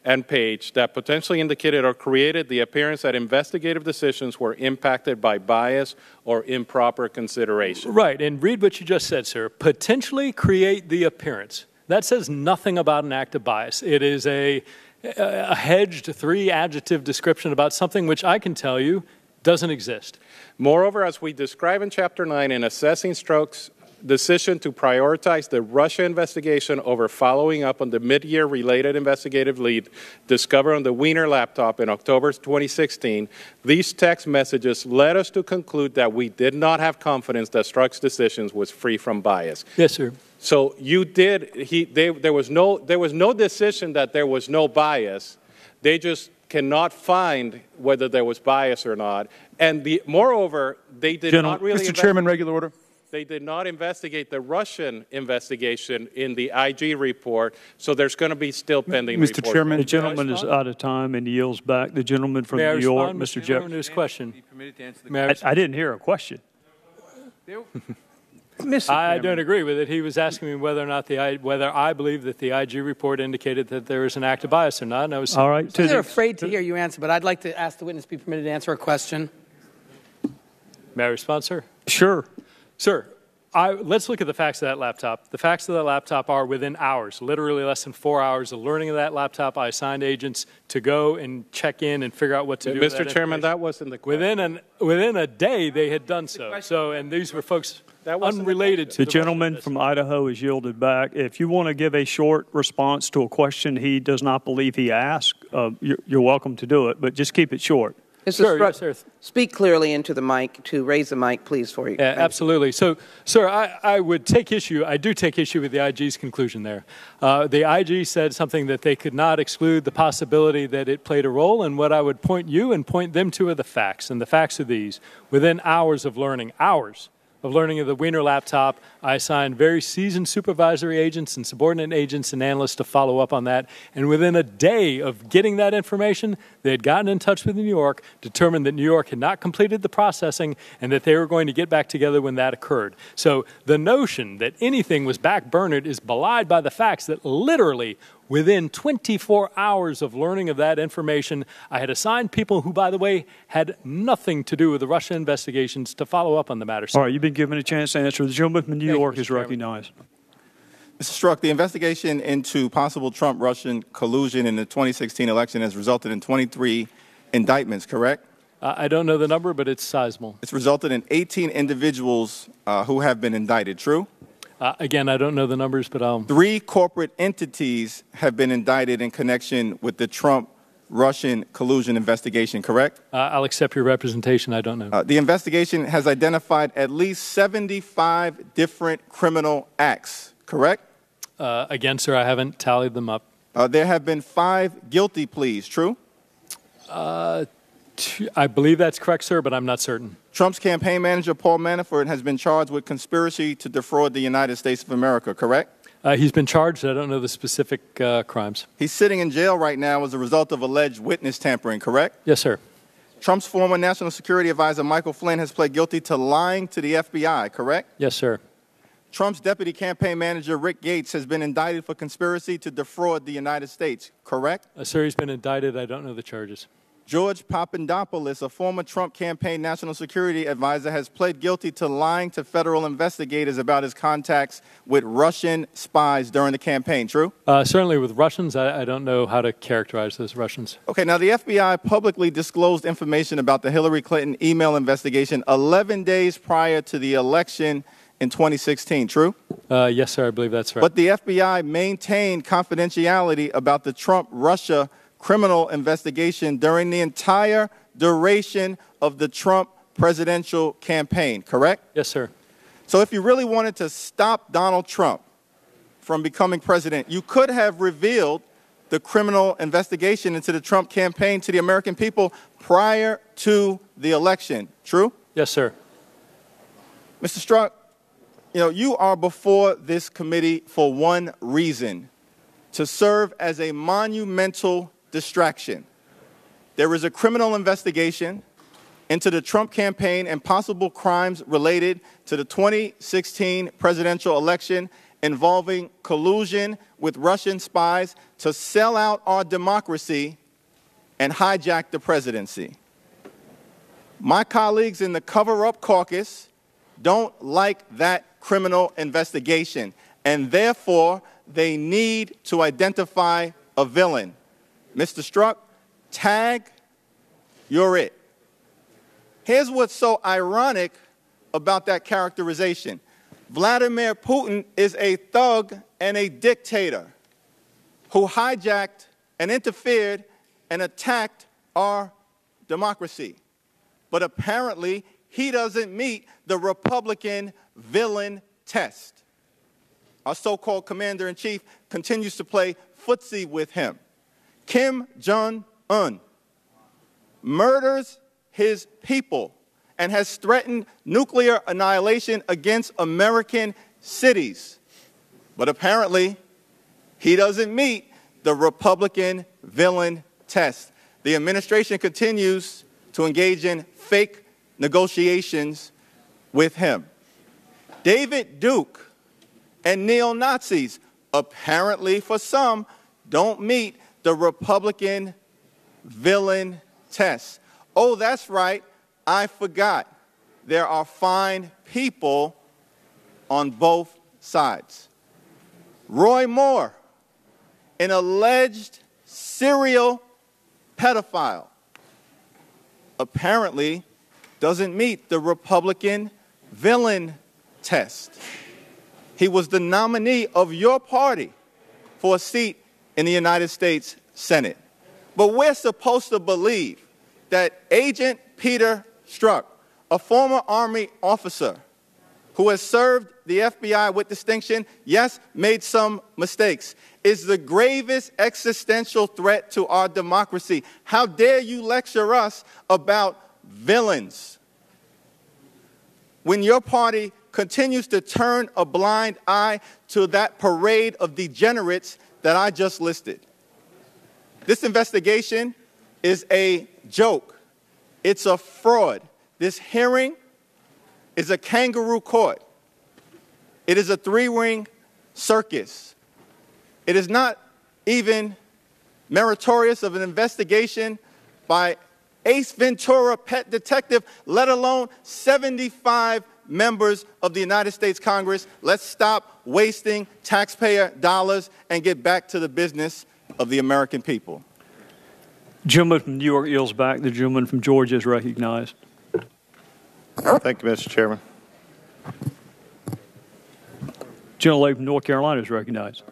and Page that potentially indicated or created the appearance that investigative decisions were impacted by bias or improper consideration." Right, and read what you just said, sir. Potentially create the appearance. That says nothing about an act of bias. It is a hedged three-adjective description about something which I can tell you doesn't exist. Moreover, as we describe in Chapter 9, in assessing Strzok's decision to prioritize the Russia investigation over following up on the mid-year related investigative lead discovered on the Wiener laptop in October 2016, these text messages led us to conclude that we did not have confidence that Strzok's decisions was free from bias. Yes, sir. So you did. There was no decision that there was no bias. They just cannot find whether there was bias or not. And moreover, they did not really. Mr. Chairman, regular order. They did not investigate the Russian investigation in the IG report, so there's going to be still pending Mr. reports. Chairman, the gentleman is out of time and yields back. The gentleman from New York, Mr. Jeffrey. His question. I didn't hear a question. I don't agree with it. He was asking me whether or not whether I believe that the IG report indicated that there was an act of bias or not. And I was all right. They're afraid to hear you answer, but I'd like to ask the witness to be permitted to answer a question. May I respond, sir? Sure. Sir, let's look at the facts of that laptop. The facts of that laptop are within hours, literally less than 4 hours of learning of that laptop. I assigned agents to go and check in and figure out what to do. Mr. Chairman, that wasn't the question. Within a day, they had done so. And these were folks unrelated to the gentleman from Idaho has yielded back. If you want to give a short response to a question he does not believe he asked, you're welcome to do it, but just keep it short. Mr. Strzok, speak clearly into the mic. To raise the mic, please, for you. Yeah, absolutely. So, sir, I would take issue. I do take issue with the IG's conclusion there. The IG said something that they could not exclude the possibility that it played a role. And what I would point you and point them to are the facts. And the facts are these. Within hours of learning of the Wiener laptop, I assigned very seasoned supervisory agents and subordinate agents and analysts to follow up on that. And within a day of getting that information, they had gotten in touch with New York, determined that New York had not completed the processing, and that they were going to get back together when that occurred. So the notion that anything was backburnered is belied by the facts that literally within 24 hours of learning of that information, I had assigned people who, by the way, had nothing to do with the Russia investigations to follow up on the matter. All right, you've been given a chance to answer. The gentleman from New York is recognized. Mr. Strzok, the investigation into possible Trump-Russian collusion in the 2016 election has resulted in 23 indictments, correct? I don't know the number, but it's sizable. It's resulted in 18 individuals who have been indicted, true? Again, I don't know the numbers, but 3 corporate entities have been indicted in connection with the Trump-Russian collusion investigation, correct? I'll accept your representation. I don't know. The investigation has identified at least 75 different criminal acts, correct? Again, sir, I haven't tallied them up. There have been 5 guilty pleas, true? I believe that's correct, sir, but I'm not certain. Trump's campaign manager, Paul Manafort, has been charged with conspiracy to defraud the United States of America, correct? He's been charged. I don't know the specific crimes. He's sitting in jail right now as a result of alleged witness tampering, correct? Yes, sir. Trump's former National Security Advisor, Michael Flynn, has pled guilty to lying to the FBI, correct? Yes, sir. Trump's deputy campaign manager, Rick Gates, has been indicted for conspiracy to defraud the United States, correct? Sir, he's been indicted. I don't know the charges. George Papadopoulos, a former Trump campaign national security advisor, has pled guilty to lying to federal investigators about his contacts with Russian spies during the campaign, true? Certainly with Russians. I don't know how to characterize those Russians. Okay, now the FBI publicly disclosed information about the Hillary Clinton email investigation 11 days prior to the election in 2016, true? Yes, sir, I believe that's right. But the FBI maintained confidentiality about the Trump-Russia criminal investigation during the entire duration of the Trump presidential campaign, correct? Yes, sir. So if you really wanted to stop Donald Trump from becoming president, you could have revealed the criminal investigation into the Trump campaign to the American people prior to the election. True? Yes, sir. Mr. Strzok, you are before this committee for one reason: to serve as a monumental distraction. There is a criminal investigation into the Trump campaign and possible crimes related to the 2016 presidential election involving collusion with Russian spies to sell out our democracy and hijack the presidency. My colleagues in the cover-up caucus don't like that criminal investigation, and therefore they need to identify a villain. Mr. Strzok, tag, you're it. Here's what's so ironic about that characterization. Vladimir Putin is a thug and a dictator who hijacked and interfered and attacked our democracy. But apparently, he doesn't meet the Republican villain test. Our so-called commander-in-chief continues to play footsie with him. Kim Jong-un murders his people and has threatened nuclear annihilation against American cities. But apparently, he doesn't meet the Republican villain test. The administration continues to engage in fake negotiations with him. David Duke and neo-Nazis, apparently for some, don't meet the Republican villain test. Oh, that's right, I forgot. There are fine people on both sides. Roy Moore, an alleged serial pedophile, apparently doesn't meet the Republican villain test. He was the nominee of your party for a seat in the United States Senate. But we're supposed to believe that Agent Peter Strzok, a former Army officer who has served the FBI with distinction, yes, made some mistakes, is the gravest existential threat to our democracy. How dare you lecture us about villains when your party continues to turn a blind eye to that parade of degenerates that I just listed? This investigation is a joke. It's a fraud. This hearing is a kangaroo court. It is a three-ring circus. It is not even meritorious of an investigation by Ace Ventura, pet detective, let alone 75 members of the United States Congress. Let's stop wasting taxpayer dollars and get back to the business of the American people. Gentleman from New York yields back. The gentleman from Georgia is recognized. Thank you, Mr. Chairman. Gentleman from North Carolina is recognized.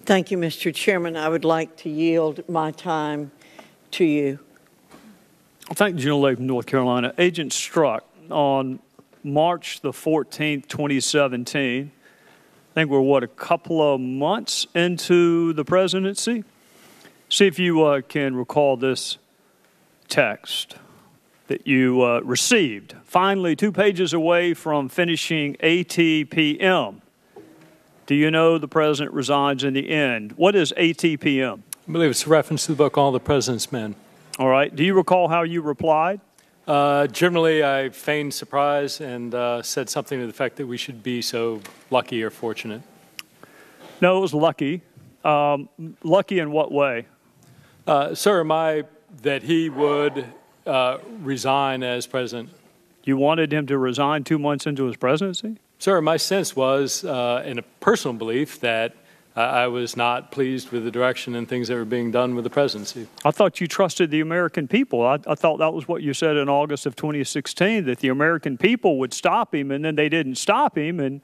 Thank you, Mr. Chairman. I would like to yield my time to you. Thank the gentleman from North Carolina. Agent Strzok, on March the 14th, 2017, I think we're, a couple of months into the presidency? See if you can recall this text that you received. Finally, 2 pages away from finishing ATPM. Do you know the president resigns in the end? What is ATPM? I believe it's a reference to the book All the President's Men. All right. Do you recall how you replied? Generally, I feigned surprise and said something to the effect that we should be so lucky or fortunate. No, it was lucky. Lucky in what way? Sir, that he would resign as president. You wanted him to resign 2 months into his presidency? Sir, my sense was, in a personal belief, that I was not pleased with the direction and things that were being done with the presidency. I thought you trusted the American people. I thought that was what you said in August of 2016, that the American people would stop him, and then they didn't stop him. And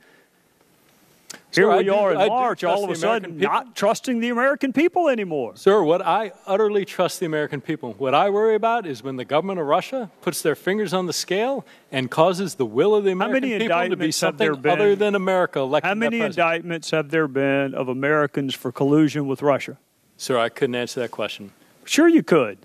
Here we are in March, all of a sudden not trusting the American people anymore. Sir, what I utterly trust the American people. What I worry about is when the government of Russia puts their fingers on the scale and causes the will of the American people to be something other than America electing. How many indictments have there been of Americans for collusion with Russia? Sir, I couldn't answer that question. Sure you could.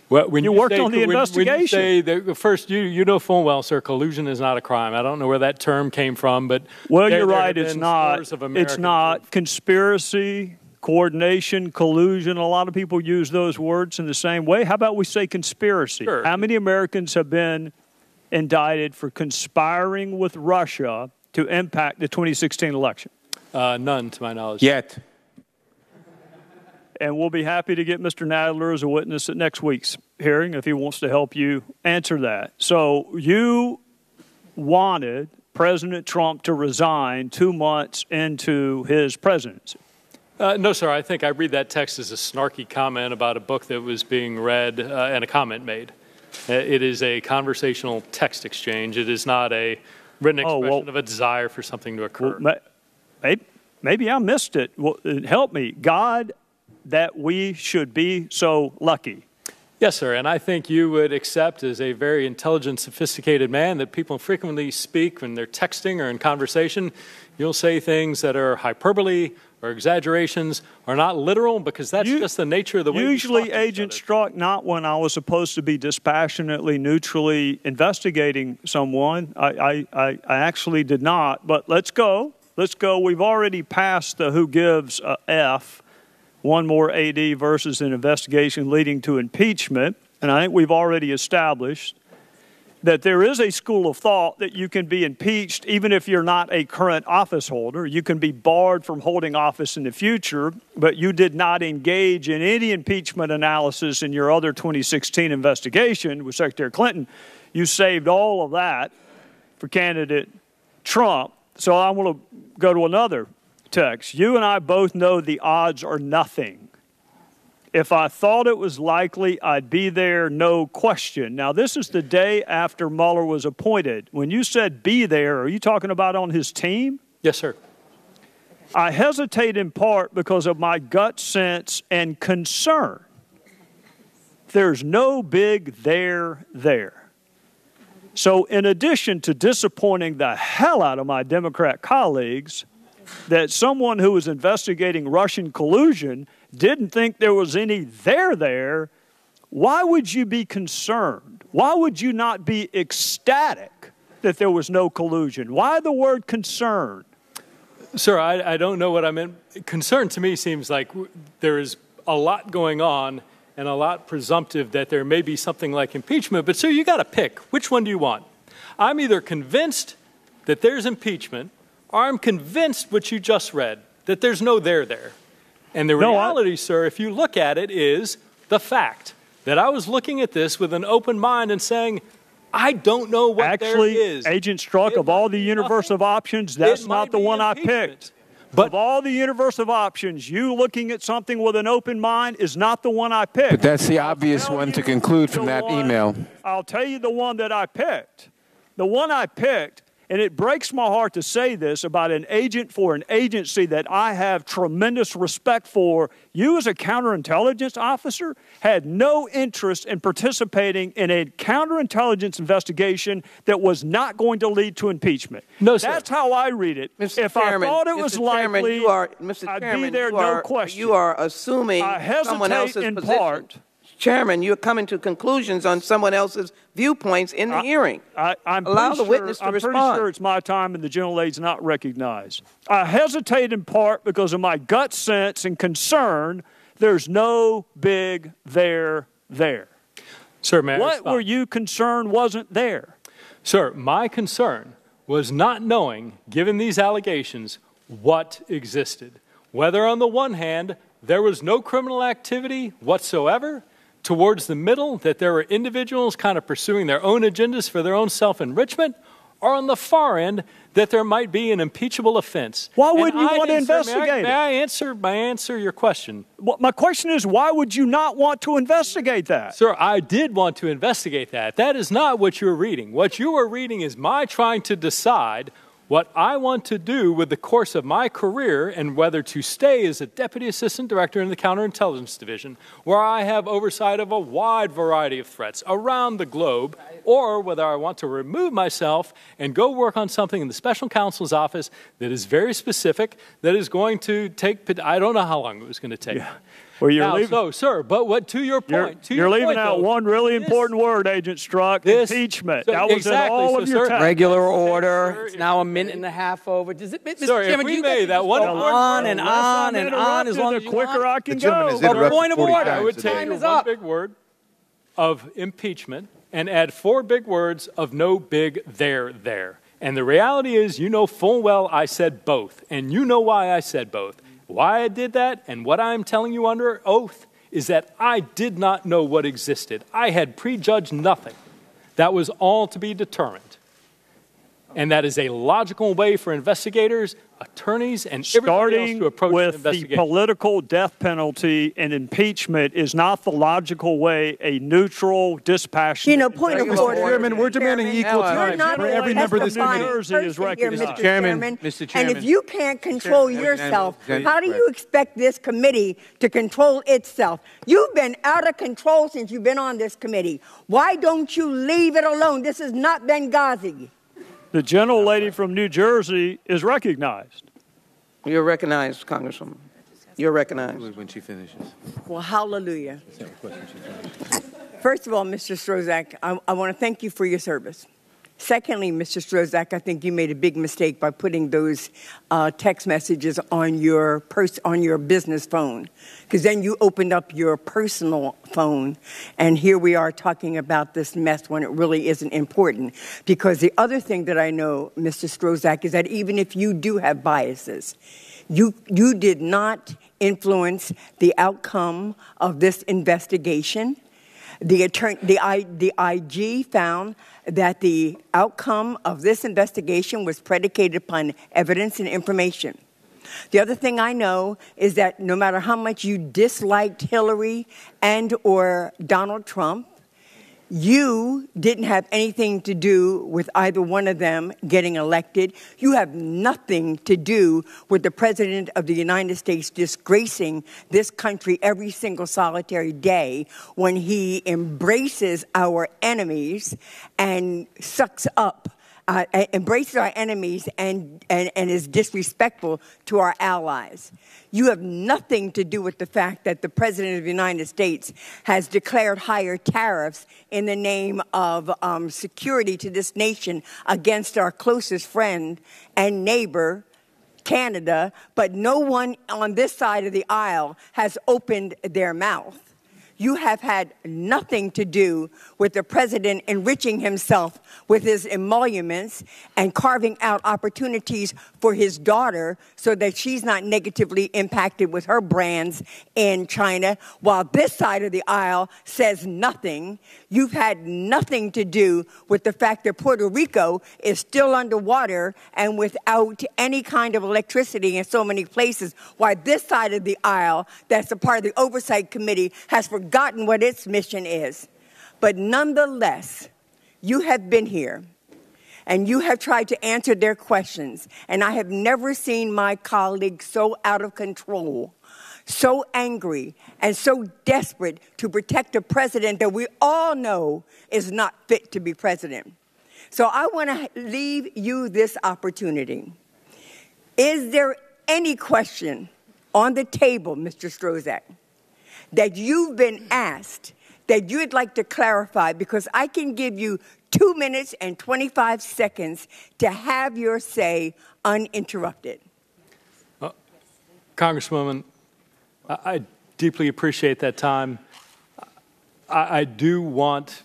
Well, when you worked on the investigation. When you say first, you know full well, sir, collusion is not a crime. I don't know where that term came from, but you're right. It's not. It's not conspiracy, coordination, collusion. A lot of people use those words in the same way. How about we say conspiracy? Sure. How many Americans have been indicted for conspiring with Russia to impact the 2016 election? None, to my knowledge. Yet. And we'll be happy to get Mr. Nadler as a witness at next week's hearing if he wants to help you answer that. So you wanted President Trump to resign 2 months into his presidency. No, sir. I think I read that text as a snarky comment about a book that was being read and a comment made. It is a conversational text exchange. It is not a written expression of a desire for something to occur. Well, maybe I missed it. Well, help me. God, that we should be so lucky. Yes, sir, and I think you would accept as a very intelligent, sophisticated man that people frequently speak when they're texting or in conversation. You'll say things that are hyperbole or exaggerations or not literal because that's just the nature of the way usually, Agent Strzok, not when I was supposed to be dispassionately, neutrally investigating someone. I actually did not, but let's go. Let's go. We've already passed the who gives a F. One more AD versus an investigation leading to impeachment. And I think we've already established that there is a school of thought that you can be impeached even if you're not a current office holder. You can be barred from holding office in the future, but you did not engage in any impeachment analysis in your other 2016 investigation with Secretary Clinton. You saved all of that for candidate Trump. So I want to go to another text. You and I both know the odds are nothing. If I thought it was likely, I'd be there, no question. Now, this is the day after Mueller was appointed. When you said be there, are you talking about on his team? Yes, sir. I hesitate in part because of my gut sense and concern. There's no big there. So in addition to disappointing the hell out of my Democrat colleagues, that someone who was investigating Russian collusion didn't think there was any there, why would you be concerned? Why would you not be ecstatic that there was no collusion? Why the word concern? Sir, I don't know what I meant. Concern to me seems like there is a lot going on and a lot presumptive that there may be something like impeachment. But, sir, you got to pick. Which one do you want? I'm either convinced that there's impeachment, or I'm convinced what you just read, that there's no there. And the reality, sir, if you look at it, is the fact that I was looking at this with an open mind and saying, I don't know what there is. Agent Strzok, of all the universe of options, that's not the one I picked. But of all the universe of options, you looking at something with an open mind is not the one I picked. But that's the obvious one to conclude from that email. I'll tell you the one that I picked. The one I picked, and it breaks my heart to say this about an agent for an agency that I have tremendous respect for. You as a counterintelligence officer had no interest in participating in a counterintelligence investigation that was not going to lead to impeachment. No, sir. That's how I read it. Mr. If Chairman, I thought it was likely, I'd be there, no question. You are assuming someone else's position. Chairman, you're coming to conclusions on someone else's viewpoints in the hearing. Allow the witness to respond. I'm pretty sure it's my time and the gentlelady's not recognized. I hesitate in part because of my gut sense and concern. There's no big there. Sir, may I What respond? were you concerned wasn't there? Sir, my concern was not knowing, given these allegations, what existed. Whether on the one hand, there was no criminal activity whatsoever, towards the middle, that there were individuals kind of pursuing their own agendas for their own self-enrichment, or on the far end, that there might be an impeachable offense. Why wouldn't you want to investigate it? May I answer your question? Well, my question is, why would you not want to investigate that? Sir, I did want to investigate that. That is not what you're reading. What you are reading is my trying to decide What I want to do with the course of my career and whether to stay as a Deputy Assistant Director in the Counterintelligence Division, where I have oversight of a wide variety of threats around the globe, or whether I want to remove myself and go work on something in the Special Counsel's office that is very specific, that is going to take, I don't know how long it was going to take. Yeah. Well, you're now, leaving, so, sir, but what to your point? You're leaving out one really important word, Agent Strzok, impeachment. That was in all of your text. Regular order. It's now a minute and a half over. Does it, Mr. Sir, Chairman, if we made that one on and on and on as long as the quicker I can go. Well, point of order. I would take one big word of impeachment and add 4 big words of no big there. And the reality is, you know full well I said both, and you know why I said both. Why I did that, and what I'm telling you under oath, is that I did not know what existed. I had prejudged nothing. That was all to be determined. And that is a logical way for investigators, attorneys, and everybody else to approach an investigation. The political death penalty and impeachment is not the logical way a neutral, dispassionate... point of order. Mr. Chairman, we're demanding equal time for every member of this committee. Mr. Chairman, and if you can't control yourself, how do you expect this committee to control itself? You've been out of control since you've been on this committee. Why don't you leave it alone? This is not Benghazi. The gentlelady from New Jersey is recognized. You're recognized, Congresswoman. You're recognized. When she finishes. Well, hallelujah. First of all, Mr. Strzok, I want to thank you for your service. Secondly, Mr. Strzok, I think you made a big mistake by putting those text messages on your business phone, because then you opened up your personal phone, and here we are talking about this mess when it really isn't important. Because the other thing that I know, Mr. Strzok, is that even if you do have biases, you did not influence the outcome of this investigation. The IG found that the outcome of this investigation was predicated upon evidence and information. The other thing I know is that no matter how much you disliked Hillary and or Donald Trump, you didn't have anything to do with either one of them getting elected. You have nothing to do with the President of the United States disgracing this country every single solitary day when he embraces our enemies and sucks up, embraces our enemies and is disrespectful to our allies. You have nothing to do with the fact that the President of the United States has declared higher tariffs in the name of security to this nation against our closest friend and neighbor, Canada, but no one on this side of the aisle has opened their mouth. You have had nothing to do with the president enriching himself with his emoluments and carving out opportunities for his daughter so that she's not negatively impacted with her brands in China, while this side of the aisle says nothing. You've had nothing to do with the fact that Puerto Rico is still underwater and without any kind of electricity in so many places, while this side of the aisle, that's a part of the Oversight Committee, has forgotten what its mission is. But nonetheless, you have been here and you have tried to answer their questions. And I have never seen my colleagues so out of control, so angry, and so desperate to protect a president that we all know is not fit to be president. So I want to leave you this opportunity. Is there any question on the table, Mr. Strzok, that you've been asked that you'd like to clarify? Because I can give you 2 minutes and 25 seconds to have your say uninterrupted. Congresswoman, I deeply appreciate that time. I do want,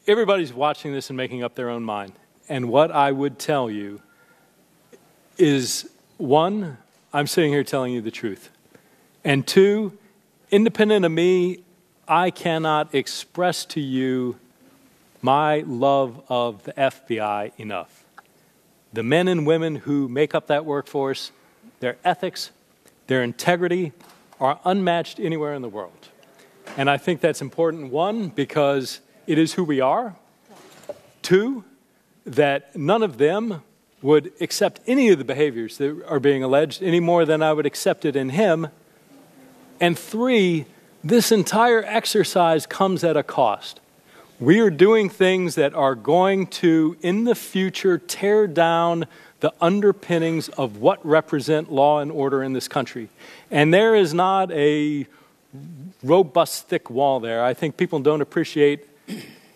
everybody's watching this and making up their own mind. And what I would tell you is, one, I'm sitting here telling you the truth. And two, independent of me, I cannot express to you my love of the FBI enough. The men and women who make up that workforce, their ethics, their integrity are unmatched anywhere in the world. And I think that's important, one, because it is who we are. Two, that none of them would accept any of the behaviors that are being alleged any more than I would accept it in him. And 3, this entire exercise comes at a cost. We are doing things that are going to, in the future, tear down the underpinnings of what represent law and order in this country. And there is not a robust, thick wall there. I think people don't appreciate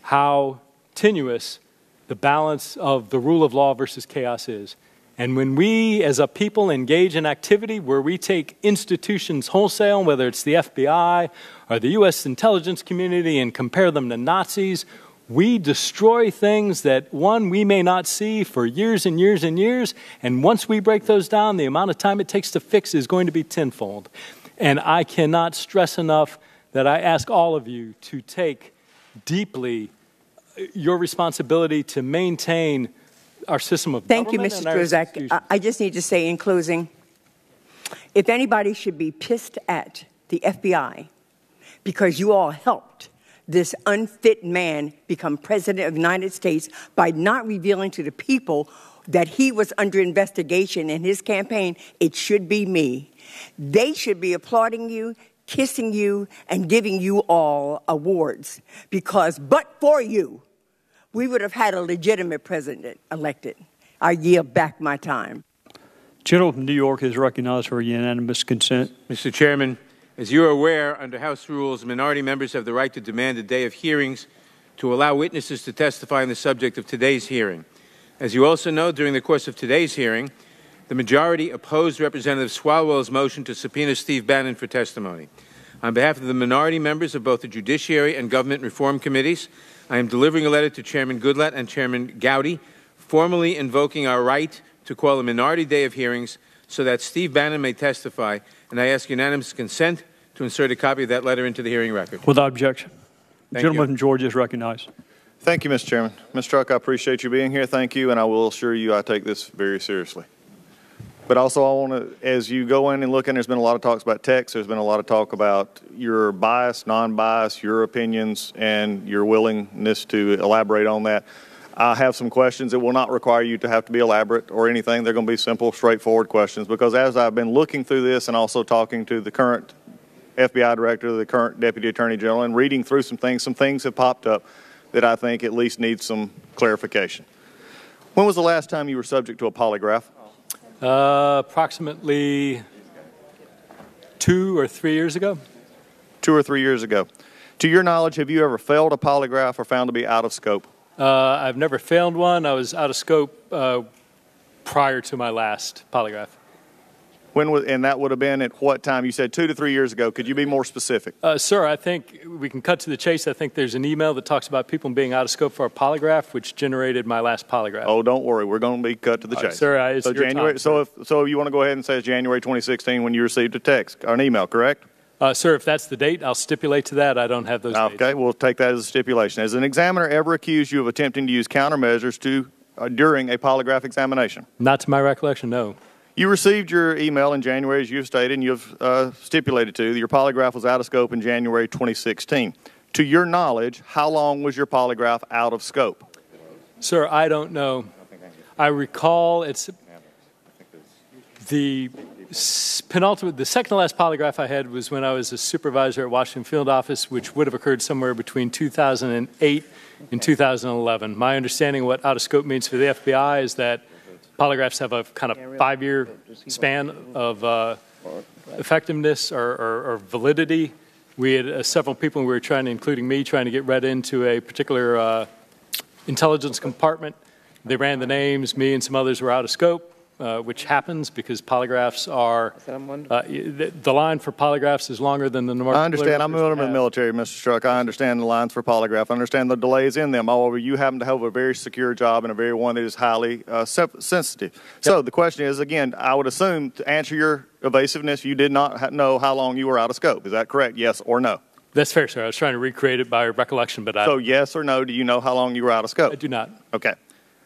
how tenuous the balance of the rule of law versus chaos is. And when we, as a people, engage in activity where we take institutions wholesale, whether it's the FBI or the U.S. intelligence community, and compare them to Nazis, we destroy things that, one, we may not see for years and years and years, and once we break those down, the amount of time it takes to fix is going to be tenfold. And I cannot stress enough that I ask all of you to take deeply your responsibility to maintain our system of government. Thank you, Mr. Strzok. I just need to say in closing, if anybody should be pissed at the FBI because you all helped this unfit man become president of the United States by not revealing to the people that he was under investigation in his campaign, it should be me. They should be applauding you, kissing you, and giving you all awards. Because but for you, we would have had a legitimate president elected. I yield back my time. Gentleman from New York is recognized for unanimous consent. Mr. Chairman, as you are aware, under House rules, minority members have the right to demand a day of hearings to allow witnesses to testify on the subject of today's hearing. As you also know, during the course of today's hearing, the majority opposed Representative Swalwell's motion to subpoena Steve Bannon for testimony. On behalf of the minority members of both the Judiciary and Government Reform Committees, I am delivering a letter to Chairman Goodlatte and Chairman Gowdy, formally invoking our right to call a minority day of hearings so that Steve Bannon may testify, and I ask unanimous consent to insert a copy of that letter into the hearing record. Without objection. The Thank gentleman you. from Georgia is recognized. Thank you, Mr. Chairman. Mr. Strzok, I appreciate you being here. Thank you, and I will assure you I take this very seriously. But also, I want to, as you go in and look in, there's been a lot of talks about text. There's been a lot of talk about your bias, non-bias, your opinions, and your willingness to elaborate on that. I have some questions that will not require you to have to be elaborate or anything. They're going to be simple, straightforward questions, because as I've been looking through this and also talking to the current FBI director, the current deputy attorney general, and reading through some things have popped up that I think at least need some clarification. When was the last time you were subject to a polygraph? Approximately 2 or 3 years ago. 2 or 3 years ago. To your knowledge, have you ever failed a polygraph or found to be out of scope? I've never failed one. I was out of scope prior to my last polygraph. And that would have been at what time? You said 2 to 3 years ago. Could you be more specific? Sir, I think we can cut to the chase. I think there's an email that talks about people being out of scope for a polygraph, which generated my last polygraph. Oh, don't worry. We're going to be cut to the chase. Sir, it's your time, sir. So you want to go ahead and say it's January 2016 when you received a text or an email, correct? Sir, if that's the date, I'll stipulate to that. I don't have those dates. Okay, we'll take that as a stipulation. Has an examiner ever accused you of attempting to use countermeasures during a polygraph examination? Not to my recollection, no. You received your email in January, as you've stated, and you've stipulated to. Your polygraph was out of scope in January 2016. To your knowledge, how long was your polygraph out of scope? Sir, I don't know. I recall it's the penultimate, the second to last polygraph I had was when I was a supervisor at Washington Field Office, which would have occurred somewhere between 2008 and 2011. My understanding of what out of scope means for the FBI is that polygraphs have a kind of 5-year span of effectiveness or validity. We had several people we were trying to, including me, trying to get read into a particular intelligence compartment. They ran the names. Me and some others were out of scope, which happens because polygraphs are, the line for polygraphs is longer than the normal. I understand. I'm a member of the military, Mr. Strzok. I understand the lines for polygraph. I understand the delays in them. However, you happen to have a very secure job and a very one that is highly sensitive. Yep. So the question is, again, I would assume to answer your evasiveness, you did not know how long you were out of scope. Is that correct? Yes or no? That's fair, sir. I was trying to recreate it by recollection, but So yes or no, do you know how long you were out of scope? I do not. Okay.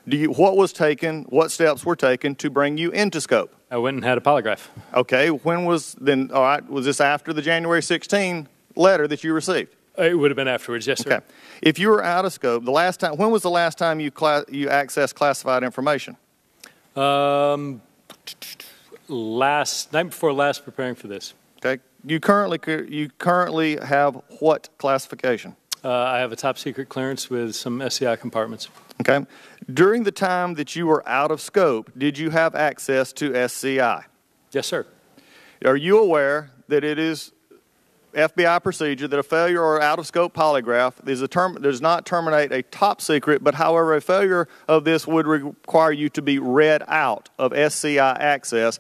What steps were taken to bring you into scope? I went and had a polygraph. Okay. Was this after the January 16 letter that you received? It would have been afterwards, yes, sir. Okay. If you were out of scope, when was the last time you accessed classified information? Night before last, preparing for this. Okay. You currently have what classification? I have a top secret clearance with some SCI compartments. Okay. During the time that you were out of scope, did you have access to SCI? Yes, sir. Are you aware that it is FBI procedure that a failure or out-of-scope polygraph does not terminate a top secret, but however a failure of this would require you to be read out of SCI access,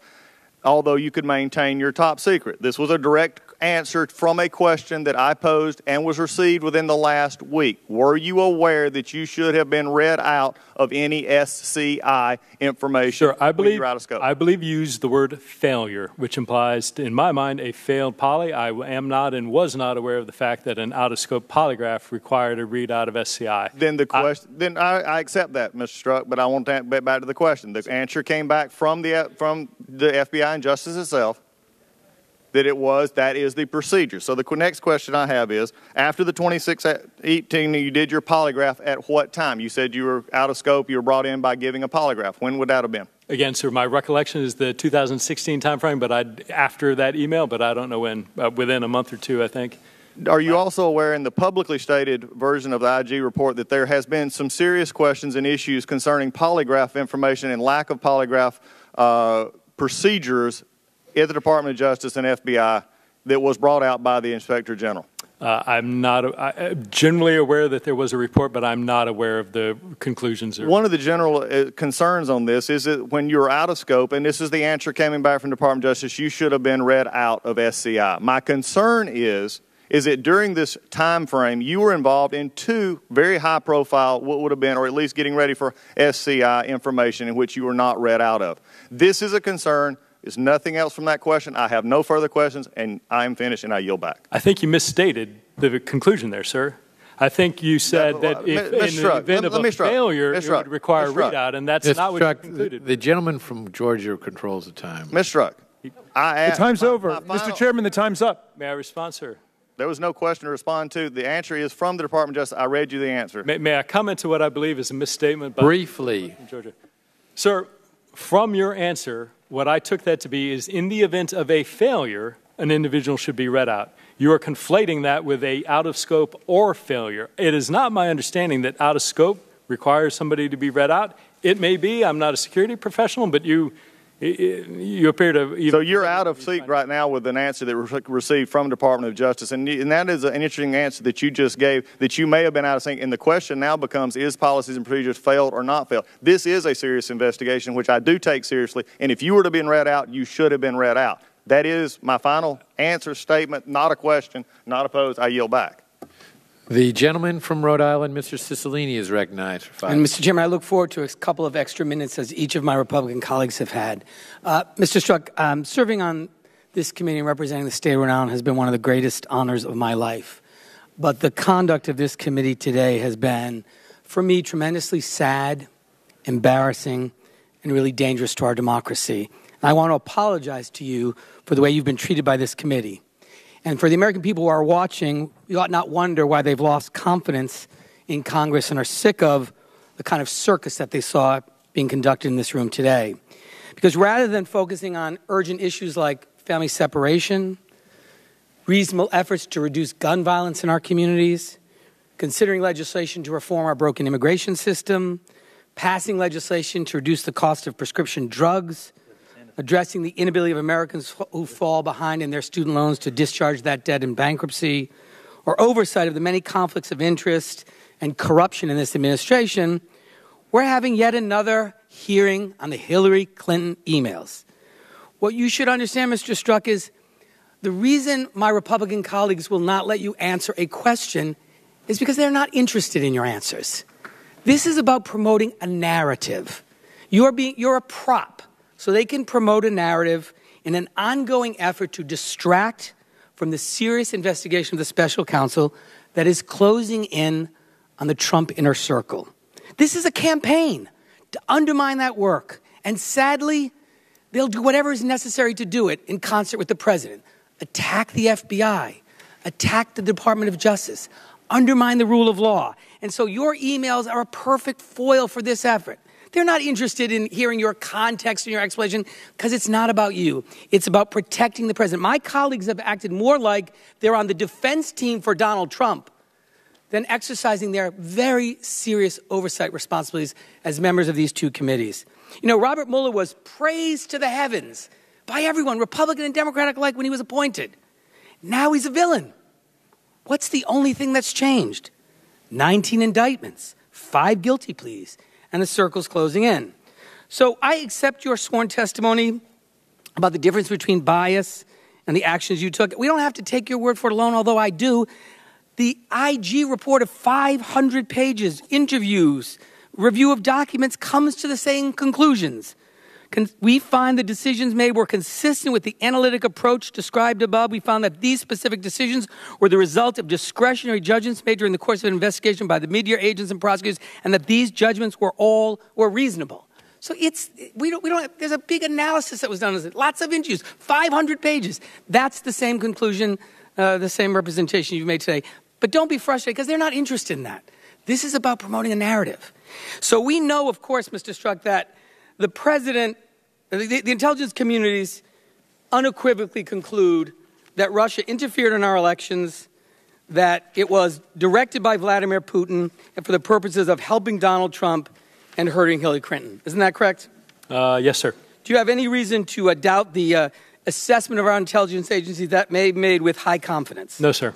although you could maintain your top secret? This was a direct answer from a question that I posed and was received within the last week. Were you aware that you should have been read out of any SCI information when you're out of scope? I believe you used the word failure, which implies, in my mind, a failed poly. I am not and was not aware of the fact that an out-of-scope polygraph required a readout of SCI. Then the question, I accept that, Mr. Strzok, but I want to get back to the question. The answer came back from the FBI and Justice itself, that is the procedure. So the next question I have is, after the 2618, you did your polygraph at what time? You said you were out of scope, you were brought in by giving a polygraph. When would that have been? Again, sir, my recollection is the 2016 timeframe, but after that email, but I don't know when, within a month or two, I think. Are you also aware in the publicly stated version of the IG report that there has been some serious questions and issues concerning polygraph information and lack of polygraph procedures at the Department of Justice and FBI that was brought out by the Inspector General? I'm generally aware that there was a report, but I'm not aware of the conclusions. One of the general concerns on this is that when you're out of scope, and this is the answer coming back from the Department of Justice, you should have been read out of SCI. My concern is that during this time frame, you were involved in two very high-profile, what would have been, or at least getting ready for SCI information in which you were not read out of. This is a concern. There's nothing else from that question. I have no further questions, and I'm finished, and I yield back. I think you misstated the conclusion there, sir. I think you said that if in the event of a failure, it would require a readout, and that's not what you concluded. The gentleman from Georgia controls the time. Mr. Strzok, the time's over. Mr. Chairman, the time's up. May I respond, sir? There was no question to respond to. The answer is from the Department of Justice. I read you the answer. May I comment to what I believe is a misstatement? Briefly. Georgia. Sir, from your answer, what I took that to be is in the event of a failure, an individual should be read out. You are conflating that with a out-of-scope or failure. It is not my understanding that out-of-scope requires somebody to be read out. It may be. I'm not a security professional, but you appear to... So you're out of seat right now with an answer that was received from the Department of Justice, and that is an interesting answer that you just gave, that you may have been out of sync, and the question now becomes, is policies and procedures failed or not failed? This is a serious investigation, which I do take seriously, and if you were to have been read out, you should have been read out. That is my final answer, statement, not a question, not opposed. I yield back. The gentleman from Rhode Island, Mr. Cicilline, is recognized for 5 minutes. And Mr. Chairman, I look forward to a couple of extra minutes as each of my Republican colleagues have had. Mr. Strzok, serving on this committee and representing the state of Rhode Island has been one of the greatest honors of my life. But the conduct of this committee today has been, for me, tremendously sad, embarrassing, and really dangerous to our democracy. And I want to apologize to you for the way you've been treated by this committee. And for the American people who are watching, you ought not wonder why they've lost confidence in Congress and are sick of the kind of circus that they saw being conducted in this room today. Because rather than focusing on urgent issues like family separation, reasonable efforts to reduce gun violence in our communities, considering legislation to reform our broken immigration system, passing legislation to reduce the cost of prescription drugs, addressing the inability of Americans who fall behind in their student loans to discharge that debt in bankruptcy, or oversight of the many conflicts of interest and corruption in this administration, we're having yet another hearing on the Hillary Clinton emails. What you should understand, Mr. Strzok, is the reason my Republican colleagues will not let you answer a question is because they're not interested in your answers. This is about promoting a narrative. You're a prop. So they can promote a narrative in an ongoing effort to distract from the serious investigation of the special counsel that is closing in on the Trump inner circle. This is a campaign to undermine that work. And sadly, they'll do whatever is necessary to do it in concert with the president. Attack the FBI, attack the Department of Justice, undermine the rule of law. And so your emails are a perfect foil for this effort. They're not interested in hearing your context and your explanation because it's not about you. It's about protecting the president. My colleagues have acted more like they're on the defense team for Donald Trump than exercising their very serious oversight responsibilities as members of these two committees. You know, Robert Mueller was praised to the heavens by everyone, Republican and Democratic alike, when he was appointed. Now he's a villain. What's the only thing that's changed? 19 indictments, 5 guilty pleas, and the circle's closing in. So I accept your sworn testimony about the difference between bias and the actions you took. We don't have to take your word for it alone, although I do. The IG report of 500 pages, interviews, review of documents comes to the same conclusions. We find the decisions made were consistent with the analytic approach described above. We found that these specific decisions were the result of discretionary judgments made during the course of an investigation by the media agents and prosecutors, and that these judgments were reasonable. So there's a big analysis that was done. Lots of interviews, 500 pages. That's the same conclusion, the same representation you've made today. But don't be frustrated, because they're not interested in that. This is about promoting a narrative. So we know, of course, Mr. Strzok, that the president, the intelligence communities unequivocally conclude that Russia interfered in our elections, that it was directed by Vladimir Putin and for the purposes of helping Donald Trump and hurting Hillary Clinton. Isn't that correct? Yes, sir. Do you have any reason to doubt the assessment of our intelligence agencies that may be made with high confidence? No, sir.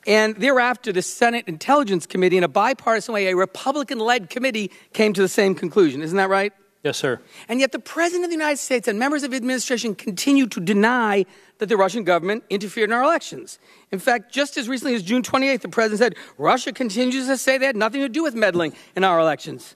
And thereafter, the Senate Intelligence Committee, in a bipartisan way, a Republican-led committee, came to the same conclusion. Isn't that right? Yes, sir. And yet the President of the United States and members of the administration continue to deny that the Russian government interfered in our elections. In fact, just as recently as June 28th, the President said, Russia continues to say they had nothing to do with meddling in our elections.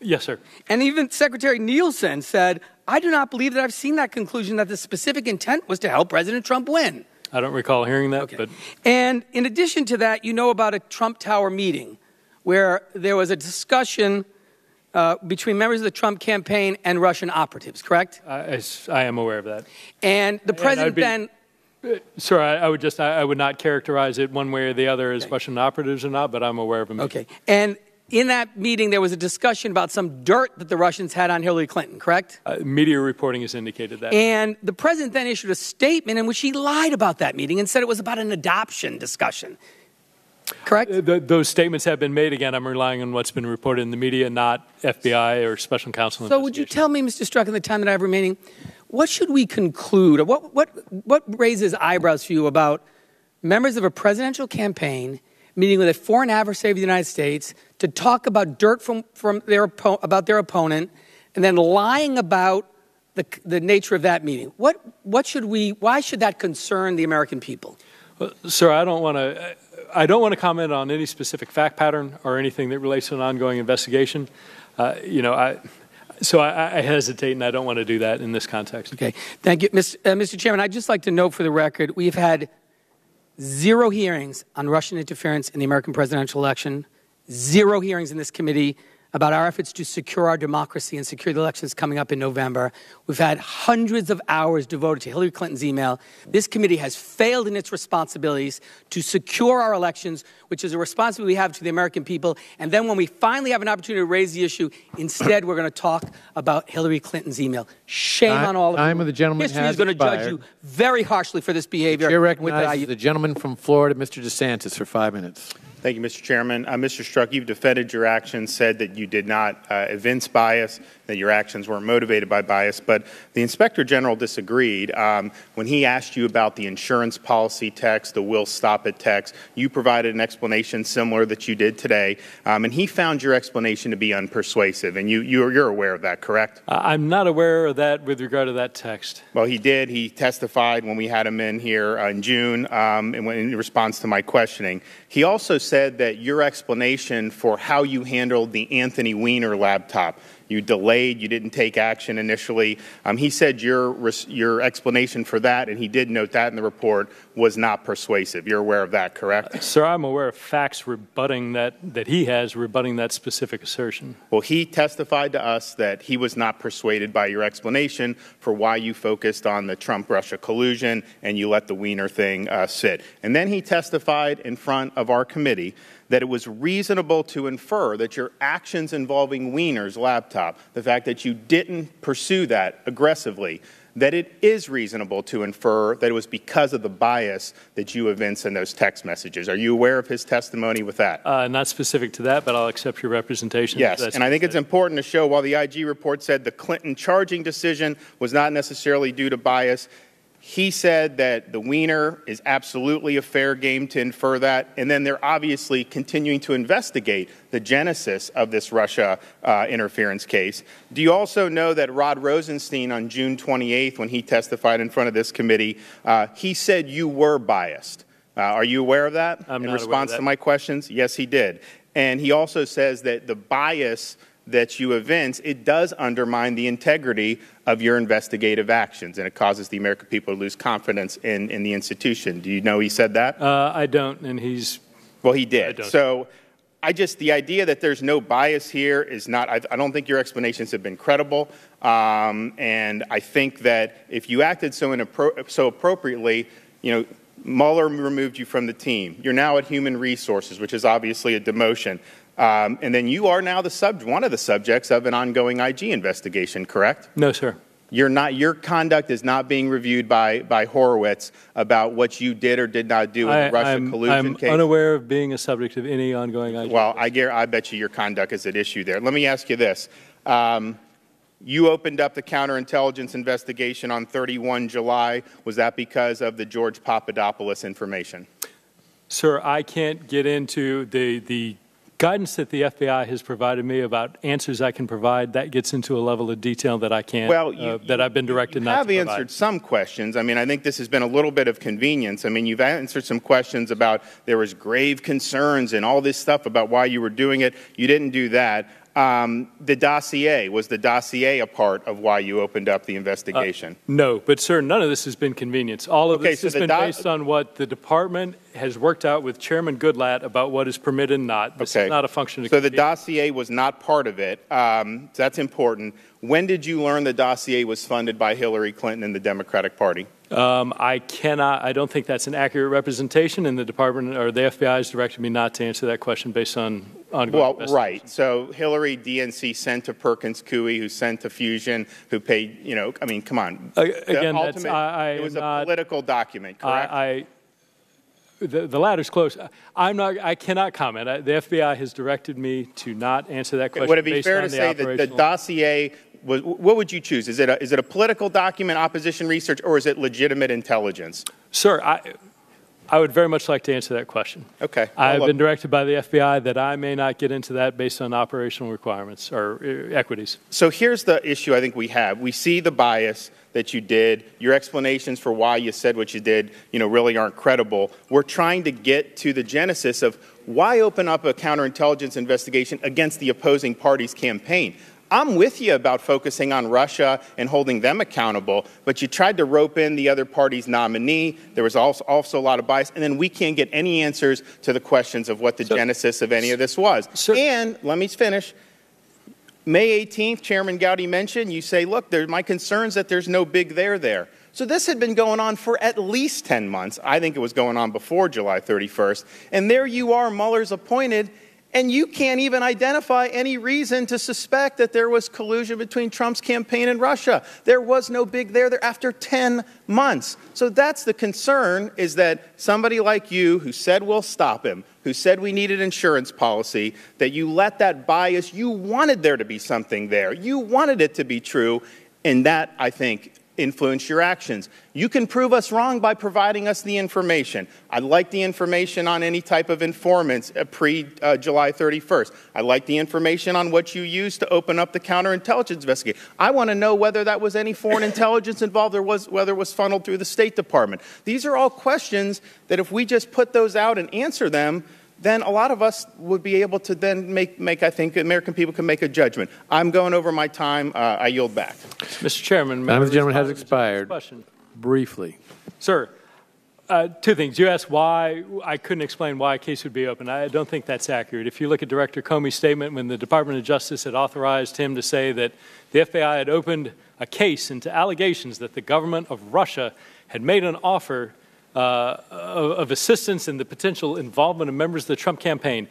Yes, sir. And even Secretary Nielsen said, I do not believe that I've seen that conclusion, that the specific intent was to help President Trump win. I don't recall hearing that. Okay. But And in addition to that, you know about a Trump Tower meeting where there was a discussion between members of the Trump campaign and Russian operatives, correct? I am aware of that. And the president Sir, I would not characterize it one way or the other as Russian operatives or not, but I'm aware of them. Okay. And in that meeting, there was a discussion about some dirt that the Russians had on Hillary Clinton, correct? Media reporting has indicated that. And the president then issued a statement in which he lied about that meeting and said it was about an adoption discussion. Correct? Those statements have been made. Again, I'm relying on what's been reported in the media, not FBI or special counsel. So would you tell me, Mr. Strzok, in the time that I have remaining, what should we conclude? What raises eyebrows for you about members of a presidential campaign meeting with a foreign adversary of the United States to talk about dirt from about their opponent and then lying about the nature of that meeting? Why should that concern the American people? Well, sir, I don't want to comment on any specific fact pattern or anything that relates to an ongoing investigation. So I hesitate, and I don't want to do that in this context. Okay. Thank you. Mr. Chairman, I'd just like to note for the record, we've had 0 hearings on Russian interference in the American presidential election, 0 hearings in this committee about our efforts to secure our democracy and secure the elections coming up in November. We've had hundreds of hours devoted to Hillary Clinton's email. This committee has failed in its responsibilities to secure our elections, which is a responsibility we have to the American people. And then when we finally have an opportunity to raise the issue, instead we're going to talk about Hillary Clinton's email. Shame on all of you. Time of the gentleman History is going to judge you very harshly for this behavior. The chair recognizes the gentleman from Florida, Mr. DeSantis, for 5 minutes. Thank you, Mr. Chairman. Mr. Strzok, you've defended your actions, said that you did not evince bias, that your actions weren't motivated by bias, but the Inspector General disagreed. When he asked you about the insurance policy text, the "will stop it" text, you provided an explanation similar that you did today, and he found your explanation to be unpersuasive, and you're aware of that, correct? I'm not aware of that with regard to that text. Well, he did. He testified when we had him in here in June in response to my questioning. He also said that your explanation for how you handled the Anthony Weiner laptop, you delayed, you didn't take action initially. He said your explanation for that, and he did note that in the report, was not persuasive. You're aware of that, correct? Sir, I'm aware of facts rebutting that he has rebutting that specific assertion. Well, he testified to us that he was not persuaded by your explanation for why you focused on the Trump-Russia collusion and you let the Weiner thing sit. And then he testified in front of our committee that it was reasonable to infer that your actions involving Wiener's laptop, the fact that you didn't pursue that aggressively, that it is reasonable to infer that it was because of the bias that you evinced in those text messages. Are you aware of his testimony with that? Not specific to that, but I'll accept your representation. Yes, and I think it's important to show while the IG report said the Clinton charging decision was not necessarily due to bias, he said that the Wiener is absolutely a fair game to infer that, and then they're obviously continuing to investigate the genesis of this Russia interference case. Do you also know that Rod Rosenstein on June 28th, when he testified in front of this committee, he said you were biased? Are you aware of that? I'm in not response aware of that. to my questions? Yes, he did. And he also says that the bias that you evince, it does undermine the integrity of your investigative actions, and it causes the American people to lose confidence in the institution. Do you know he said that? I don't, and he's... Well, he did. So the idea that there's no bias here is not, I don't think your explanations have been credible, and I think that if you acted so appropriately, Mueller removed you from the team. You're now at Human Resources, which is obviously a demotion. And then you are now one of the subjects of an ongoing IG investigation, correct? No, sir. Your conduct is not being reviewed by Horowitz about what you did or did not do in the Russia collusion case? I'm unaware of being a subject of any ongoing IG. Well, I bet you your conduct is at issue there. Let me ask you this. You opened up the counterintelligence investigation on 31 July. Was that because of the George Papadopoulos information? Sir, I can't get into the guidance that the FBI has provided me about answers I can provide. That gets into a level of detail that I can't, that I've been directed not to provide. You have answered some questions. I mean, I think this has been a little bit of convenience. I mean, you've answered some questions about there was grave concerns and all this stuff about why you were doing it. You didn't do that. The dossier, was the dossier a part of why you opened up the investigation? No, but sir, none of this has been convenience. All of this has been based on what the department has worked out with Chairman Goodlatte about what is permitted and not. This is not a function of convenience. So the dossier was not part of it. That's important. When did you learn the dossier was funded by Hillary Clinton and the Democratic Party? I don't think that's an accurate representation, and the department or the FBI has directed me not to answer that question based on ongoing investigation. Right. So Hillary, DNC sent to Perkins Coie, who sent to Fusion, who paid, I mean, come on. Again, it was a political document, correct? The latter's close. I cannot comment. The FBI has directed me to not answer that question. Would it be fair to say that the dossier what would you choose? Is it a political document, opposition research, or is it legitimate intelligence? Sir, I would very much like to answer that question. Okay. I've been directed by the FBI that I may not get into that based on operational requirements or equities. So here's the issue I think we have. We see the bias that you did. Your explanations for why you said what you did, really aren't credible. We're trying to get to the genesis of why open up a counterintelligence investigation against the opposing party's campaign. I'm with you about focusing on Russia and holding them accountable, but you tried to rope in the other party's nominee. There was also a lot of bias, and then we can't get any answers to the questions of what the genesis of any of this was. And let me finish. May 18th, Chairman Gowdy mentioned, you say, look, my concern's that there's no big there. So this had been going on for at least 10 months. I think it was going on before July 31st. And there you are, Mueller's appointed, and you can't even identify any reason to suspect that there was collusion between Trump's campaign and Russia. There was no big there after 10 months. So that's the concern, is that somebody like you who said we'll stop him, who said we needed insurance policy, that you let that bias, you wanted there to be something there. You wanted it to be true, and that, I think, influence your actions. You can prove us wrong by providing us the information. I'd like the information on any type of informants pre-July 31st. I'd like the information on what you used to open up the counterintelligence investigation. I want to know whether that was any foreign intelligence involved or whether it was funneled through the State Department. These are all questions that if we just put those out and answer them, then a lot of us would be able to then make I think, American people can make a judgment. I'm going over my time. I yield back. Mr. Chairman. Time of the gentleman has expired. Briefly. Sir, two things. You asked why I couldn't explain why a case would be open. I don't think that's accurate. If you look at Director Comey's statement when the Department of Justice had authorized him to say that the FBI had opened a case into allegations that the government of Russia had made an offer of assistance and the potential involvement of members of the Trump campaign.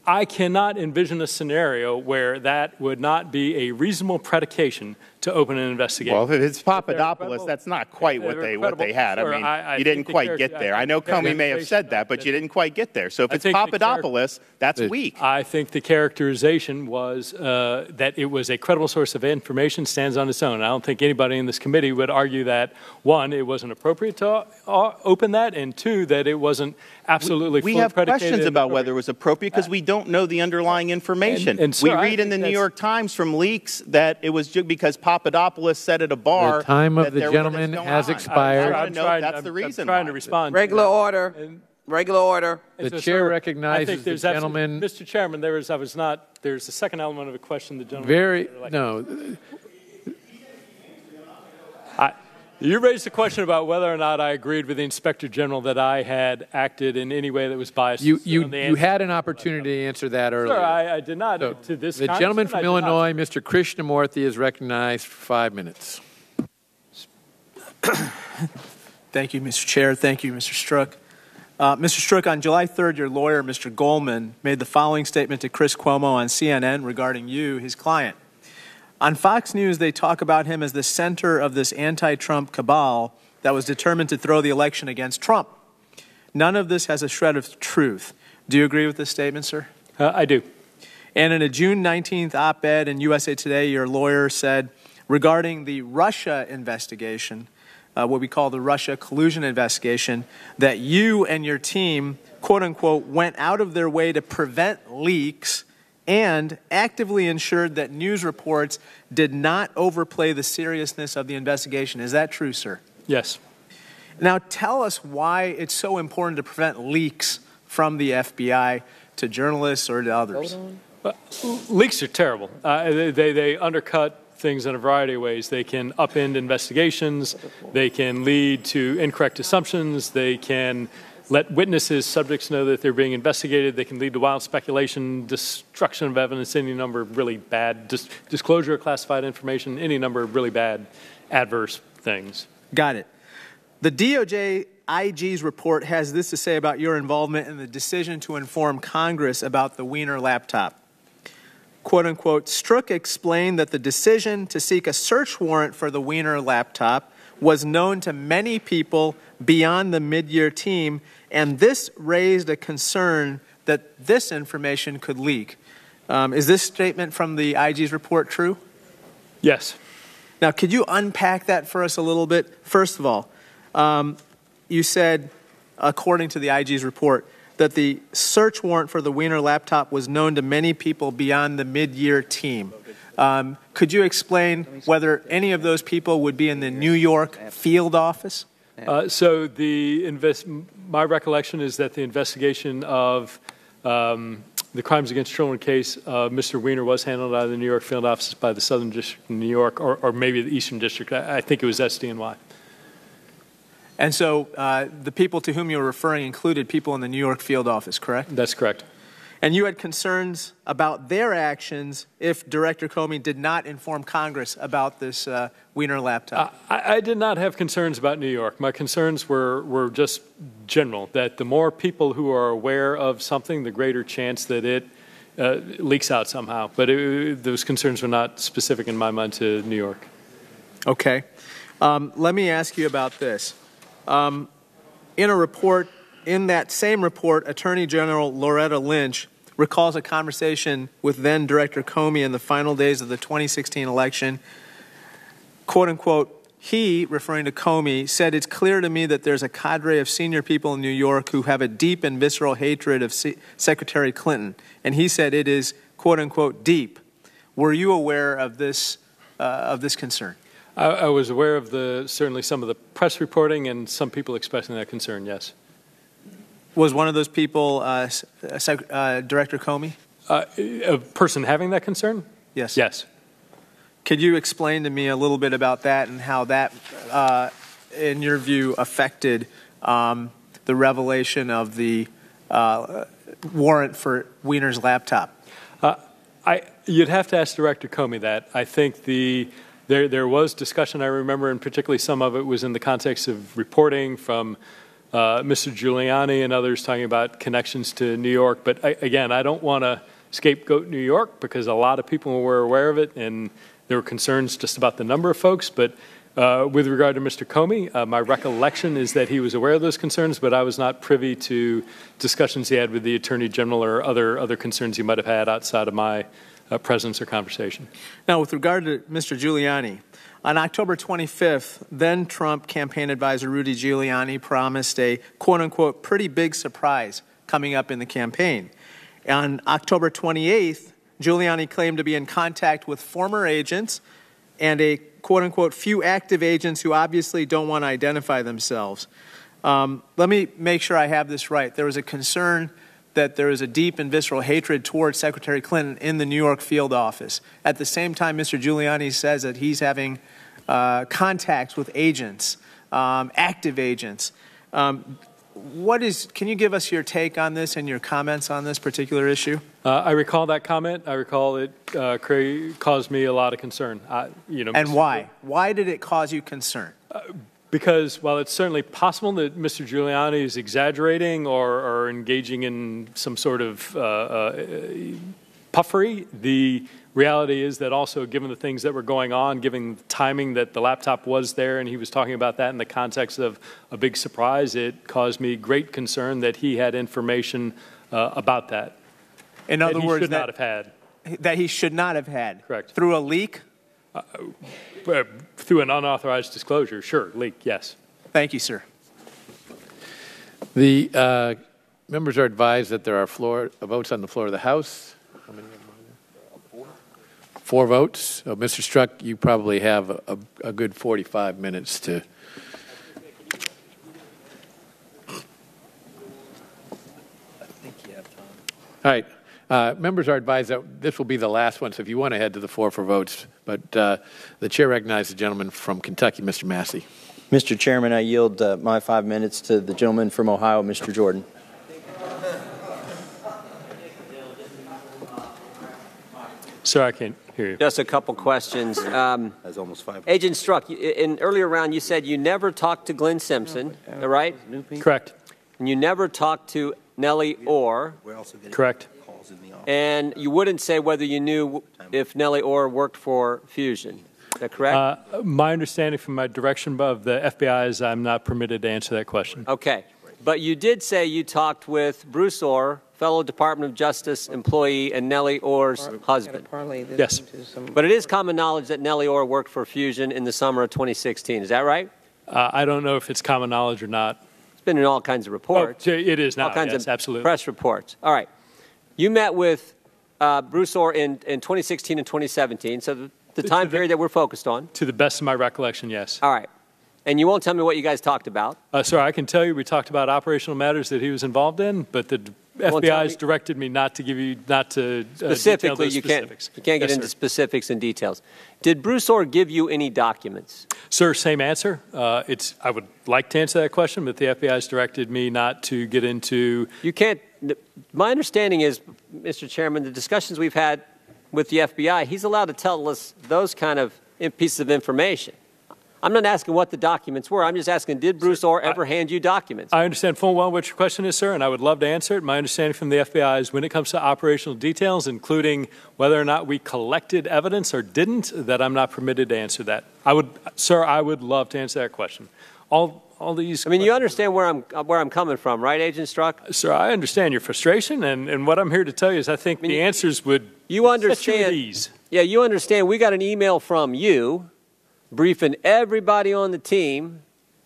I cannot envision a scenario where that would not be a reasonable predication to open an investigation. Well, if it's Papadopoulos, that's not quite what they had. Sure, I mean, you didn't quite get there. I know Comey may have said that, but you didn't quite get there. So if it's Papadopoulos, that's weak. I think the characterization was that it was a credible source of information, stands on its own. I don't think anybody in this committee would argue that, one, it wasn't appropriate to open that, and two, that it wasn't absolutely We have questions about whether it was appropriate because we don't know the underlying information. And we read in the New York Times from leaks that it was just because Papadopoulos said at a bar. The time of the gentleman has expired. I'm trying to respond. Regular order. Regular order. The chair recognizes the gentleman. Mr. Chairman, there's a second element of a question the gentleman. You raised the question about whether or not I agreed with the Inspector General that I had acted in any way that was biased. You had an opportunity to answer that earlier. Sir, I did not. So to this the gentleman from Illinois, Mr. Krishnamurthy, is recognized for 5 minutes. Thank you, Mr. Chair. Thank you, Mr. Strzok. Mr. Strzok, on July 3rd, your lawyer, Mr. Goldman, made the following statement to Chris Cuomo on CNN regarding you, his client. On Fox News, they talk about him as the center of this anti-Trump cabal that was determined to throw the election against Trump. None of this has a shred of truth. Do you agree with this statement, sir? I do. And in a June 19th op-ed in USA Today, your lawyer said, regarding the Russia investigation, what we call the Russia collusion investigation, that you and your team, quote-unquote, went out of their way to prevent leaks and actively ensured that news reports did not overplay the seriousness of the investigation. Is that true, sir? Yes. Now, tell us why it's so important to prevent leaks from the FBI to journalists or to others. Leaks are terrible. They undercut things in a variety of ways. They can upend investigations. They can lead to incorrect assumptions. They can let witnesses, subjects know that they're being investigated. They can lead to wild speculation, destruction of evidence, any number of really bad, disclosure of classified information, any number of really bad adverse things. Got it. The DOJ IG's report has this to say about your involvement in the decision to inform Congress about the Wiener laptop. Quote unquote, Strzok explained that the decision to seek a search warrant for the Wiener laptop was known to many people beyond the mid-year team, and this raised a concern that this information could leak. Is this statement from the IG's report true? Yes. Now, could you unpack that for us a little bit? First of all, you said, according to the IG's report, that the search warrant for the Wiener laptop was known to many people beyond the mid-year team. Could you explain whether any of those people would be in the New York field office? So my recollection is that the investigation of the crimes against children case of Mr. Wiener was handled out of the New York field office by the Southern District of New York, or maybe the Eastern District. I think it was SDNY. And so the people to whom you're referring included people in the New York field office, correct? That's correct. And you had concerns about their actions if Director Comey did not inform Congress about this Wiener laptop. I did not have concerns about New York. My concerns were just general, that the more people who are aware of something, the greater chance that it leaks out somehow. But those concerns were not specific in my mind to New York. Okay. Let me ask you about this. In a report, in that same report, Attorney General Loretta Lynch recalls a conversation with then Director Comey in the final days of the 2016 election. Quote unquote, he, referring to Comey, said, "It's clear to me that there's a cadre of senior people in New York who have a deep and visceral hatred of Secretary Clinton." And he said it is, quote unquote, deep. Were you aware of this concern? I was aware of certainly some of the press reporting and some people expressing that concern, yes. Was one of those people Director Comey? A person having that concern? Yes. Yes. Could you explain to me a little bit about that and how that, in your view, affected the revelation of the warrant for Wiener's laptop? You'd have to ask Director Comey that. I think there was discussion, I remember, and particularly some of it was in the context of reporting from Mr. Giuliani and others talking about connections to New York. But again, I don't want to scapegoat New York because a lot of people were aware of it, and there were concerns just about the number of folks. But with regard to Mr. Comey, my recollection is that he was aware of those concerns, but I was not privy to discussions he had with the Attorney General or other concerns he might have had outside of my presence or conversation. Now, with regard to Mr. Giuliani, on October 25th, then Trump campaign advisor Rudy Giuliani promised a quote-unquote pretty big surprise coming up in the campaign. On October 28th, Giuliani claimed to be in contact with former agents and a quote-unquote few active agents who obviously don't want to identify themselves. Let me make sure I have this right. There was a concern that there is a deep and visceral hatred towards Secretary Clinton in the New York field office. At the same time, Mr. Giuliani says that he's having contacts with agents, active agents. Can you give us your take on this and your comments on this particular issue? I recall that comment. I recall it caused me a lot of concern. And why? Why did it cause you concern? Because while it's certainly possible that Mr. Giuliani is exaggerating or engaging in some sort of puffery, the reality is that also given the things that were going on, given the timing that the laptop was there and he was talking about that in the context of a big surprise, it caused me great concern that he had information about that. In other words, should not have had. That he should not have had. Correct. Through a leak? Through an unauthorized disclosure, sure. Leak, yes. Thank you, sir. The members are advised that there are votes on the floor of the House. How many of them are there? 4 votes. So, Mr. Strzok, you probably have a good 45 minutes to. I think you have time. All right. Members are advised that this will be the last one, so if you want to head to the floor for votes. But the chair recognizes the gentleman from Kentucky, Mr. Massey. Mr. Chairman, I yield my 5 minutes to the gentleman from Ohio, Mr. Jordan. Sir, I can't hear you. Just a couple questions. That's almost 5. Agent Strzok, in earlier round, you said you never talked to Glenn Simpson, right? Correct. And you never talked to Nellie Orr. Correct. And you wouldn't say whether you knew if Nellie Orr worked for Fusion. Is that correct? My understanding from my direction of the FBI is I'm not permitted to answer that question. Okay. But you did say you talked with Bruce Orr, fellow Department of Justice employee, and Nellie Orr's husband. Yes. But it is common knowledge that Nellie Orr worked for Fusion in the summer of 2016. Is that right? I don't know if it's common knowledge or not. It's been in all kinds of reports. Oh, it is now, all kinds of absolutely. Press reports. All right. You met with Bruce Orr in 2016 and 2017, so the time period that we're focused on. To the best of my recollection, yes. All right. And you won't tell me what you guys talked about? Sir, I can tell you we talked about operational matters that he was involved in, but the FBI has directed me not to give you, specifically, you can't get into specifics and details. Did Bruce Orr give you any documents? Sir, same answer. I would like to answer that question, but the FBI has directed me not to get into. You can't. My understanding is, Mr. Chairman, the discussions we've had with the FBI, he's allowed to tell us those kind of pieces of information. I'm not asking what the documents were. I'm just asking, did Bruce Orr ever hand you documents? I understand full well what your question is, sir, and I would love to answer it. My understanding from the FBI is when it comes to operational details, including whether or not we collected evidence or didn't, that I'm not permitted to answer that. I would love to answer that question. All these. I mean, you understand where I'm coming from, right, Agent Strzok? Sir, I understand your frustration, and what I'm here to tell you is I think the answers would set you at ease. Yeah, you understand. We got an email from you briefing everybody on the team,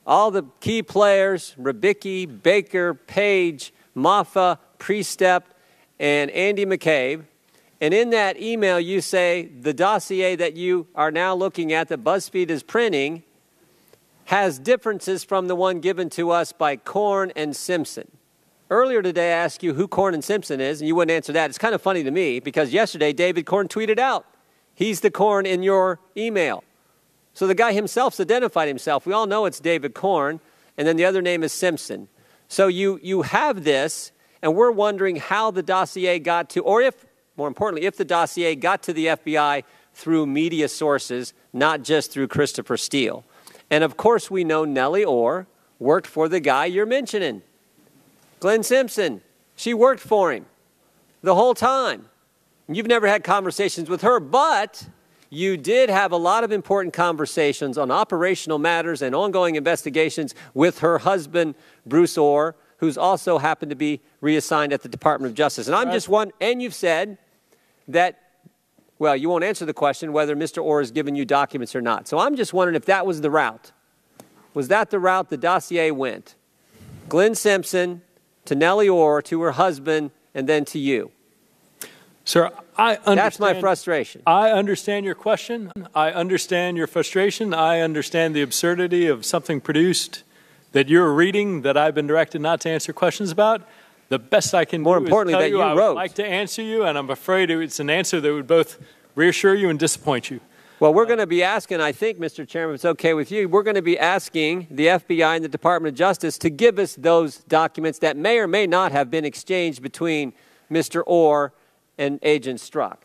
all the key players, Rybicki, Baker, Page, Maffa, Priestep, and Andy McCabe. And in that email, you say the dossier that you are now looking at that BuzzFeed is printing has differences from the one given to us by Korn and Simpson. Earlier today, I asked you who Korn and Simpson is, and you wouldn't answer that. It's kind of funny to me because yesterday, David Korn tweeted out, he's the Korn in your email. So the guy himself's identified himself. We all know it's David Korn, and then the other name is Simpson. So you have this, and we're wondering how the dossier got to, or if, more importantly, if the dossier got to the FBI through media sources, not just through Christopher Steele. And of course we know Nellie Orr worked for the guy you're mentioning, Glenn Simpson. She worked for him the whole time. You've never had conversations with her, but you did have a lot of important conversations on operational matters and ongoing investigations with her husband, Bruce Orr, who's also happened to be reassigned at the Department of Justice. And I'm just one, and you've said that, well, you won't answer the question whether Mr. Orr has given you documents or not. So I'm just wondering if that was the route. Was that the route the dossier went? Glenn Simpson to Nellie Orr, to her husband, and then to you. Sir, I understand. That's my frustration. I understand your question. I understand your frustration. I understand the absurdity of something produced that you're reading that I've been directed not to answer questions about. The best I can do is tell you I would like to answer you, and I'm afraid it's an answer that would both reassure you and disappoint you. Well, we're going to be asking, I think, Mr. Chairman, if it's okay with you, we're going to be asking the FBI and the Department of Justice to give us those documents that may or may not have been exchanged between Mr. Orr and Agent Strzok.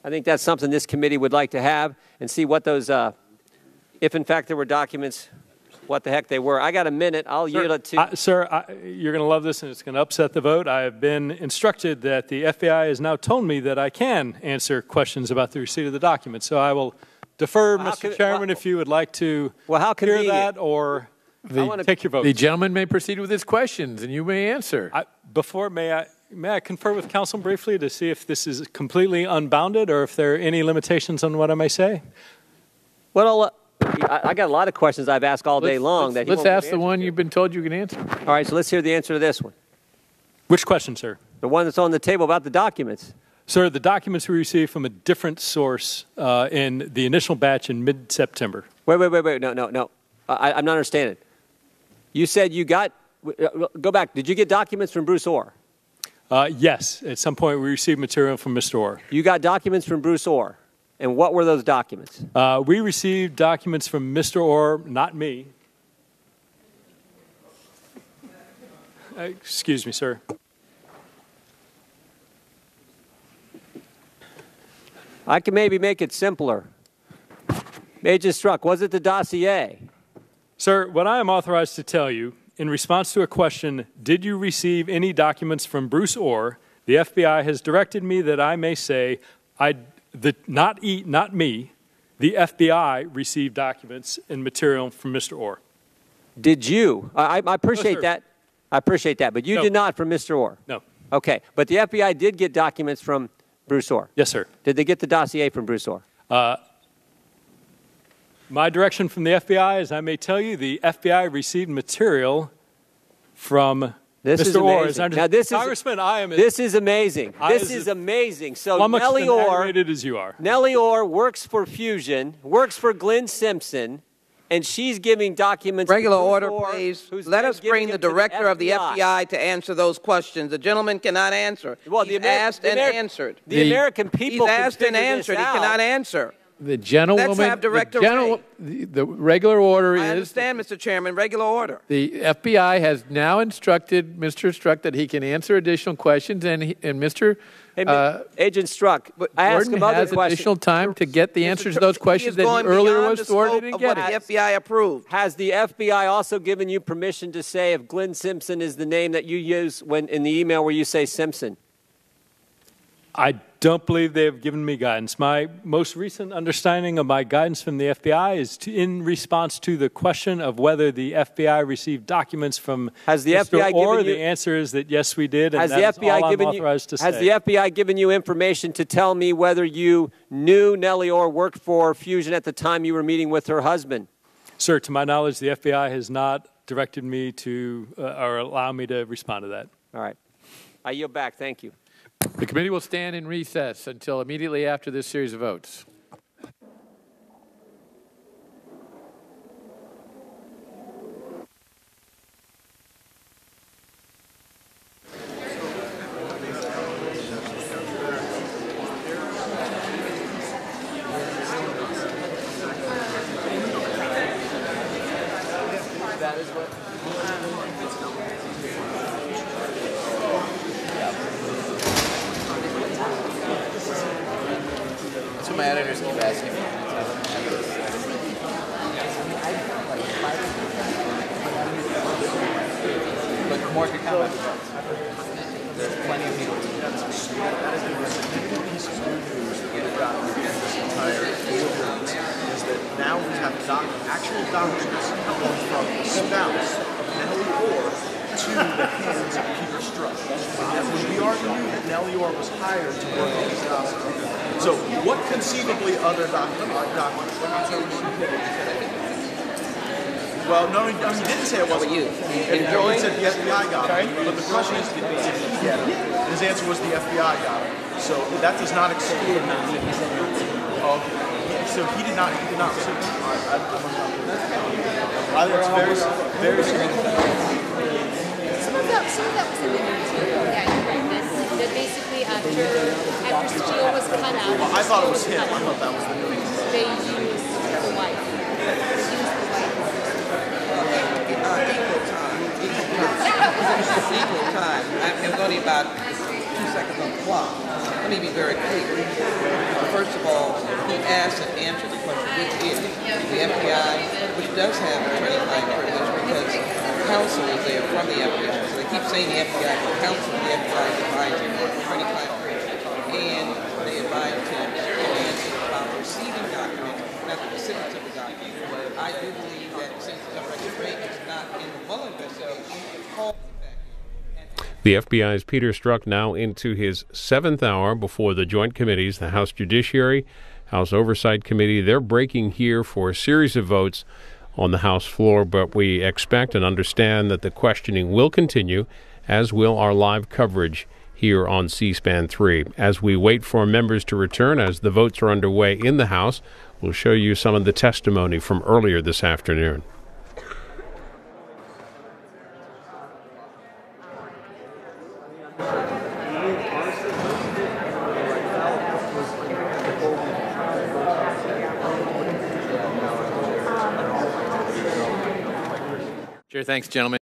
I think that's something this committee would like to have and see what those, if in fact there were documents, what the heck they were. I got a minute. I'll yield it to you. Sir, you're going to love this and it's going to upset the vote. I have been instructed that the FBI has now told me that I can answer questions about the receipt of the documents. So I will defer, Mr. Chairman, if you would like to hear that or take your vote. The gentleman may proceed with his questions and you may answer. May I confer with counsel briefly to see if this is completely unbounded or if there are any limitations on what I may say? Well, I got a lot of questions I've asked all day long. Let's ask the one you've been told you can answer. All right, so let's hear the answer to this one. Which question, sir? The one that's on the table about the documents. Sir, the documents we received from a different source in the initial batch in mid-September. Wait. No. I'm not understanding. You said you got, go back, did you get documents from Bruce Orr? Yes, at some point we received material from Mr. Orr. You got documents from Bruce Orr. And what were those documents? We received documents from Mr. Orr, not me. Excuse me, sir. I can maybe make it simpler. Agent Strzok, was it the dossier? Sir, what I am authorized to tell you, in response to a question, did you receive any documents from Bruce Orr, the FBI has directed me that I may say, not me, the FBI received documents and material from Mr. Orr. Did you? I appreciate that. I appreciate that. But you did not from Mr. Orr? No. Okay. But the FBI did get documents from Bruce Orr? Yes, sir. Did they get the dossier from Bruce Orr? My direction from the FBI, as I may tell you, the FBI received material from Mr. Orr. Now, this is amazing. This is amazing. So Nellie Orr, as you are. Nellie Orr works for Fusion, works for Glenn Simpson, and she's giving documents. Regular order, please. Let us bring the director of the FBI to answer those questions. The gentleman cannot answer. Well, he's asked and answered. The American people. He's asked and answered. He cannot answer. The gentlewoman. Let's have Director the regular order is. I understand, Mr. Chairman. Regular order. The FBI has now instructed Mr. Strzok that he can answer additional questions, and Mr. Agent Strzok, I asked him other questions. Additional time to get the answers to those questions that he earlier was stored and didn't get it. The FBI approved. Has the FBI also given you permission to say if Glenn Simpson is the name that you use when in the email where you say Simpson? I don't believe they have given me guidance. My most recent understanding of my guidance from the FBI is in response to the question of whether the FBI received documents from Mr. Orr. The answer is that yes, we did, and that's all I'm authorized to say. Has the FBI given you information to tell me whether you knew Nellie Orr worked for Fusion at the time you were meeting with her husband? Sir, to my knowledge, the FBI has not directed me to or allow me to respond to that. All right. I yield back. Thank you. The committee will stand in recess until immediately after this series of votes. My editors keep asking me. More could come after that. There's plenty of people. That is a significant piece of news that we've got in this entire experience, is that now we have actual documents going from the spouse of Nellie Orr to the hands of Peter Strzok. And when we already knew that Nellie Orr was hired to work on this dossier. So what conceivably other documents? Well, no, he didn't say it wasn't you. He said the FBI got it. But the question is, did he get it? And his answer was the FBI got it. So that does not exclude. So he did not receive it. I think it's very significant. Some of that was in the news. Yeah, you're right. That basically after Steele was cut out. Well, I thought it was him. I thought that was the news. They used the wife. Equal time. I'm only about 2 seconds on the clock. Let me be very clear. First of all, he asked and answered the question, which is the FBI, which does have attorney-client privilege because counsel is there from the FBI. So they keep saying the FBI, but counsel of the FBI is advising attorney-client privilege. And they advised him to answer about receiving documents, not the specifics of the document. I do believe that since the record rate is not in the Mueller investigation, call. The FBI's Peter Strzok now into his 7th hour before the joint committees, the House Judiciary, House Oversight Committee. They're breaking here for a series of votes on the House floor, but we expect and understand that the questioning will continue, as will our live coverage here on C-SPAN 3. As we wait for members to return, as the votes are underway in the House, we'll show you some of the testimony from earlier this afternoon. Sure, thanks, gentlemen.